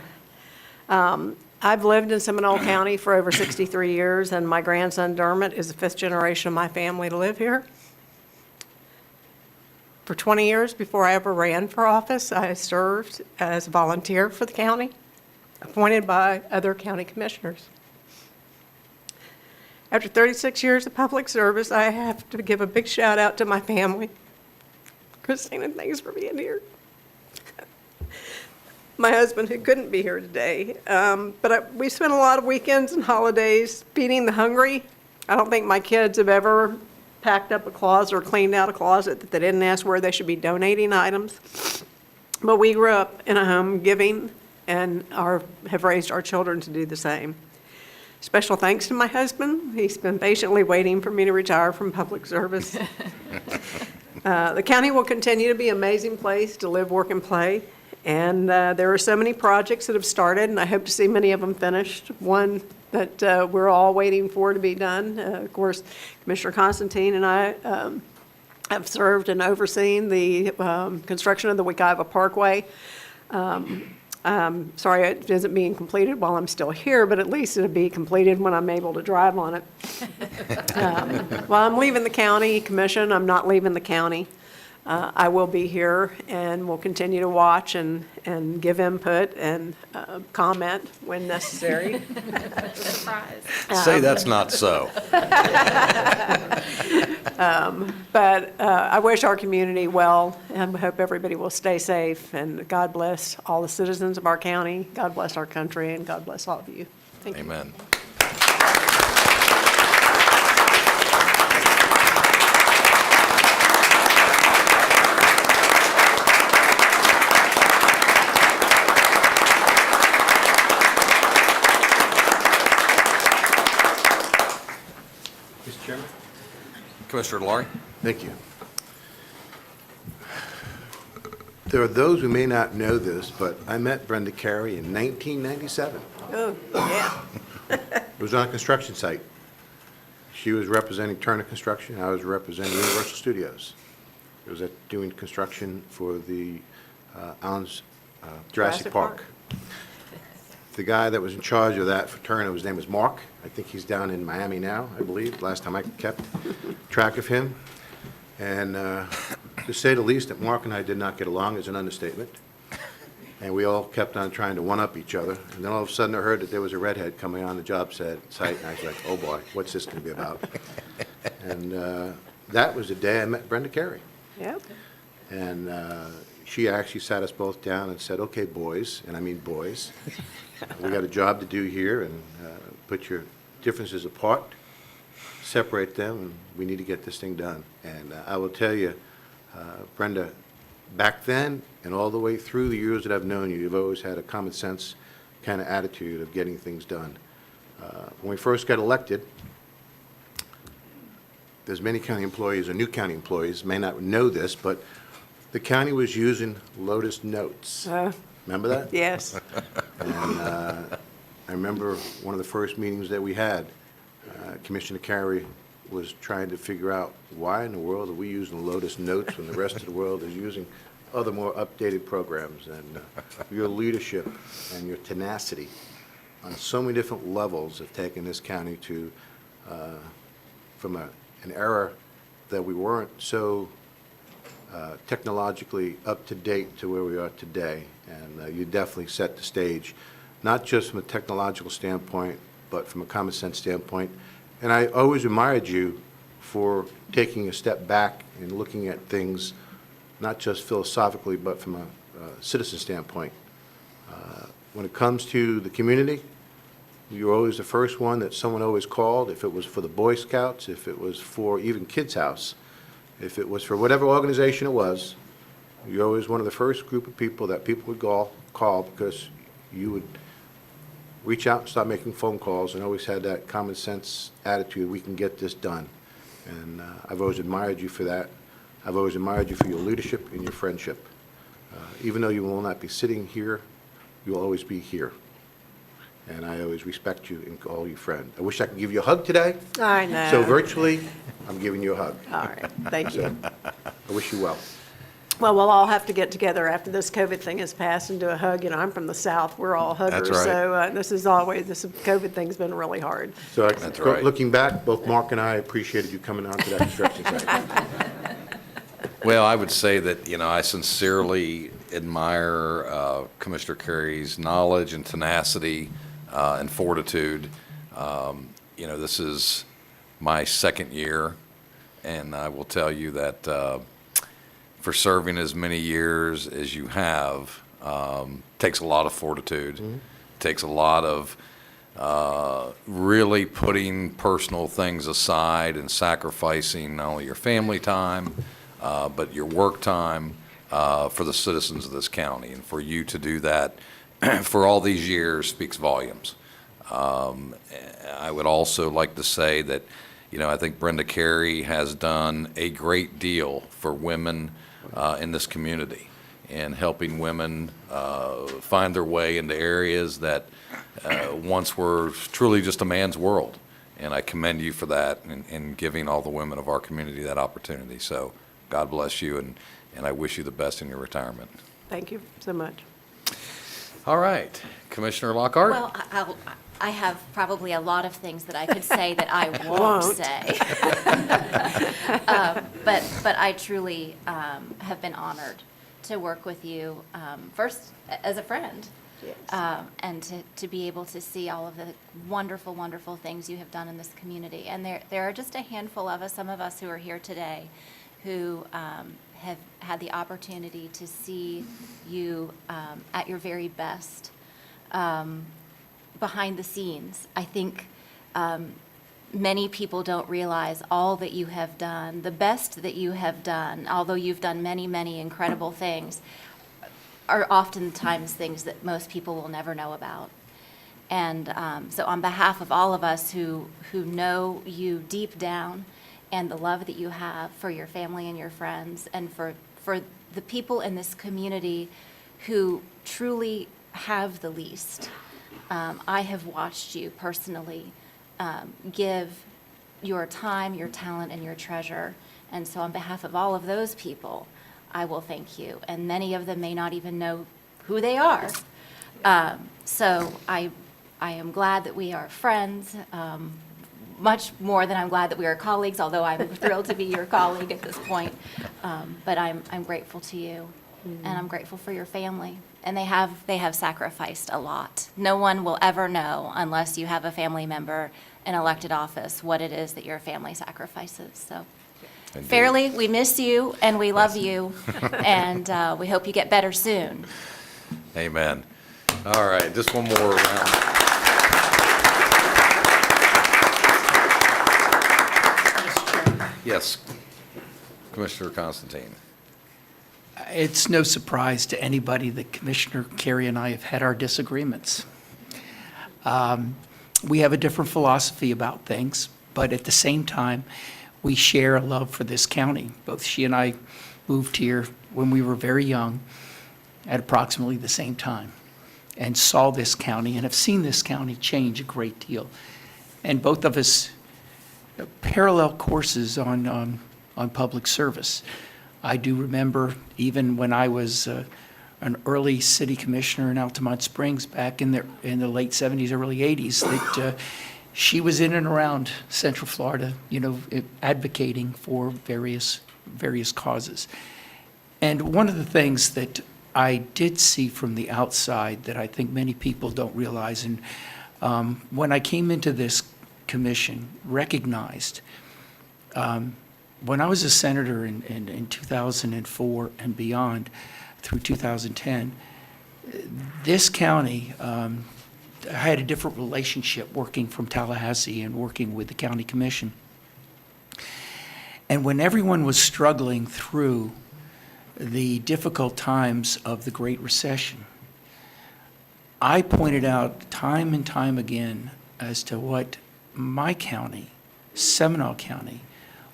I've lived in Seminole County for over 63 years, and my grandson Dermot is the 5th generation of my family to live here. For 20 years before I ever ran for office, I served as a volunteer for the county, appointed by other county commissioners. After 36 years of public service, I have to give a big shout out to my family. Christina, thanks for being here. My husband, who couldn't be here today. We spent a lot of weekends and holidays feeding the hungry. I don't think my kids have ever packed up a closet or cleaned out a closet that they didn't ask where they should be donating items. But we grew up in a home giving and have raised our children to do the same. Special thanks to my husband. He's been patiently waiting for me to retire from public service. The county will continue to be an amazing place to live, work, and play. And there are so many projects that have started, and I hope to see many of them finished. One that we're all waiting for to be done. Of course, Commissioner Constantine and I have served and overseen the construction of the Wekiva Parkway. Sorry it isn't being completed while I'm still here, but at least it'll be completed when I'm able to drive on it. While I'm leaving the county commission, I'm not leaving the county. I will be here and will continue to watch and give input and comment when necessary. Surprise. Say that's not so. But I wish our community well, and hope everybody will stay safe, and God bless all the citizens of our county, God bless our country, and God bless all of you. Thank you. Amen. Mr. Chairman? Commissioner DeLaurie? Thank you. There are those who may not know this, but I met Brenda Carey in 1997. Oh, yeah. It was on a construction site. She was representing Turner Construction, I was representing Universal Studios. It was doing construction for the Allen's Jurassic Park. The guy that was in charge of that for Turner, his name was Mark. I think he's down in Miami now, I believe, last time I kept track of him. And to say the least, that Mark and I did not get along is an understatement. And we all kept on trying to one-up each other. And then all of a sudden I heard that there was a redhead coming on the job site, and I was like, oh boy, what's this going to be about? And that was the day I met Brenda Carey. Yep. And she actually sat us both down and said, okay, boys, and I mean boys, we got a job to do here, and put your differences apart, separate them, and we need to get this thing done. And I will tell you, Brenda, back then and all the way through the years that I've known you, you've always had a common sense kind of attitude of getting things done. When we first got elected, there's many county employees or new county employees may not know this, but the county was using Lotus Notes. Remember that? Yes. And I remember one of the first meetings that we had, Commissioner Carey was trying to figure out why in the world are we using Lotus Notes when the rest of the world is using other more updated programs. And your leadership and your tenacity on so many different levels have taken this county to, from an era that we weren't so technologically up to date to where we are today. And you definitely set the stage, not just from a technological standpoint, but from a common sense standpoint. And I always admired you for taking a step back and looking at things, not just philosophically, but from a citizen standpoint. When it comes to the community, you were always the first one that someone always called, if it was for the Boy Scouts, if it was for even Kids House, if it was for whatever organization it was, you're always one of the first group of people that people would call because you would reach out and start making phone calls and always had that common sense attitude, we can get this done. And I've always admired you for that. I've always admired you for your leadership and your friendship. Even though you will not be sitting here, you will always be here. And I always respect you and call you friend. I wish I could give you a hug today. I know. So virtually, I'm giving you a hug. All right, thank you. I wish you well. Well, we'll all have to get together after this COVID thing has passed and do a hug. You know, I'm from the South, we're all huggers. That's right. So this COVID thing's been really hard. So That's right. looking back, both Mark and I appreciated you coming on to that construction site. Well, I would say that, I sincerely admire Commissioner Carey's knowledge and tenacity and fortitude. This is my second year, and I will tell you that for serving as many years as you have, takes a lot of fortitude, takes a lot of really putting personal things aside and sacrificing not only your family time, but your work time for the citizens of this county. And for you to do that for all these years speaks volumes. I would also like to say that, I think Brenda Carey has done a great deal for women in this community and helping women find their way into areas that once were truly just a man's world. And I commend you for that and giving all the women of our community that opportunity. So God bless you, and I wish you the best in your retirement. Thank you so much. All right, Commissioner Lockhart? Well, I have probably a lot of things that I could say that I won't Won't. say. But I truly have been honored to work with you, first as a friend. Yes. And to be able to see all of the wonderful, wonderful things you have done in this community. And there are just a handful of us, some of us who are here today, who have had the opportunity to see you at your very best behind the scenes. I think many people don't realize all that you have done, the best that you have done, although you've done many, many incredible things, are oftentimes things that most people will never know about. And so on behalf of all of us who know you deep down and the love that you have for your family and your friends and for the people in this community who truly have the least, I have watched you personally give your time, your talent, and your treasure. And so on behalf of all of those people, I will thank you. And many of them may not even know who they are. So I am glad that we are friends. much more than I'm glad that we are colleagues, although I'm thrilled to be your colleague at this point. But I'm grateful to you, and I'm grateful for your family. And they have sacrificed a lot. No one will ever know, unless you have a family member in elected office, what it is that your family sacrifices. So Indeed. Fairly, we miss you, and we love you, and we hope you get better soon. Amen. All right, just one more round. Yes, Commissioner Constantine. It's no surprise to anybody that Commissioner Carey and I have had our disagreements. We have a different philosophy about things, but at the same time, we share a love for this county. Both she and I moved here when we were very young at approximately the same time and saw this county and have seen this county change a great deal. And both of us parallel courses on public service. I do remember even when I was an early city commissioner in Altamont Springs back in the late 70s, early 80s, that she was in and around Central Florida, advocating for various causes. And one of the things that I did see from the outside that I think many people don't realize, and when I came into this commission, recognized when I was a senator in 2004 and beyond through 2010, this county, I had a different relationship working from Tallahassee and working with the county commission. And when everyone was struggling through the difficult times of the Great Recession, I pointed out time and time again as to what my county, Seminole County,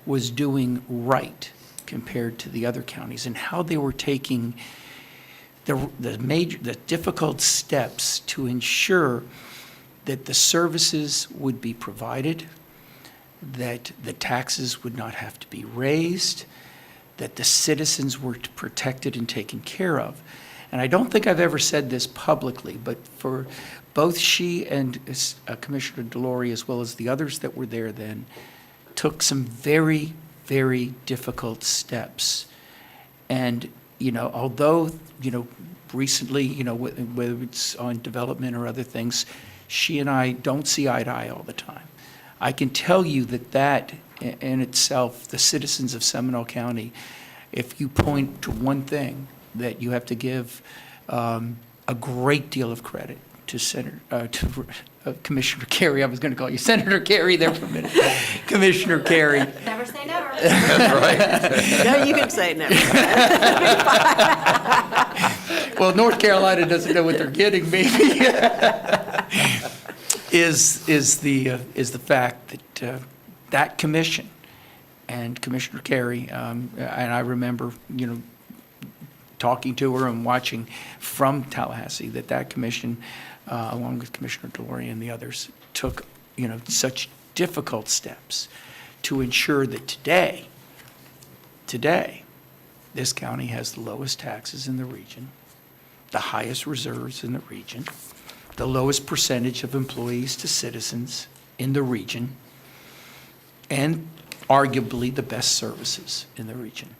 was doing right compared to the other counties, and how they were taking the difficult steps to ensure that the services would be provided, that the taxes would not have to be raised, that the citizens were protected and taken care of. And I don't think I've ever said this publicly, but for both she and Commissioner DeLore, as well as the others that were there then, took some very, very difficult steps. And, although, recently, whether it's on development or other things, she and I don't see eye to eye all the time. I can tell you that in itself, the citizens of Seminole County, if you point to one thing, that you have to give a great deal of credit to Commissioner Carey. I was going to call you Senator Carey there for a minute. Commissioner Carey. Never say never. No, you can say never. Well, North Carolina doesn't know what they're getting, maybe. is the fact that that commission and Commissioner Carey, and I remember, talking to her and watching from Tallahassee, that commission, along with Commissioner DeLore and the others, took, such difficult steps to ensure that today, this county has the lowest taxes in the region, the highest reserves in the region, the lowest percentage of employees to citizens in the region, and arguably the best services in the region.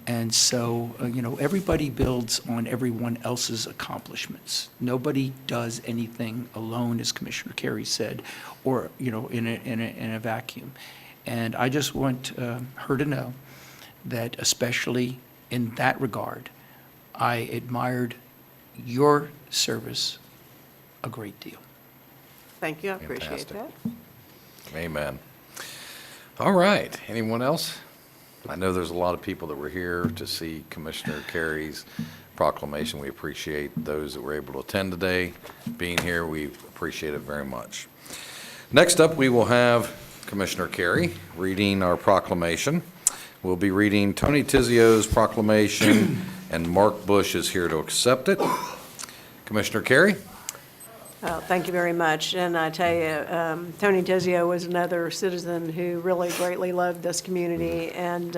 And so, everybody builds on everyone else's accomplishments. Nobody does anything alone, as Commissioner Carey said, or, in a vacuum. And I just want her to know that, especially in that regard, I admired your service a great deal. Thank you, I appreciate Fantastic. that. Amen. All right, anyone else? I know there's a lot of people that were here to see Commissioner Carey's proclamation. We appreciate those that were able to attend today. Being here, we appreciate it very much. Next up, we will have Commissioner Carey reading our proclamation. We'll be reading Tony Tizio's proclamation, and Mark Bush is here to accept it. Commissioner Carey? Thank you very much. And I tell you, Tony Tizio was another citizen who really greatly loved this community. And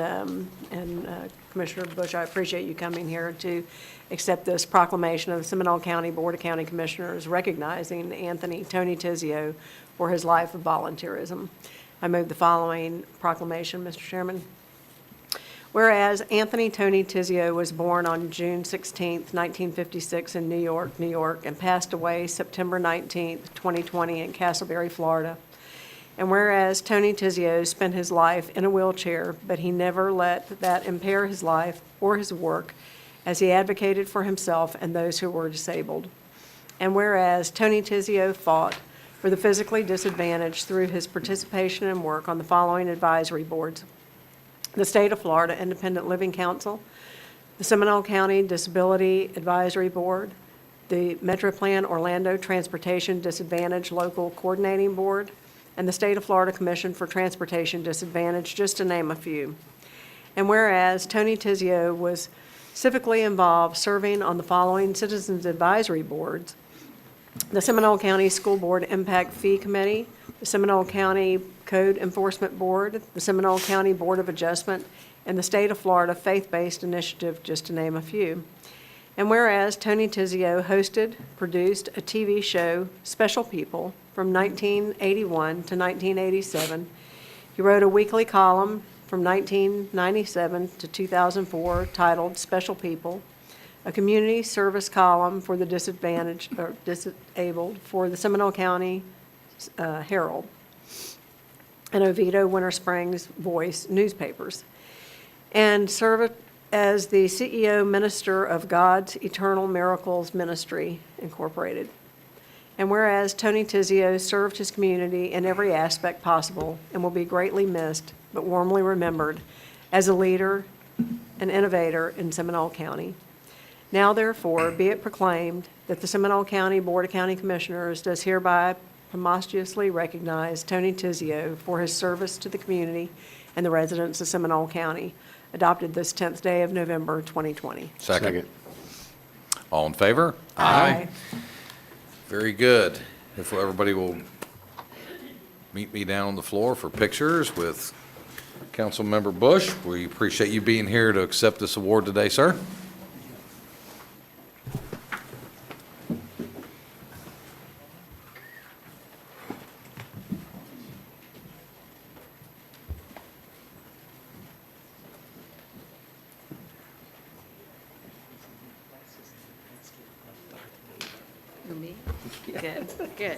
Commissioner Bush, I appreciate you coming here to accept this proclamation of the Seminole County Board of County Commissioners recognizing Tony Tizio for his life of volunteerism. I move the following proclamation, Mr. Chairman. Whereas Anthony Tony Tizio was born on June 16, 1956 in New York, New York, and passed away September 19, 2020 in Castleberry, Florida. And whereas Tony Tizio spent his life in a wheelchair, but he never let that impair his life or his work as he advocated for himself and those who were disabled. And whereas Tony Tizio fought for the physically disadvantaged through his participation and work on the following advisory boards: the State of Florida Independent Living Council, the Seminole County Disability Advisory Board, the Metroplan Orlando Transportation Disadvantage Local Coordinating Board, and the State of Florida Commission for Transportation Disadvantage, just to name a few. And whereas Tony Tizio was civically involved serving on the following citizens advisory boards: the Seminole County School Board Impact Fee Committee, the Seminole County Code Enforcement Board, the Seminole County Board of Adjustment, and the State of Florida Faith-Based Initiative, just to name a few. And whereas Tony Tizio hosted, produced a TV show, Special People, from 1981 to 1987, he wrote a weekly column from 1997 to 2004 titled Special People, a community service column for the disadvantaged or disabled for the Seminole County Herald, and Oviedo Winter Springs Voice newspapers, and served as the CEO Minister of God's Eternal Miracles Ministry, Incorporated. And whereas Tony Tizio served his community in every aspect possible and will be greatly missed, but warmly remembered as a leader and innovator in Seminole County. Now therefore be it proclaimed that the Seminole County Board of County Commissioners does hereby posthumously recognize Tony Tizio for his service to the community and the residents of Seminole County, adopted this 10th day of November, 2020. Second. All in favor? Aye. Very good. If everybody will meet me down on the floor for pictures with Councilmember Bush. We appreciate you being here to accept this award today, sir. Good, good.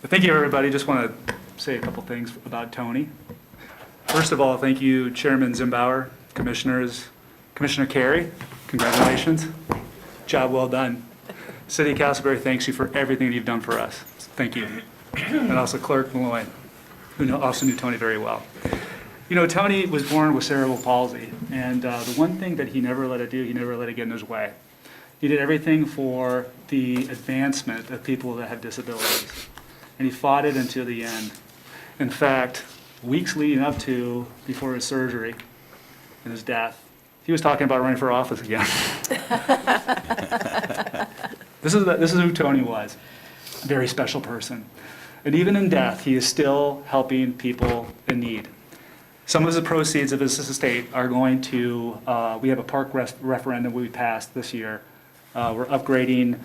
Thank you, everybody. Just want to say a couple things about Tony. First of all, thank you, Chairman Zimbauer, Commissioners, Commissioner Carey, congratulations. Job well done. City of Castleberry thanks you for everything that you've done for us. Thank you. And also Clerk Malloy, who also knew Tony very well. You know, Tony was born with cerebral palsy, and the one thing that he never let it do, he never let it get in his way. He did everything for the advancement of people that have disabilities, and he fought it until the end. In fact, weeks leading up to before his surgery and his death, he was talking about running for office again. This is who Tony was, a very special person. And even in death, he is still helping people in need. Some of the proceeds of his estate are going to, we have a park referendum we passed this year. We're upgrading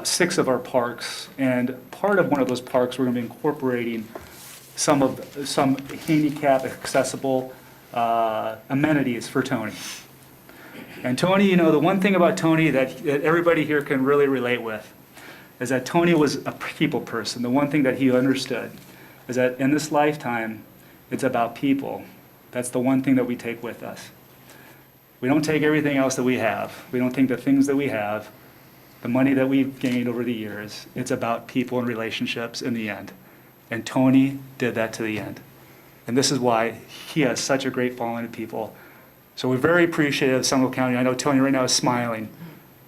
6 of our parks, and part of one of those parks, we're going to be incorporating some handicap accessible amenities for Tony. And Tony, you know, the one thing about Tony that everybody here can really relate with is that Tony was a people person. The one thing that he understood is that in this lifetime, it's about people. That's the one thing that we take with us. We don't take everything else that we have. We don't think the things that we have, the money that we've gained over the years, it's about people and relationships in the end. And Tony did that to the end. And this is why he has such a great following of people. So we're very appreciative of Seminole County. I know Tony right now is smiling.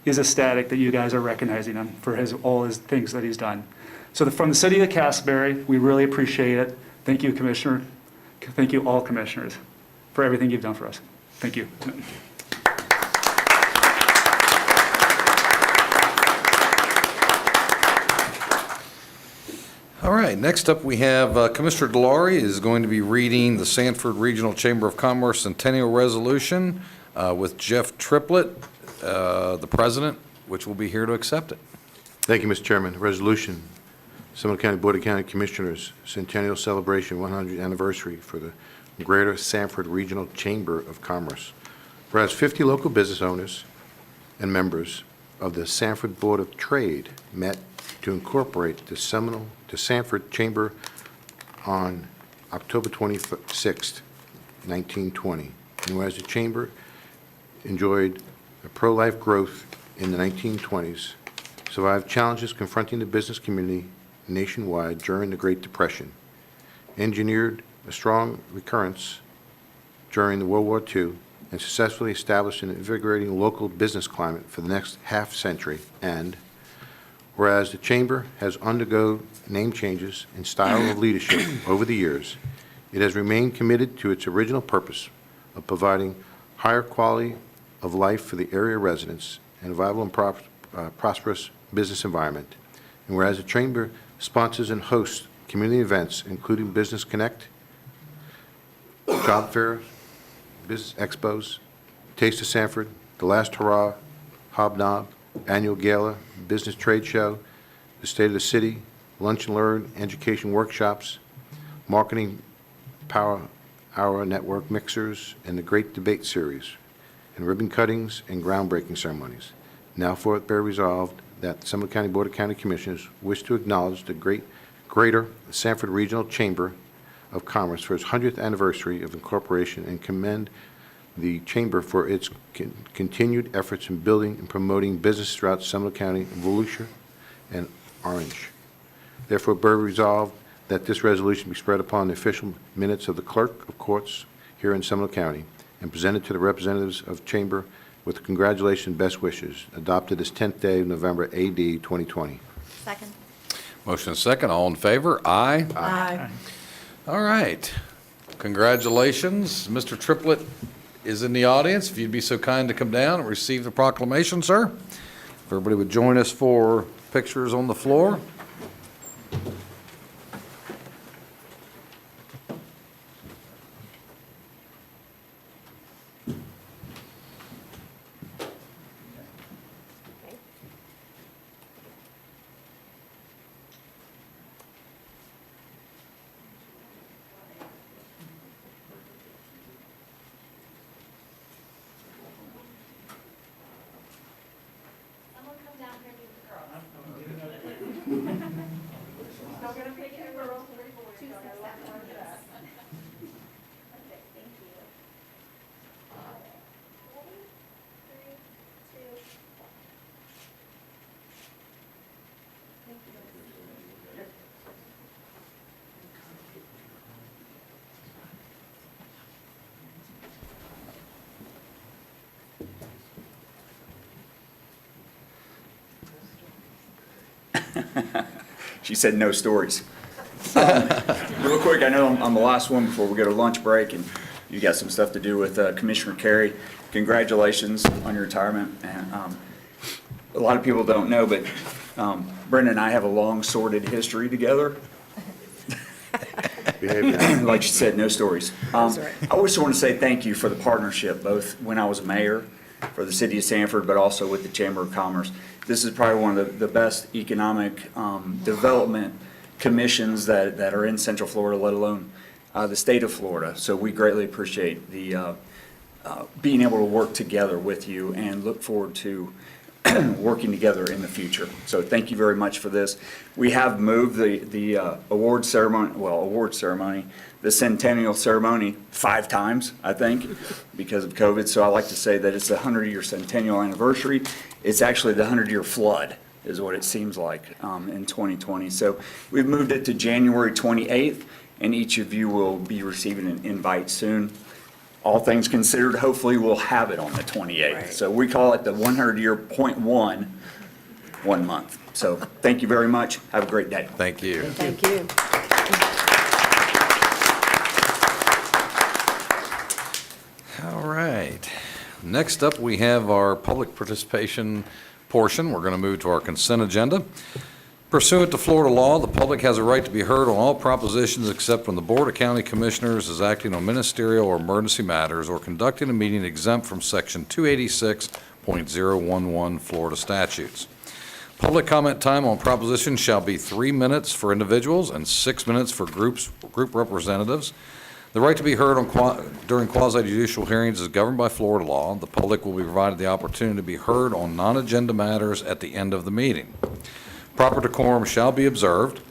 He's ecstatic that you guys are recognizing him for all his things that he's done. So from the city of Castleberry, we really appreciate it. Thank you, Commissioner. Thank you, all commissioners, for everything you've done for us. Thank you. right, next up, we have Commissioner Delory is going to be reading the Sanford Regional Chamber of Commerce Centennial Resolution with Jeff Triplett, the president, which will be here to accept it. Thank you, Mr. Chairman. Resolution, Seminole County Board of County Commissioners Centennial Celebration 100th Anniversary for the Greater Sanford Regional Chamber of Commerce. Whereas 50 local business owners and members of the Sanford Board of Trade met to incorporate the Sanford Chamber on October 26, 1920. And whereas the Chamber enjoyed a pro-life growth in the 1920s, survived challenges confronting the business community nationwide during the Great Depression, engineered a strong recurrence during the World War II, and successfully established an invigorating local business climate for the next half-century, and whereas the Chamber has undergone name changes and style of leadership over the years, it has remained committed to its original purpose of providing higher quality of life for the area residents and a viable and prosperous business environment. And whereas the Chamber sponsors and hosts community events, including Business Connect, job fairs, business expos, Taste of Sanford, The Last Hurrah, Hobnob, Annual Gala, Business Trade Show, the State of the City, Lunch and Learn, education workshops, Marketing Power Hour Network mixers, and the Great Debate Series, and ribbon cuttings and groundbreaking ceremonies. Now for it be resolved that the Seminole County Board of County Commissioners wish to acknowledge the Greater Sanford Regional Chamber of Commerce for its 100th anniversary of incorporation and commend the Chamber for its continued efforts in building and promoting business throughout Seminole County, Volusia, and Orange. Therefore, be resolved that this resolution be spread upon the official minutes of the Clerk of Courts here in Seminole County and presented to the representatives of Chamber with congratulations and best wishes, adopted this 10th day of November, AD 2020. Second. Motion and second, all in favor? Aye. Aye. All right. Congratulations. Mr. Triplett is in the audience. If you'd be so kind to come down and receive the proclamation, sir. If everybody would join us for pictures on the floor. She said no stories. Real quick, I know I'm the last one before we go to lunch break, and you got some stuff to do with Commissioner Carey. Congratulations on your retirement. And a lot of people don't know, but Brenda and I have a long sordid history together. Like she said, no stories. I just want to say thank you for the partnership, both when I was mayor for the city of Sanford, but also with the Chamber of Commerce. This is probably one of the best economic development commissions that are in Central Florida, let alone the state of Florida. So we greatly appreciate the being able to work together with you and look forward to working together in the future. So thank you very much for this. We have moved the award ceremony, the centennial ceremony 5 times, I think, because of COVID. So I like to say that it's the 100-year centennial anniversary. It's actually the 100-year flood is what it seems like in 2020. So we've moved it to January 28th, and each of you will be receiving an invite soon. All things considered, hopefully we'll have it on the 28th. Right. So we call it the 100-year .1 month. So thank you very much. Have a great day. Thank you. Thank you. All right. Next up, we have our public participation portion. We're going to move to our consent agenda. Pursuant to Florida law, the public has a right to be heard on all propositions except when the Board of County Commissioners is acting on ministerial or emergency matters or conducting a meeting exempt from Section 286.011 Florida statutes. Public comment time on propositions shall be 3 minutes for individuals and 6 minutes for group representatives. The right to be heard during quasi-judicial hearings is governed by Florida law. The public will be provided the opportunity to be heard on non-agenda matters at the end of the meeting. Proper decorum shall be observed.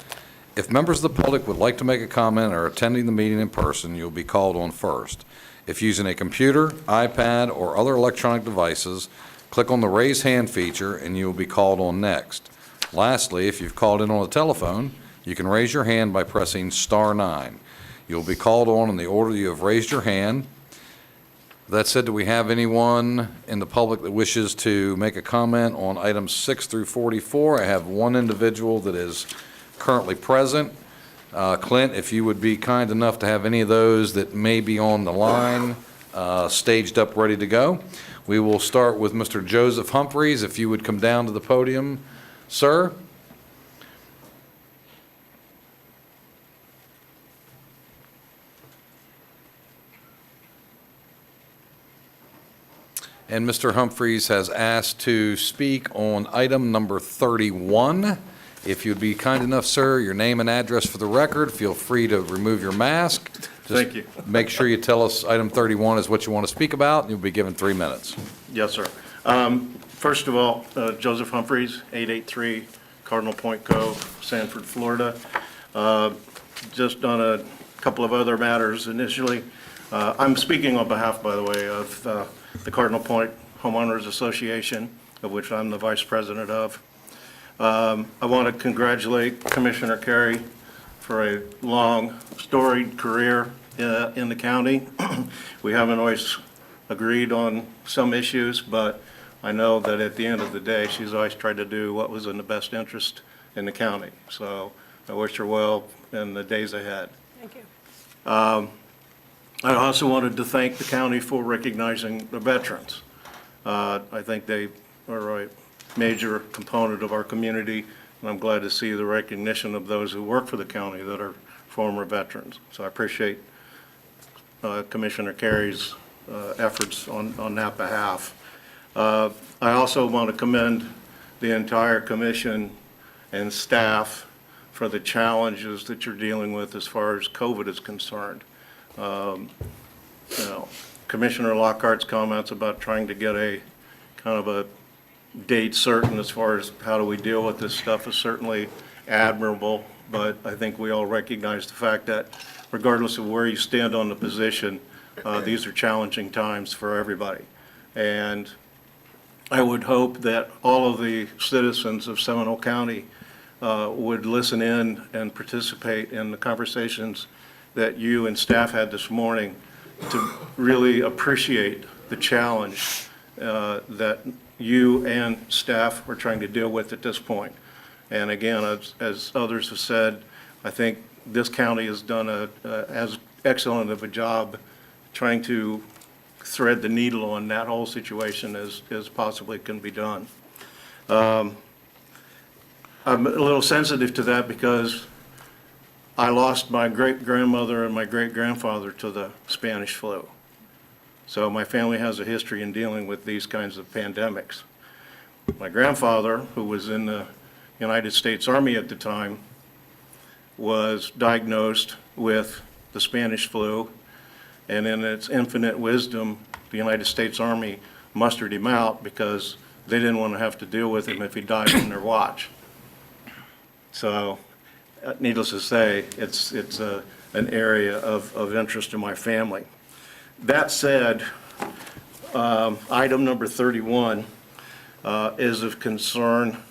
If members of the public would like to make a comment or are attending the meeting in person, you'll be called on first. If using a computer, iPad, or other electronic devices, click on the raise hand feature and you will be called on next. Lastly, if you've called in on a telephone, you can raise your hand by pressing *9. You'll be called on in the order you have raised your hand. That said, do we have anyone in the public that wishes to make a comment on items 6 through 44? I have one individual that is currently present. Clint, if you would be kind enough to have any of those that may be on the line staged up, ready to go. We will start with Mr. Joseph Humphreys. If you would come down to the podium, sir. And Mr. Humphreys has asked to speak on item number 31. If you'd be kind enough, sir, your name and address for the record. Feel free to remove your mask. Thank you. Make sure you tell us item 31 is what you want to speak about, and you'll be given 3 minutes. Yes, sir. First of all, Joseph Humphreys, 883 Cardinal Point Cove, Sanford, Florida. Just on a couple of other matters initially. I'm speaking on behalf, by the way, of the Cardinal Point Homeowners Association, of which I'm the vice president of. I want to congratulate Commissioner Carey for a long, storied career in the county. We haven't always agreed on some issues, but I know that at the end of the day, she's always tried to do what was in the best interest in the county. So I wish her well in the days ahead. Thank you. I also wanted to thank the county for recognizing the veterans. I think they are a major component of our community, and I'm glad to see the recognition of those who work for the county that are former veterans. So I appreciate Commissioner Carey's efforts on that behalf. I also want to commend the entire commission and staff for the challenges that you're dealing with as far as COVID is concerned. Commissioner Lockhart's comments about trying to get a kind of a date certain as far as how do we deal with this stuff is certainly admirable, but I think we all recognize the fact that regardless of where you stand on the position, these are challenging times for everybody. And I would hope that all of the citizens of Seminole County would listen in and participate in the conversations that you and staff had this morning to really appreciate the challenge that you and staff are trying to deal with at this point. And again, as others have said, I think this county has done as excellent of a job trying to thread the needle on that whole situation as possibly can be done. I'm a little sensitive to that because I lost my great-grandmother and my great-grandfather to the Spanish flu. So my family has a history in dealing with these kinds of pandemics. My grandfather, who was in the United States Army at the time, was diagnosed with the Spanish flu, and in its infinite wisdom, the United States Army mustered him out because they didn't want to have to deal with him if he died on their watch. So, needless to say, it's an area of interest to my family. That said, item number 31 is of concern.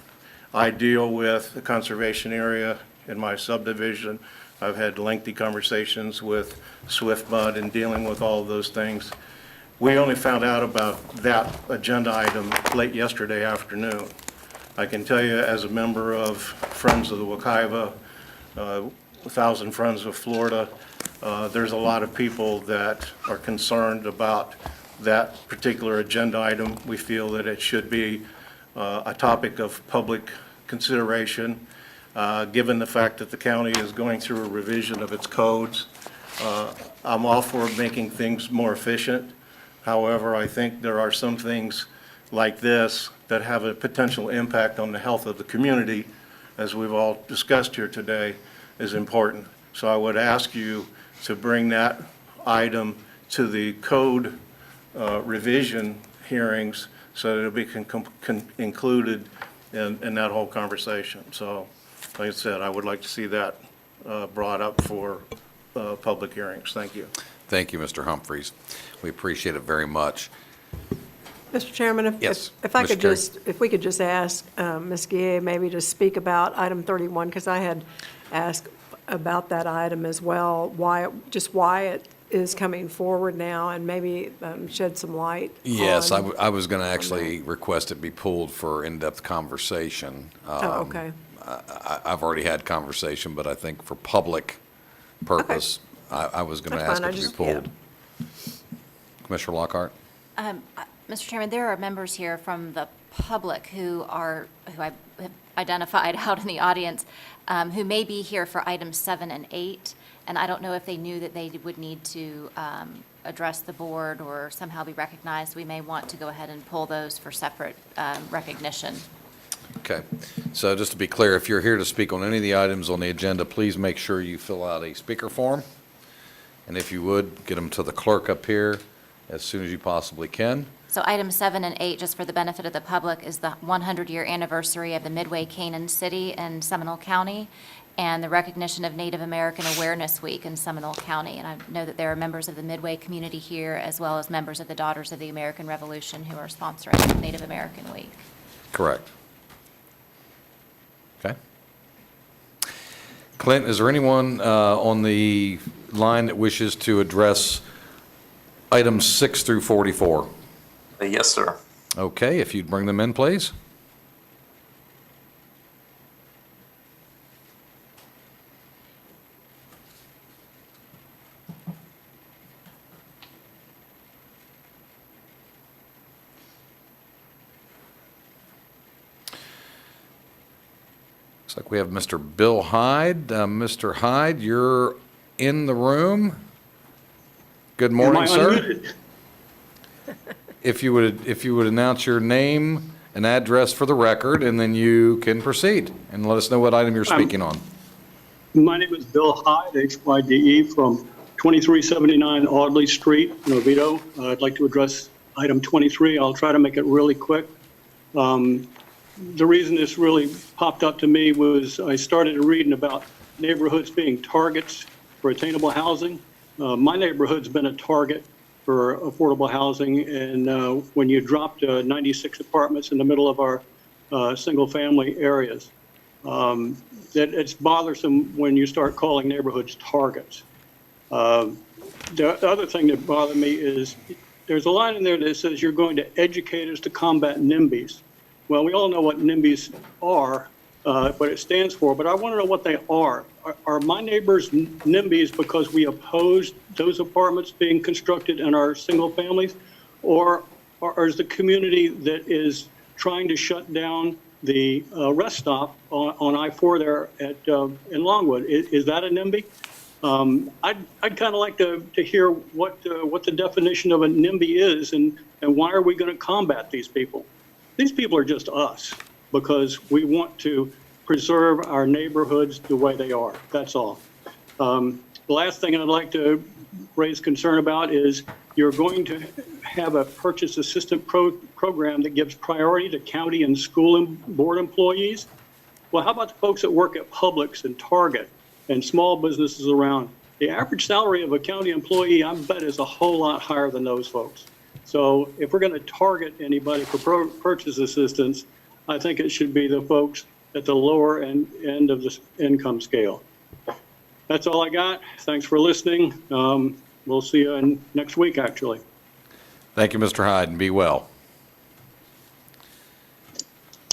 I deal with the conservation area in my subdivision. I've had lengthy conversations with SwiftMud in dealing with all of those things. We only found out about that agenda item late yesterday afternoon. I can tell you, as a member of Friends of the Wekiva, 1,000 Friends of Florida, there's a lot of people that are concerned about that particular agenda item. We feel that it should be a topic of public consideration. given the fact that the county is going through a revision of its codes. I'm all for making things more efficient. However, I think there are some things like this that have a potential impact on the health of the community, as we've all discussed here today, is important. So I would ask you to bring that item to the code revision hearings so that it'll be included in that whole conversation. So, like I said, I would like to see that brought up for public hearings. Thank you. Thank you, Mr. Humphreys. We appreciate it very much. Mr. Chairman, Yes, if I Ms. could Carey. if we could just ask Ms. Guillet maybe to speak about item 31, because I had asked about that item as well, why it is coming forward now, and maybe shed some light. Yes, on- I was going to actually request it be pulled for in-depth conversation. Oh, okay. I've already had conversation, but I think for public purpose, I was going to That's ask fine, it I to be just- pulled. Commissioner Lockhart? Mr. Chairman, there are members here from the public who I have identified out in the audience, who may be here for items 7 and 8, and I don't know if they knew that they would need to address the board or somehow be recognized. We may want to go ahead and pull those for separate recognition. Okay. So just to be clear, if you're here to speak on any of the items on the agenda, please make sure you fill out a speaker form. And if you would, get them to the clerk up here as soon as you possibly can. So items 7 and 8, just for the benefit of the public, is the 100-year anniversary of the Midway Canaan City in Seminole County and the recognition of Native American Awareness Week in Seminole County. And I know that there are members of the Midway community here, as well as members of the Daughters of the American Revolution who are sponsoring Native American Week. Correct. Okay. Clint, is there anyone on the line that wishes to address items 6 through 44? Yes, sir. Okay, if you'd bring them in, please. Looks like we have Mr. Bill Hyde. Mr. Hyde, you're in the room. Good morning, sir. If you would announce your name and address for the record, and then you can proceed and let us know what item you're speaking on. My name is Bill Hyde, Hyde, from 2379 Audley Street, in Oviedo. I'd like to address item 23. I'll try to make it really quick. The reason this really popped up to me was I started reading about neighborhoods being targets for attainable housing. My neighborhood's been a target for affordable housing, and when you dropped 96 apartments in the middle of our single-family areas, that it's bothersome when you start calling neighborhoods targets. The other thing that bothered me is there's a line in there that says you're going to educate us to combat NIMBYs. Well, we all know what NIMBYs are, what it stands for, but I want to know what they are. Are my neighbors NIMBYs because we oppose those apartments being constructed in our single families? Or is the community that is trying to shut down the rest stop on I-4 there in Longwood, is that a NIMBY? I'd kind of like to hear what the definition of a NIMBY is and why are we going to combat these people? These people are just us because we want to preserve our neighborhoods the way they are. That's all. The last thing I'd like to raise concern about is you're going to have a purchase assistant program that gives priority to county and school and board employees. Well, how about the folks that work at Publix and Target and small businesses around? The average salary of a county employee, I bet, is a whole lot higher than those folks. So if we're going to target anybody for purchase assistance, I think it should be the folks at the lower end of the income scale. That's all I got. Thanks for listening. We'll see you next week, actually. Thank you, Mr. Hyde, and be well.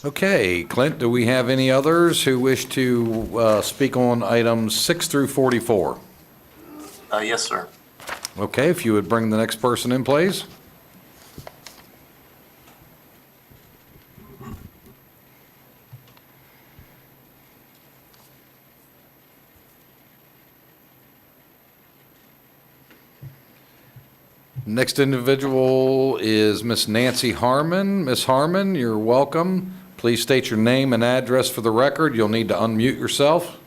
Okay, Clint, do we have any others who wish to speak on items 6 through 44? Yes, sir. Okay, if you would bring the next person in, please. Next individual is Miss Nancy Harmon. Miss Harmon, you're welcome. Please state your name and address for the record. You'll need to unmute yourself.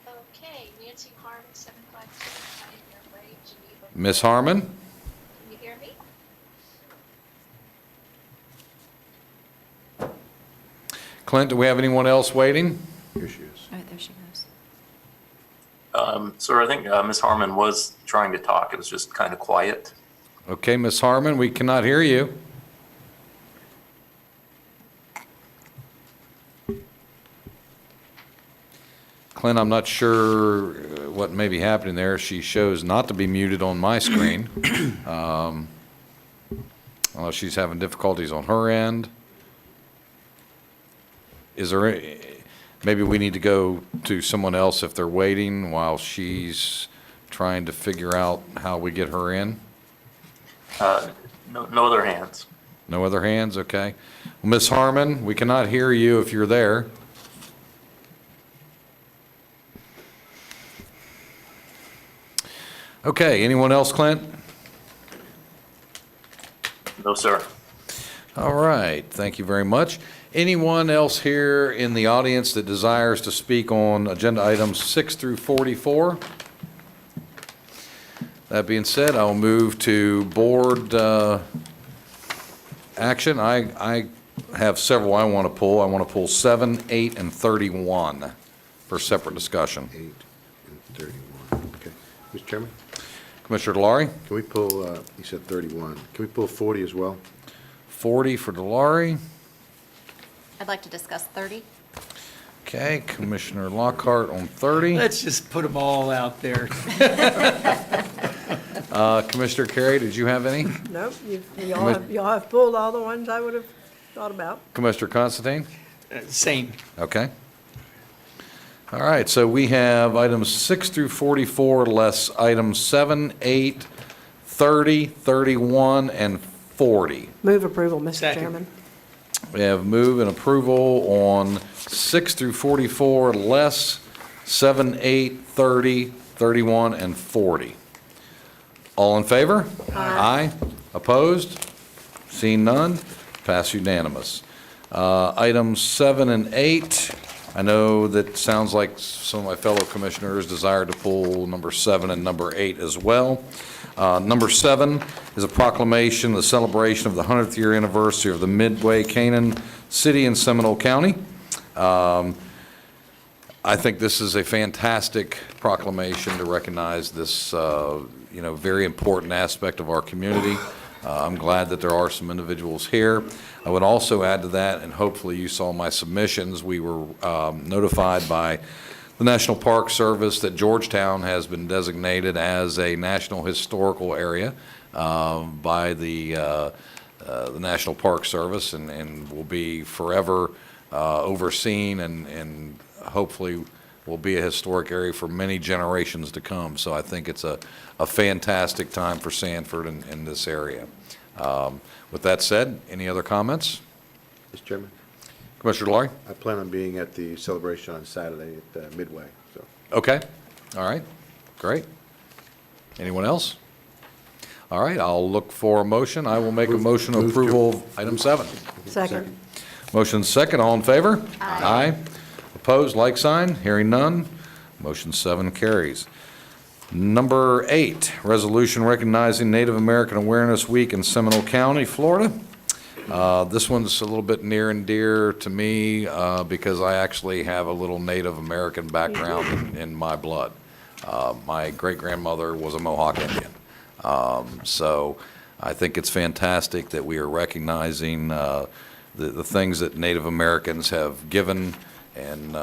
Okay, Nancy Harmon, 752 Pioneer Way, Geneva. Miss Harmon? Can you hear me? Clint, do we have anyone else waiting? Here she is. Oh, there she goes. Sir, I think Ms. Harmon was trying to talk. It was just kind of quiet. Okay, Miss Harmon, we cannot hear you. Clint, I'm not sure what may be happening there. She shows not to be muted on my screen. Unless she's having difficulties on her end. Is there, maybe we need to go to someone else if they're waiting while she's trying to figure out how we get her in? No other hands. No other hands? Okay. Well, Ms. Harmon, we cannot hear you if you're there. Okay, anyone else, Clint? No, sir. All right, thank you very much. Anyone else here in the audience that desires to speak on agenda items 6 through 44? That being said, I'll move to board action. I have several I want to pull. I want to pull 7, 8, and 31 for separate discussion. 8 and 31. Okay. Mr. Chairman, Commissioner Delory? can we pull, you said 31. Can we pull 40 as well? 40 for Delory. I'd like to discuss 30. Okay, Commissioner Lockhart on 30. Let's just put them all out there. Commissioner Carey, did you have any? Nope, y'all have pulled all the ones I would have thought about. Commissioner Constantine? Same. Okay. All right, so we have items 6 through 44, less items 7, 8, 30, 31, and 40. Move approval, Mr. Second. Chairman. We have move and approval on 6 through 44, less 7, 8, 30, 31, and 40. All in favor? Aye. Opposed? Seeing none, pass unanimous. Items 7 and 8, I know that sounds like some of my fellow commissioners desire to pull number 7 and number 8 as well. Number 7 is a proclamation, the celebration of the 100th year anniversary of the Midway Canaan City in Seminole County. I think this is a fantastic proclamation to recognize this, very important aspect of our community. I'm glad that there are some individuals here. I would also add to that, and hopefully you saw my submissions, we were notified by the National Park Service that Georgetown has been designated as a National Historical Area by the National Park Service and will be forever overseen and hopefully will be a historic area for many generations to come. So I think it's a fantastic time for Sanford in this area. With that said, any other comments? Mr. Chairman, Commissioner Delory? I plan on being at the celebration on Saturday at Midway, so. Okay, all right, great. Anyone else? All right, I'll look for a motion. I will make a motion of approval of item 7. Second. Motion second, all in favor? Aye. Opposed, like sign, hearing none. Motion 7 carries. Number 8, resolution recognizing Native American Awareness Week in Seminole County, Florida. This one's a little bit near and dear to me because I actually have a little Native American background in my blood. My great-grandmother was a Mohawk Indian. So I think it's fantastic that we are recognizing the things that Native Americans have given and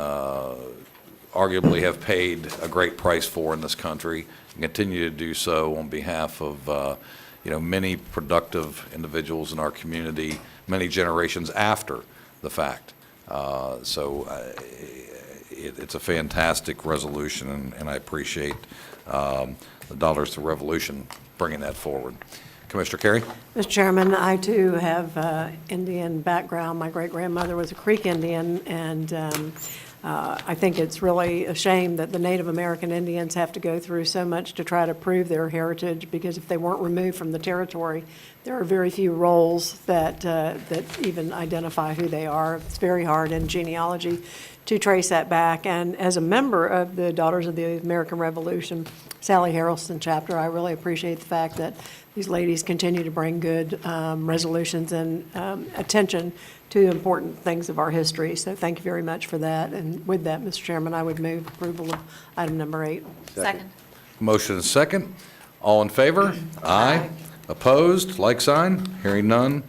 arguably have paid a great price for in this country and continue to do so on behalf of many productive individuals in our community, many generations after the fact. It's a fantastic resolution, and I appreciate the Dollars to Revolution bringing that forward. Commissioner Carey? Mr. Chairman, I too have Indian background. My great-grandmother was a Creek Indian, and I think it's really a shame that the Native American Indians have to go through so much to try to prove their heritage, because if they weren't removed from the territory, there are very few rolls that even identify who they are. It's very hard in genealogy to trace that back. And as a member of the Daughters of the American Revolution, Sally Harrelson chapter, I really appreciate the fact that these ladies continue to bring good resolutions and attention to important things of our history. So thank you very much for that. And with that, Mr. Chairman, I would move approval of item number 8. Second. Motion and second. All in favor? Aye. Opposed? Like sign. Hearing none.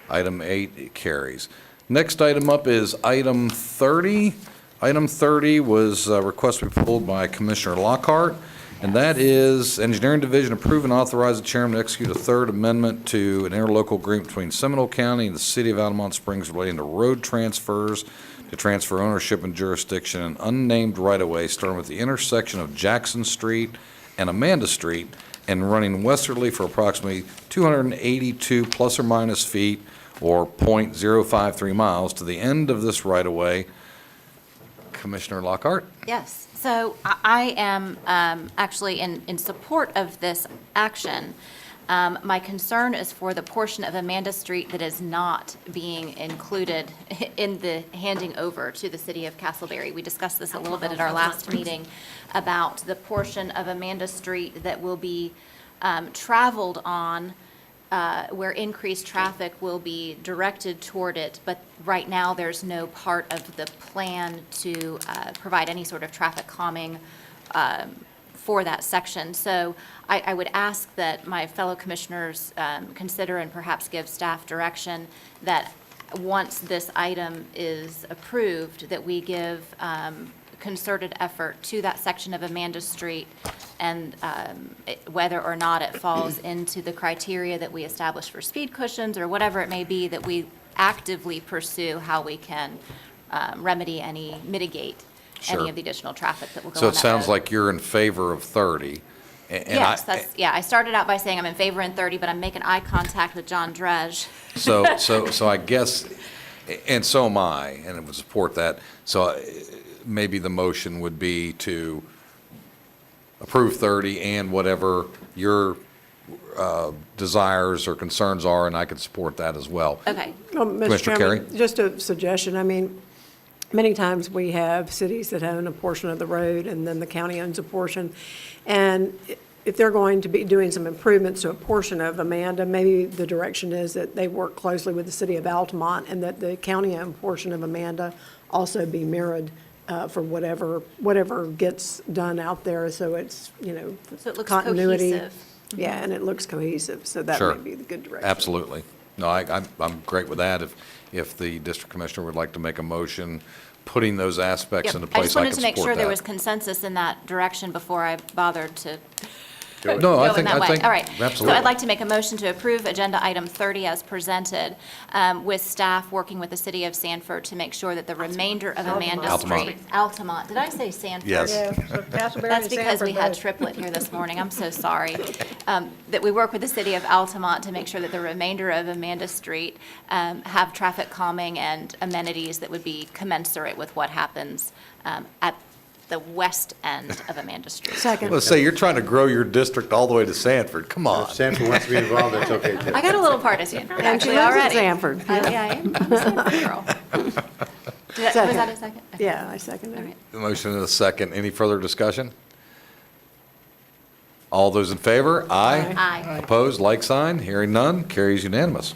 Item 8 carries. Next item up is item 30. Item 30 was a request to be pulled by Commissioner Lockhart, and that is Engineering Division approve and authorize the chairman to execute a third amendment to an interlocal agreement between Seminole County and the City of Altamont Springs relating to road transfers to transfer ownership and jurisdiction in unnamed right-of-way starting with the intersection of Jackson Street and Amanda Street and running westerly for approximately 282 plus or minus feet or .053 miles to the end of this right-of-way. Commissioner Lockhart? Yes, so I am actually in support of this action. My concern is for the portion of Amanda Street that is not being included in the handing over to the city of Castleberry. We discussed this a little bit at our last meeting about the portion of Amanda Street that will be traveled on where increased traffic will be directed toward it, but right now there's no part of the plan to provide any sort of traffic calming for that section. So I would ask that my fellow commissioners consider and perhaps give staff direction that once this item is approved, that we give concerted effort to that section of Amanda Street, and whether or not it falls into the criteria that we establish for speed cushions or whatever it may be, that we actively pursue how we can mitigate Sure. any of the additional traffic that will go on So it that sounds road. like you're in favor of 30. Yes, I started out by saying I'm in favor in 30, but I'm making eye contact with John Dredge. So I guess, and so am I, and I would support that. So maybe the motion would be to approve 30 and whatever your desires or concerns are, and I could support that as well. Okay. Mr. Commissioner Chairman, Carey? just a suggestion. I mean, many times we have cities that own a portion of the road, and then the county owns a portion. And if they're going to be doing some improvements to a portion of Amanda, maybe the direction is that they work closely with the city of Altamont, and that the county-owned portion of Amanda also be mirrored for whatever gets done out there, so it's, So it looks continuity. cohesive. Yeah, and it looks cohesive, so that Sure. may be the good direction. Absolutely. No, I'm great with that. If the district commissioner would like to make a motion, putting those aspects Yep. into I place, just I wanted can to make support sure there that. was consensus in that direction before I bothered to No, go I in think, that way. All right. So absolutely. I'd like to make a motion to approve agenda item 30 as presented, with staff working with the city of Sanford to make sure that the remainder of Amanda Altamont. Street. Altamont. Did I say Sanford? Yes. That's because we had triplet here this morning. I'm so sorry. That we work with the city of Altamont to make sure that the remainder of Amanda Street have traffic calming and amenities that would be commensurate with what happens at the west end of Amanda Street. Second. Let's say you're trying to grow your district all the way to Sanford. Come on. If Sanford wants to be involved, that's okay, too. I got a little part of Sanford And she actually lives in already. Sanford. Yeah, I am. I'm a Sanford girl. Was that a second? Okay. Yeah, I second All it. right. The motion and a second. Any further discussion? All those in favor? Aye. Aye. Opposed, like sign. Hearing none, carries unanimous.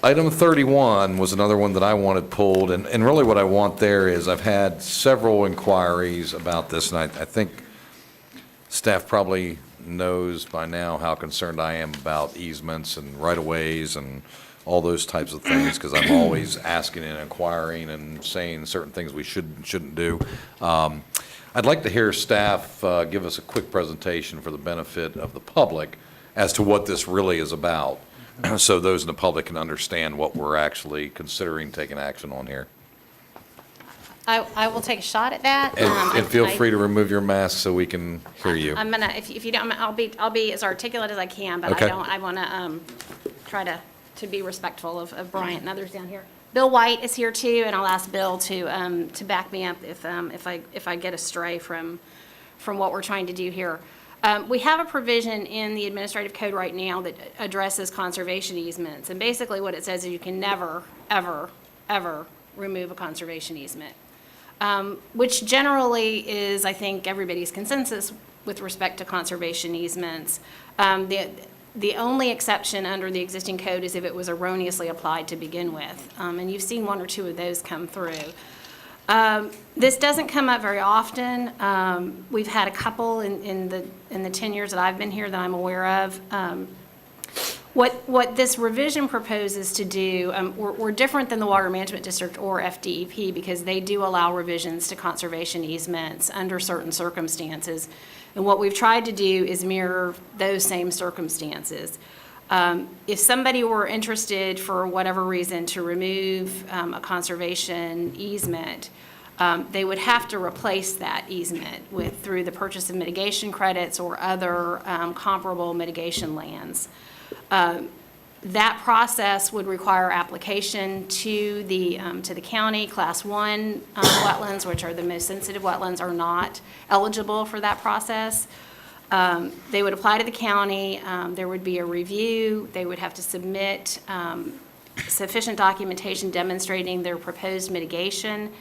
Item 31 was another one that I wanted pulled, and really what I want there is, I've had several inquiries about this, and I think staff probably knows by now how concerned I am about easements and right-of-ways and all those types of things, because I'm always asking and inquiring and saying certain things we should and shouldn't do. I'd like to hear staff give us a quick presentation for the benefit of the public as to what this really is about, so those in the public can understand what we're actually considering taking action on here. I will take a shot at that. And feel free to remove your mask so we can hear you. I'm gonna, if you don't, I'll be as articulate as I can, but Okay. I wanna, try to be respectful of Bryant and others down here. Bill White is here too, and I'll ask Bill to back me up if I get astray from what we're trying to do here. We have a provision in the administrative code right now that addresses conservation easements, and basically what it says is you can never, ever, ever remove a conservation easement, which generally is, I think, everybody's consensus with respect to conservation easements. The only exception under the existing code is if it was erroneously applied to begin with, and you've seen one or two of those come through. This doesn't come up very often. We've had a couple in the 10 years that I've been here that I'm aware of. What this revision proposes to do, we're different than the Water Management District or FDEP because they do allow revisions to conservation easements under certain circumstances. And what we've tried to do is mirror those same circumstances. If somebody were interested for whatever reason to remove a conservation easement, they would have to replace that easement through the purchase of mitigation credits or other comparable mitigation lands. That process would require application to the county. Class 1 wetlands, which are the most sensitive wetlands, are not eligible for that process. They would apply to the county. There would be a review. They would have to submit sufficient documentation demonstrating their proposed mitigation.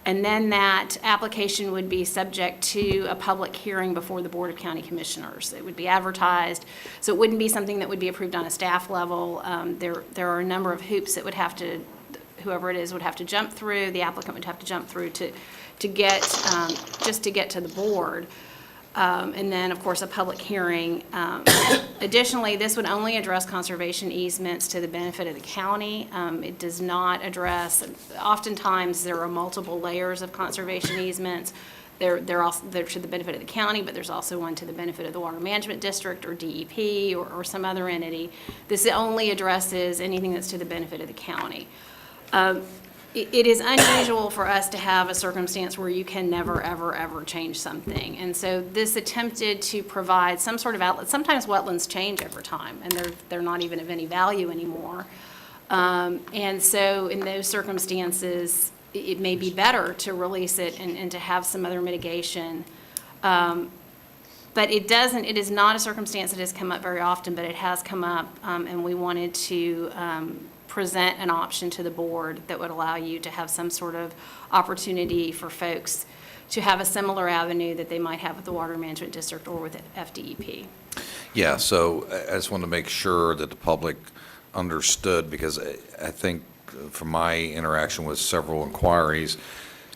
And then that application would be subject to a public hearing before the Board of County Commissioners. It would be advertised, so it wouldn't be something that would be approved on a staff level. There are a number of hoops that whoever it is would have to jump through, the applicant would have to jump through to get to the board. And then, of course, a public hearing. Additionally, this would only address conservation easements to the benefit of the county. It does not address, oftentimes there are multiple layers of conservation easements. They're to the benefit of the county, but there's also one to the benefit of the Water Management District or DEP or some other entity. This only addresses anything that's to the benefit of the county. It is unusual for us to have a circumstance where you can never, ever, ever change something. And so this attempted to provide some sort of outlet. Sometimes wetlands change over time, and they're not even of any value anymore. And so in those circumstances, it may be better to release it and to have some other mitigation. But it is not a circumstance that has come up very often, but it has come up, and we wanted to present an option to the board that would allow you to have some sort of opportunity for folks to have a similar avenue that they might have with the Water Management District or with FDEP. Yeah, so I just wanted to make sure that the public understood, because I think from my interaction with several inquiries,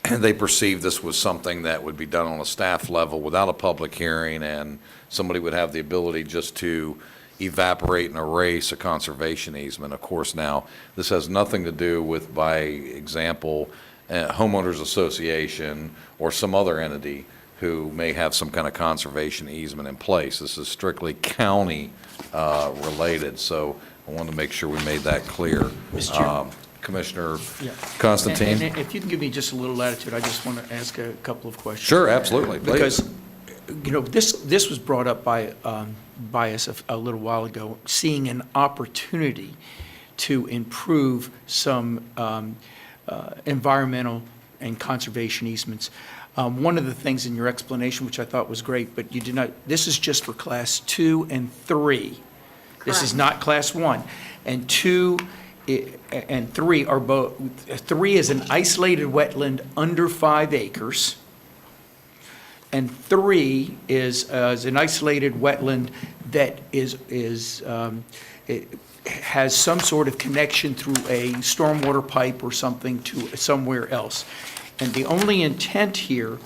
they perceived this was something that would be done on a staff level without a public hearing, and somebody would have the ability just to evaporate and erase a conservation easement. Of course, now, this has nothing to do with, by example, homeowners association or some other entity who may have some kind of conservation easement in place. This is strictly county related, so I wanted to make sure we made that clear. Mr. Chairman. Commissioner Yeah. Constantine? And if you can give me just a little latitude, I just want to ask a couple of questions. Sure, absolutely, please. Because, this was brought up by us a little while ago, seeing an opportunity to improve some environmental and conservation easements. One of the things in your explanation, which I thought was great, but you did not, this is just for Class 2 and 3. This is not Class 1. And 2 and 3 are both, 3 is an isolated wetland under 5 acres. And 3 is an isolated wetland that it has some sort of connection through a stormwater pipe or something to somewhere else. And the only intent here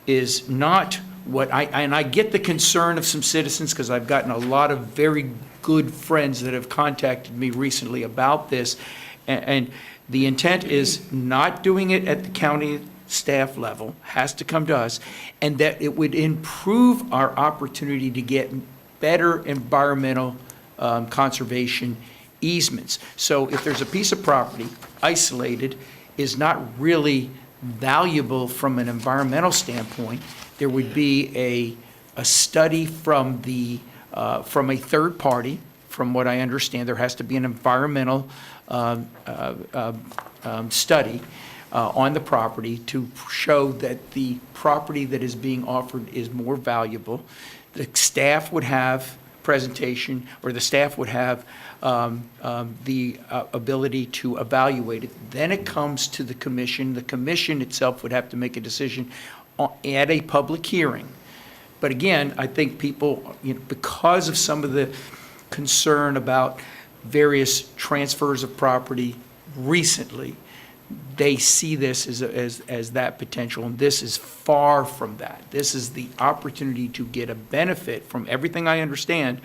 is not and I get the concern of some citizens, because I've gotten a lot of very good friends that have contacted me recently about this. And the intent is not doing it at the county staff level, has to come to us, and that it would improve our opportunity to get better environmental conservation easements. So if there's a piece of property isolated, is not really valuable from an environmental standpoint, there would be a study from a third party, from what I understand, there has to be an environmental study on the property to show that the property that is being offered is more valuable. The staff would have presentation, or the staff would have the ability to evaluate it. Then it comes to the commission. The commission itself would have to make a decision at a public hearing. But again, I think people, because of some of the concern about various transfers of property recently, they see this as that potential, and this is far from that. This is the opportunity to get a benefit from everything I understand,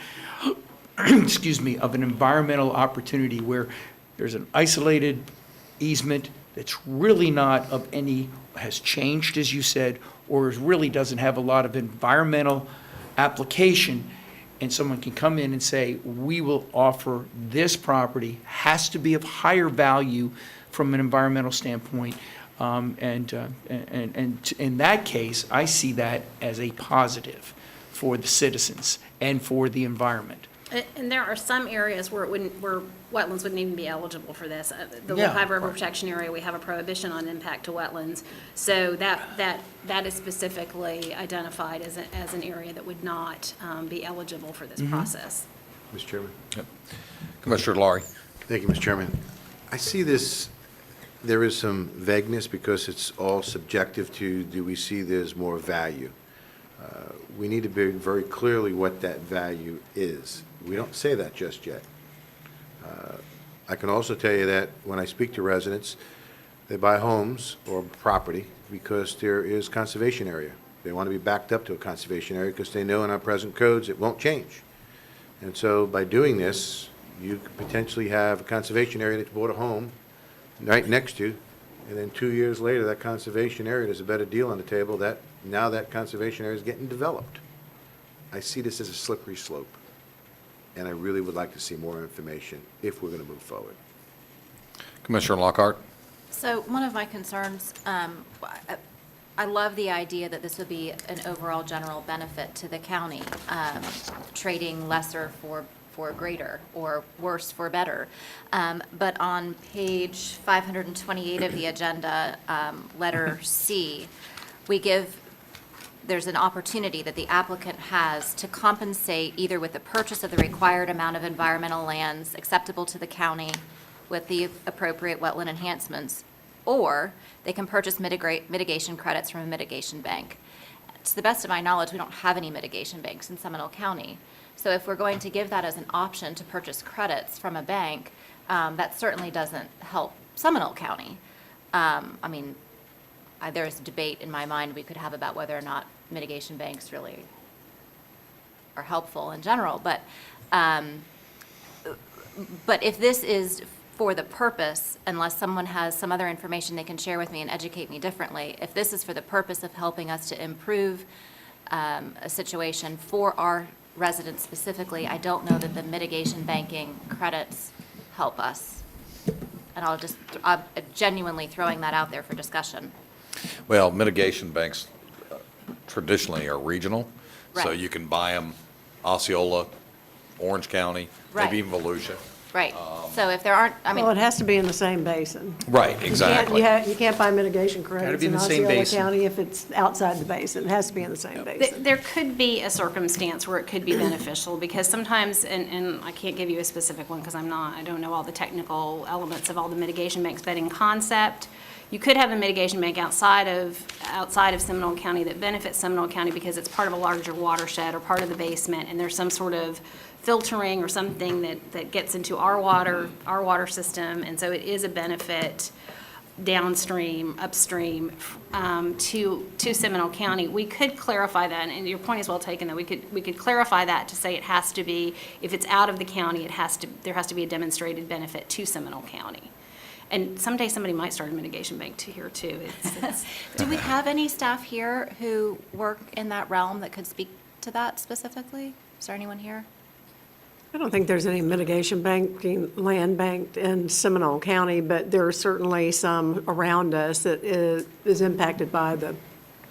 excuse me, of an environmental opportunity where there's an isolated easement that's really not of any, has changed, as you said, or really doesn't have a lot of environmental application, and someone can come in and say, we will offer this property, has to be of higher value from an environmental standpoint. And in that case, I see that as a positive for the citizens and for the environment. And there are some areas where wetlands wouldn't even be eligible for this. The Yeah. Lehigh River Protection Area, we have a prohibition on impact to wetlands. So that is specifically identified as an area that would not be eligible for this process. Mr. Chairman? Commissioner Laurie. Thank you, Mr. Chairman. I see this, there is some vagueness because it's all subjective to, do we see there's more value? We need to be very clearly what that value is. We don't say that just yet. I can also tell you that when I speak to residents, they buy homes or property because there is conservation area. They want to be backed up to a conservation area because they know in our present codes it won't change. And so by doing this, you could potentially have a conservation area that's bought a home right next to, and then 2 years later, that conservation area, there's a better deal on the table, now that conservation area is getting developed. I see this as a slippery slope, and I really would like to see more information if we're going to move forward. Commissioner Lockhart. So one of my concerns, I love the idea that this would be an overall general benefit to the county, trading lesser for greater or worse for better. But on page 528 of the agenda, letter C, there's an opportunity that the applicant has to compensate either with the purchase of the required amount of environmental lands acceptable to the county with the appropriate wetland enhancements, or they can purchase mitigation credits from a mitigation bank. To the best of my knowledge, we don't have any mitigation banks in Seminole County. So if we're going to give that as an option to purchase credits from a bank, that certainly doesn't help Seminole County. There's a debate in my mind we could have about whether or not mitigation banks really are helpful in general. But if this is for the purpose, unless someone has some other information they can share with me and educate me differently, if this is for the purpose of helping us to improve a situation for our residents specifically, I don't know that the mitigation banking credits help us. And I'm genuinely throwing that out there for discussion. Well, mitigation banks traditionally are regional, so Right. you can buy them Osceola, Orange County, Right. maybe even Volusia. Right. So if there aren't, Well, it has to be in the same basin. Right, You can't- exactly. You can't buy mitigation credits be in in the same Osceola basin. County if it's outside the basin. It has to be in the same basin. There could be a circumstance where it could be beneficial, because sometimes, and I can't give you a specific one because I don't know all the technical elements of all the mitigation banks, but in concept, you could have a mitigation bank outside of Seminole County that benefits Seminole County because it's part of a larger watershed or part of the basement, and there's some sort of filtering or something that gets into our water system, and so it is a benefit downstream, upstream, to Seminole County. We could clarify that, and your point is well taken, that we could clarify that to say it has to be, if it's out of the county, there has to be a demonstrated benefit to Seminole County. And someday somebody might start a mitigation bank here too. do we have any staff here who work in that realm that could speak to that specifically? Is there anyone here? I don't think there's any mitigation banking, land banked in Seminole County, but there are certainly some around us that is impacted by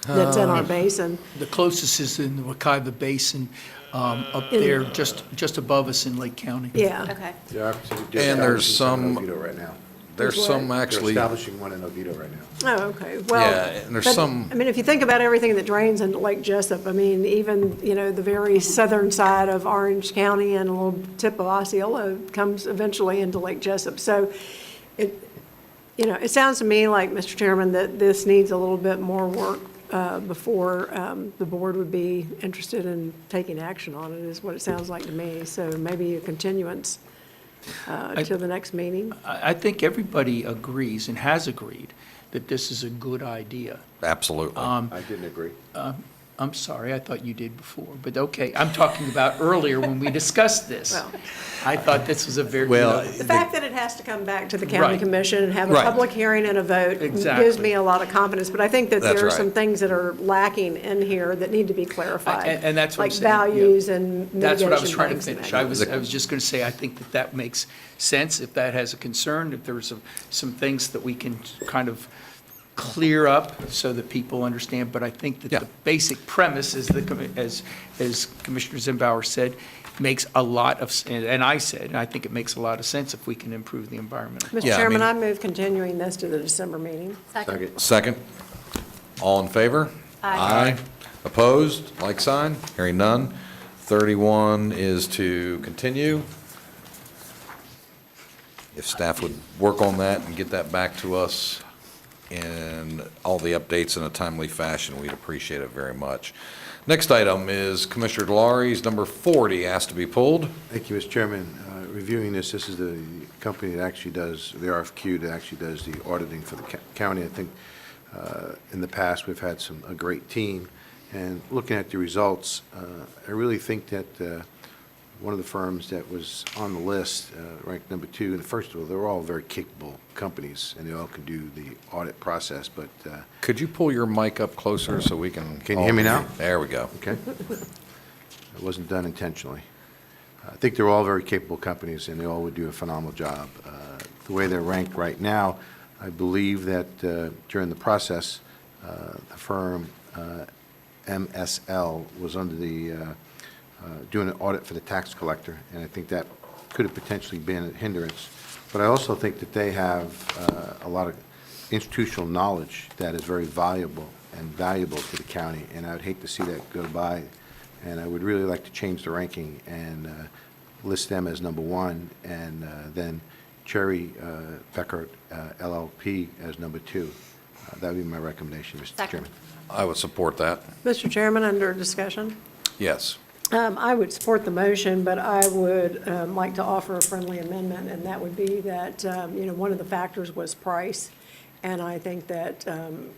that's in our basin. The closest is in the Wekiva Basin. up there, just above us in Lake County. Yeah. Okay. And there's some- Oviedo right now. There's There's some what? actually, They're establishing one in Oviedo right now. Oh, okay. Well, yeah, and there's but, some, I mean, if you think about everything that drains into Lake Jessup, I mean, even, the very southern side of Orange County and a little tip of Osceola comes eventually into Lake Jessup. So it sounds to me like, Mr. Chairman, that this needs a little bit more work before the board would be interested in taking action on it, is what it sounds like to me. So maybe a continuance to the next meeting. I think everybody agrees and has agreed that this is a good idea. absolutely. I didn't agree. I'm sorry, I thought you did before, but okay, I'm talking about earlier when we discussed this. Well- I thought this was a very, Well, The fact that it has to come back to the county Right. commission and have a Right. public hearing and a vote gives Exactly. me a lot of confidence. But I think that That's there are right. some things that are lacking in here that need to be clarified. And that's what I'm saying, Like yeah. values and That's what I was mitigation trying to things and finish. that. I was just going to say, I think that makes sense, if that has a concern, if there's some things that we can kind of clear up so that people understand. But I think that Yeah. the basic premise is, as Commissioner Zimbauer said, makes a lot of, and I said, and I think it makes a lot of sense if we can improve the environment. Mr. Yeah, I Chairman, mean- I move continuing this to the December meeting. Second. Second. All in favor? Aye. Opposed? Like sign? Hearing none. 31 is to continue. If staff would work on that and get that back to us and all the updates in a timely fashion, we'd appreciate it very much. Next item is Commissioner Delarie's number 40 asked to be pulled. Thank you, Mr. Chairman. Reviewing this is the company that actually does, the RFQ that actually does the auditing for the county. I think in the past, we've had a great team. And looking at the results, I really think that one of the firms that was on the list, ranked number 2, and first of all, they're all very capable companies, and they all can do the audit process, but, Could you pull your mic up closer so we can? Can you hear me now? There we go. okay? It wasn't done intentionally. I think they're all very capable companies, and they all would do a phenomenal job. The way they're ranked right now, I believe that during the process, the firm MSL was under the, doing an audit for the tax collector, and I think that could have potentially been a hindrance. But I also think that they have a lot of institutional knowledge that is very valuable to the county, and I would hate to see that go by. And I would really like to change the ranking and list them as number 1, and then Cherry Becker LLP as number 2. That would be my recommendation, Mr. Second. Chairman. I would support that. Mr. Chairman, under discussion, Yes. I would support the motion, but I would like to offer a friendly amendment, and that would be that, one of the factors was price. And I think that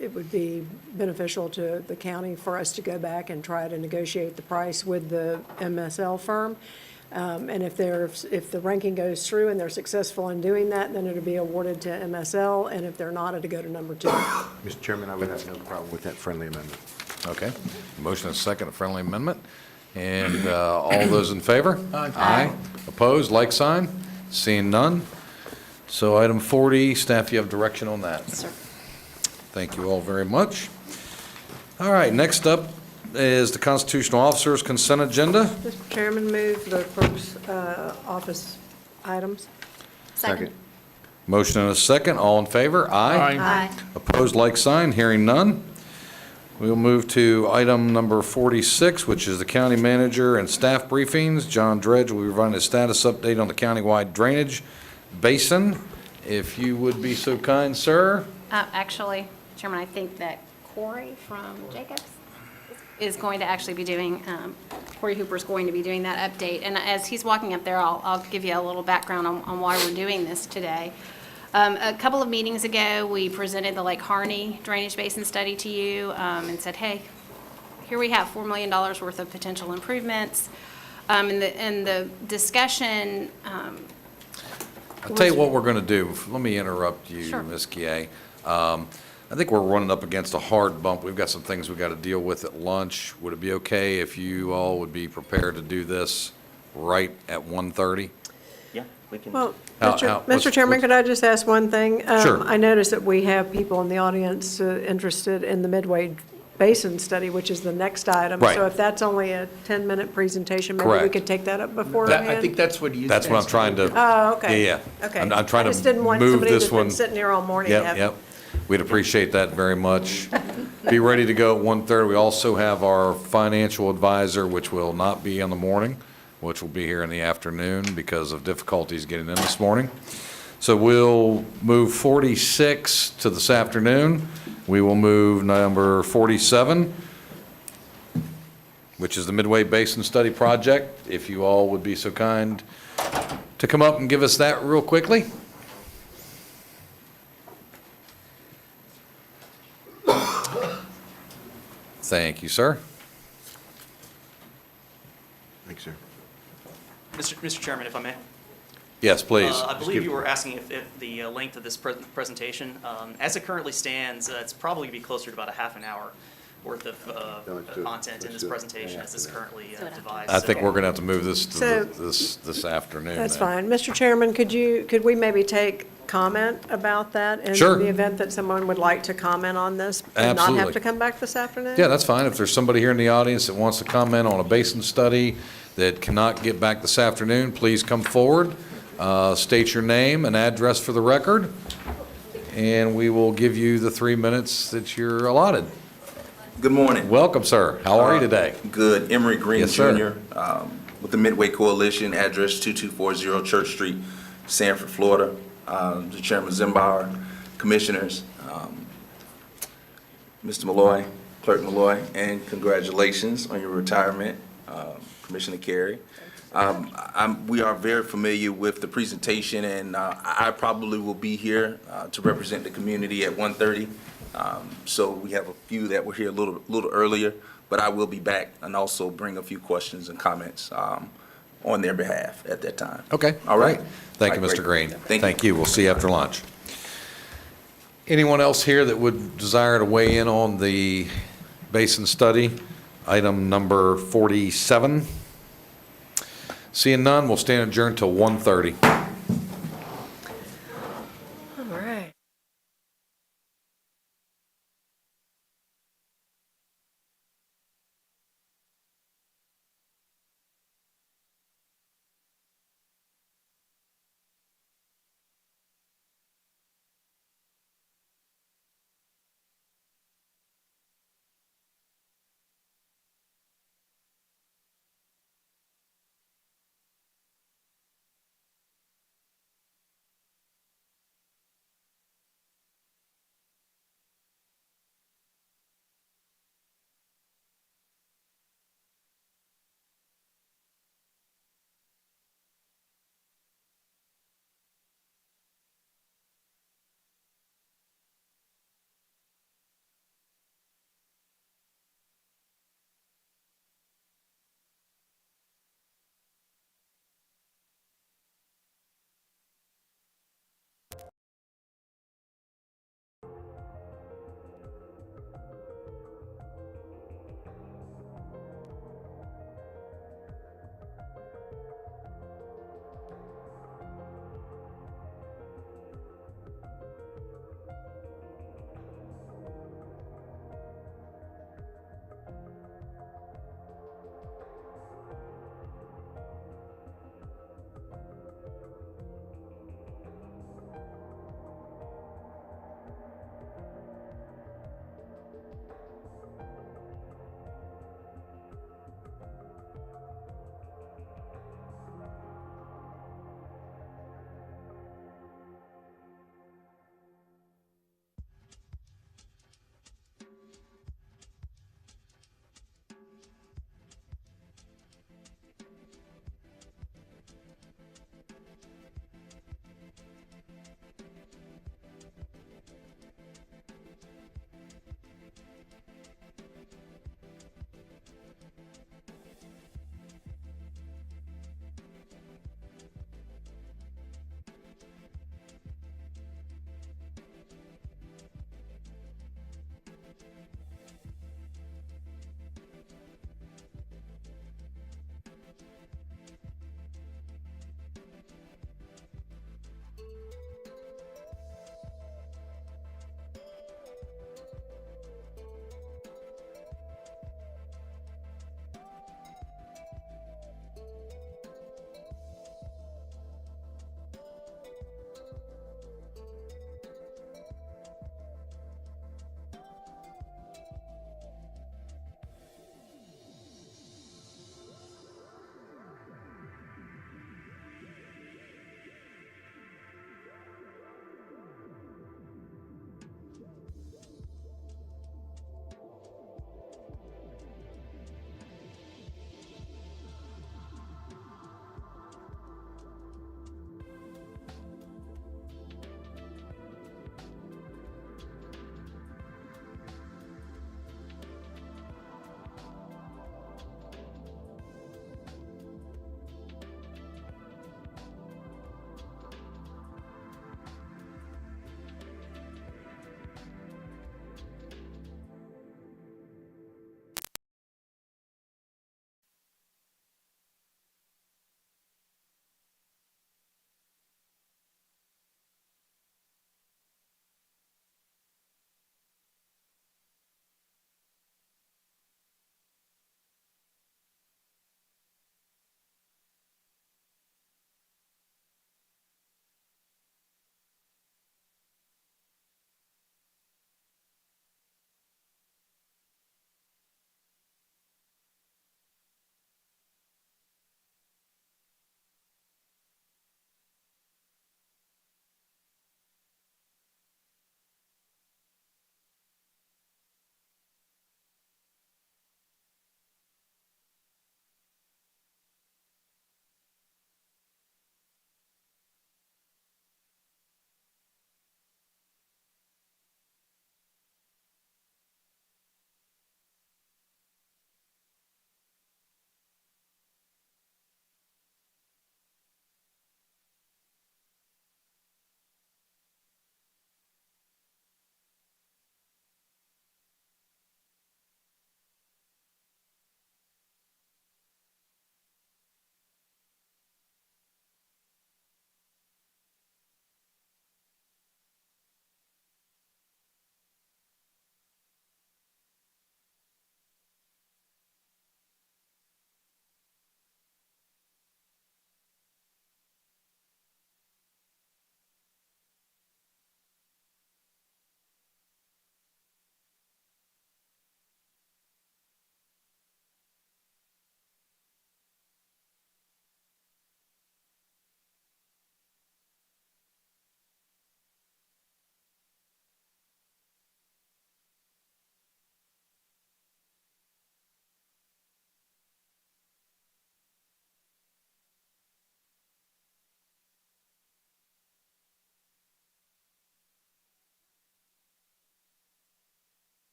it would be beneficial to the county for us to go back and try to negotiate the price with the MSL firm. And if the ranking goes through and they're successful in doing that, then it'll be awarded to MSL, and if they're not, it'll go to number 2. Mr. Chairman, I would have no problem with that friendly amendment. Okay. Motion is second, a friendly amendment. And all those in favor? Aye. Opposed, like sign? Seeing none. So item 40, staff, you have direction on that? Sir. Thank you all very much. All right, next up is the constitutional officers consent agenda. Mr. Chairman, move the clerk's office items. Second. Motion and a second, all in favor? Aye. Aye. Opposed, like sign? Hearing none. We'll move to item number 46, which is the county manager and staff briefings. John Dredge will be providing a status update on the countywide drainage basin. If you would be so kind, sir. Actually, Chairman, I think that Corey from Jacobs is going to actually be doing, Corey Hooper's going to be doing that update. And as he's walking up there, I'll give you a little background on why we're doing this today. A couple of meetings ago, we presented the Lake Harney Drainage Basin Study to you and said, hey, here we have $4 million worth of potential improvements. And the discussion I'll tell you what we're going to do. Let me interrupt you, Sure. Ms. Kieh. I think we're running up against a hard bump. We've got some things we've got to deal with at lunch. Would it be okay if you all would be prepared to do this right at 1:30? Yeah, we can. Well, How- Mr. Chairman, could I just ask one thing? Sure. I noticed that we have people in the audience interested in the Midway basin study, which is the next item. Right. So if that's only a 10-minute presentation, maybe we Correct. could take that up beforehand? I think that's what he's. That's what I'm trying to. Oh, okay. Yeah, yeah. Okay. I'm trying I just to didn't want move somebody this that's been one. sitting here all morning to Yep, have. yep. We'd appreciate that very much. Be ready to go at 1:30. We also have our financial advisor, which will not be in the morning, which will be here in the afternoon because of difficulties getting in this morning. So we'll move 46 to this afternoon. We will move number 47, which is the Midway Basin Study Project. If you all would be so kind to come up and give us that real quickly. Thank you, sir. Thanks, sir. Mr. Chairman, if I may. Yes, please. I believe you were asking if the length of this presentation, as it currently stands, it's probably going to be closer to about a half an hour worth of let's do it. content in Let's this do it. presentation Yeah, as it's yeah. currently devised. I think So- we're going to have to move this to So- this afternoon. That's then. fine. Mr. Chairman, could we maybe take comment about that? Sure. In the event that someone would like to comment on this and not Absolutely. have to come back this afternoon? Yeah, that's fine. If there's somebody here in the audience that wants to comment on a basin study that cannot get back this afternoon, please come forward. State your name and address for the record, and we will give you the 3 minutes that you're allotted. Good morning. Welcome, sir. How are you today? Good. Emery Green Yes, sir. Jr. With the Midway Coalition, address 2240 Church Street, Sanford, Florida. The Chairman Zimbauer, Commissioners, Mr. Malloy, Clerk Malloy, and congratulations on your retirement, Commissioner Carey. We are very familiar with the presentation, and I probably will be here to represent the community at 1:30. So we have a few that were here a little earlier, but I will be back and also bring a few questions and comments on their behalf at that time. Okay. All right. Thank you, All right, Mr. great. Green. Thank you. We'll see you after lunch. Anyone else here that would desire to weigh in on the basin study, item number 47? Seeing none, we'll stand adjourned till 1:30.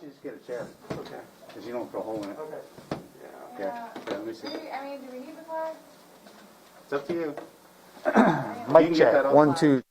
just get a chair? Okay. Because you don't put a hole in it. Okay. Okay, let me see. Do we need the flag? It's up to you. Mic check, 1, 2.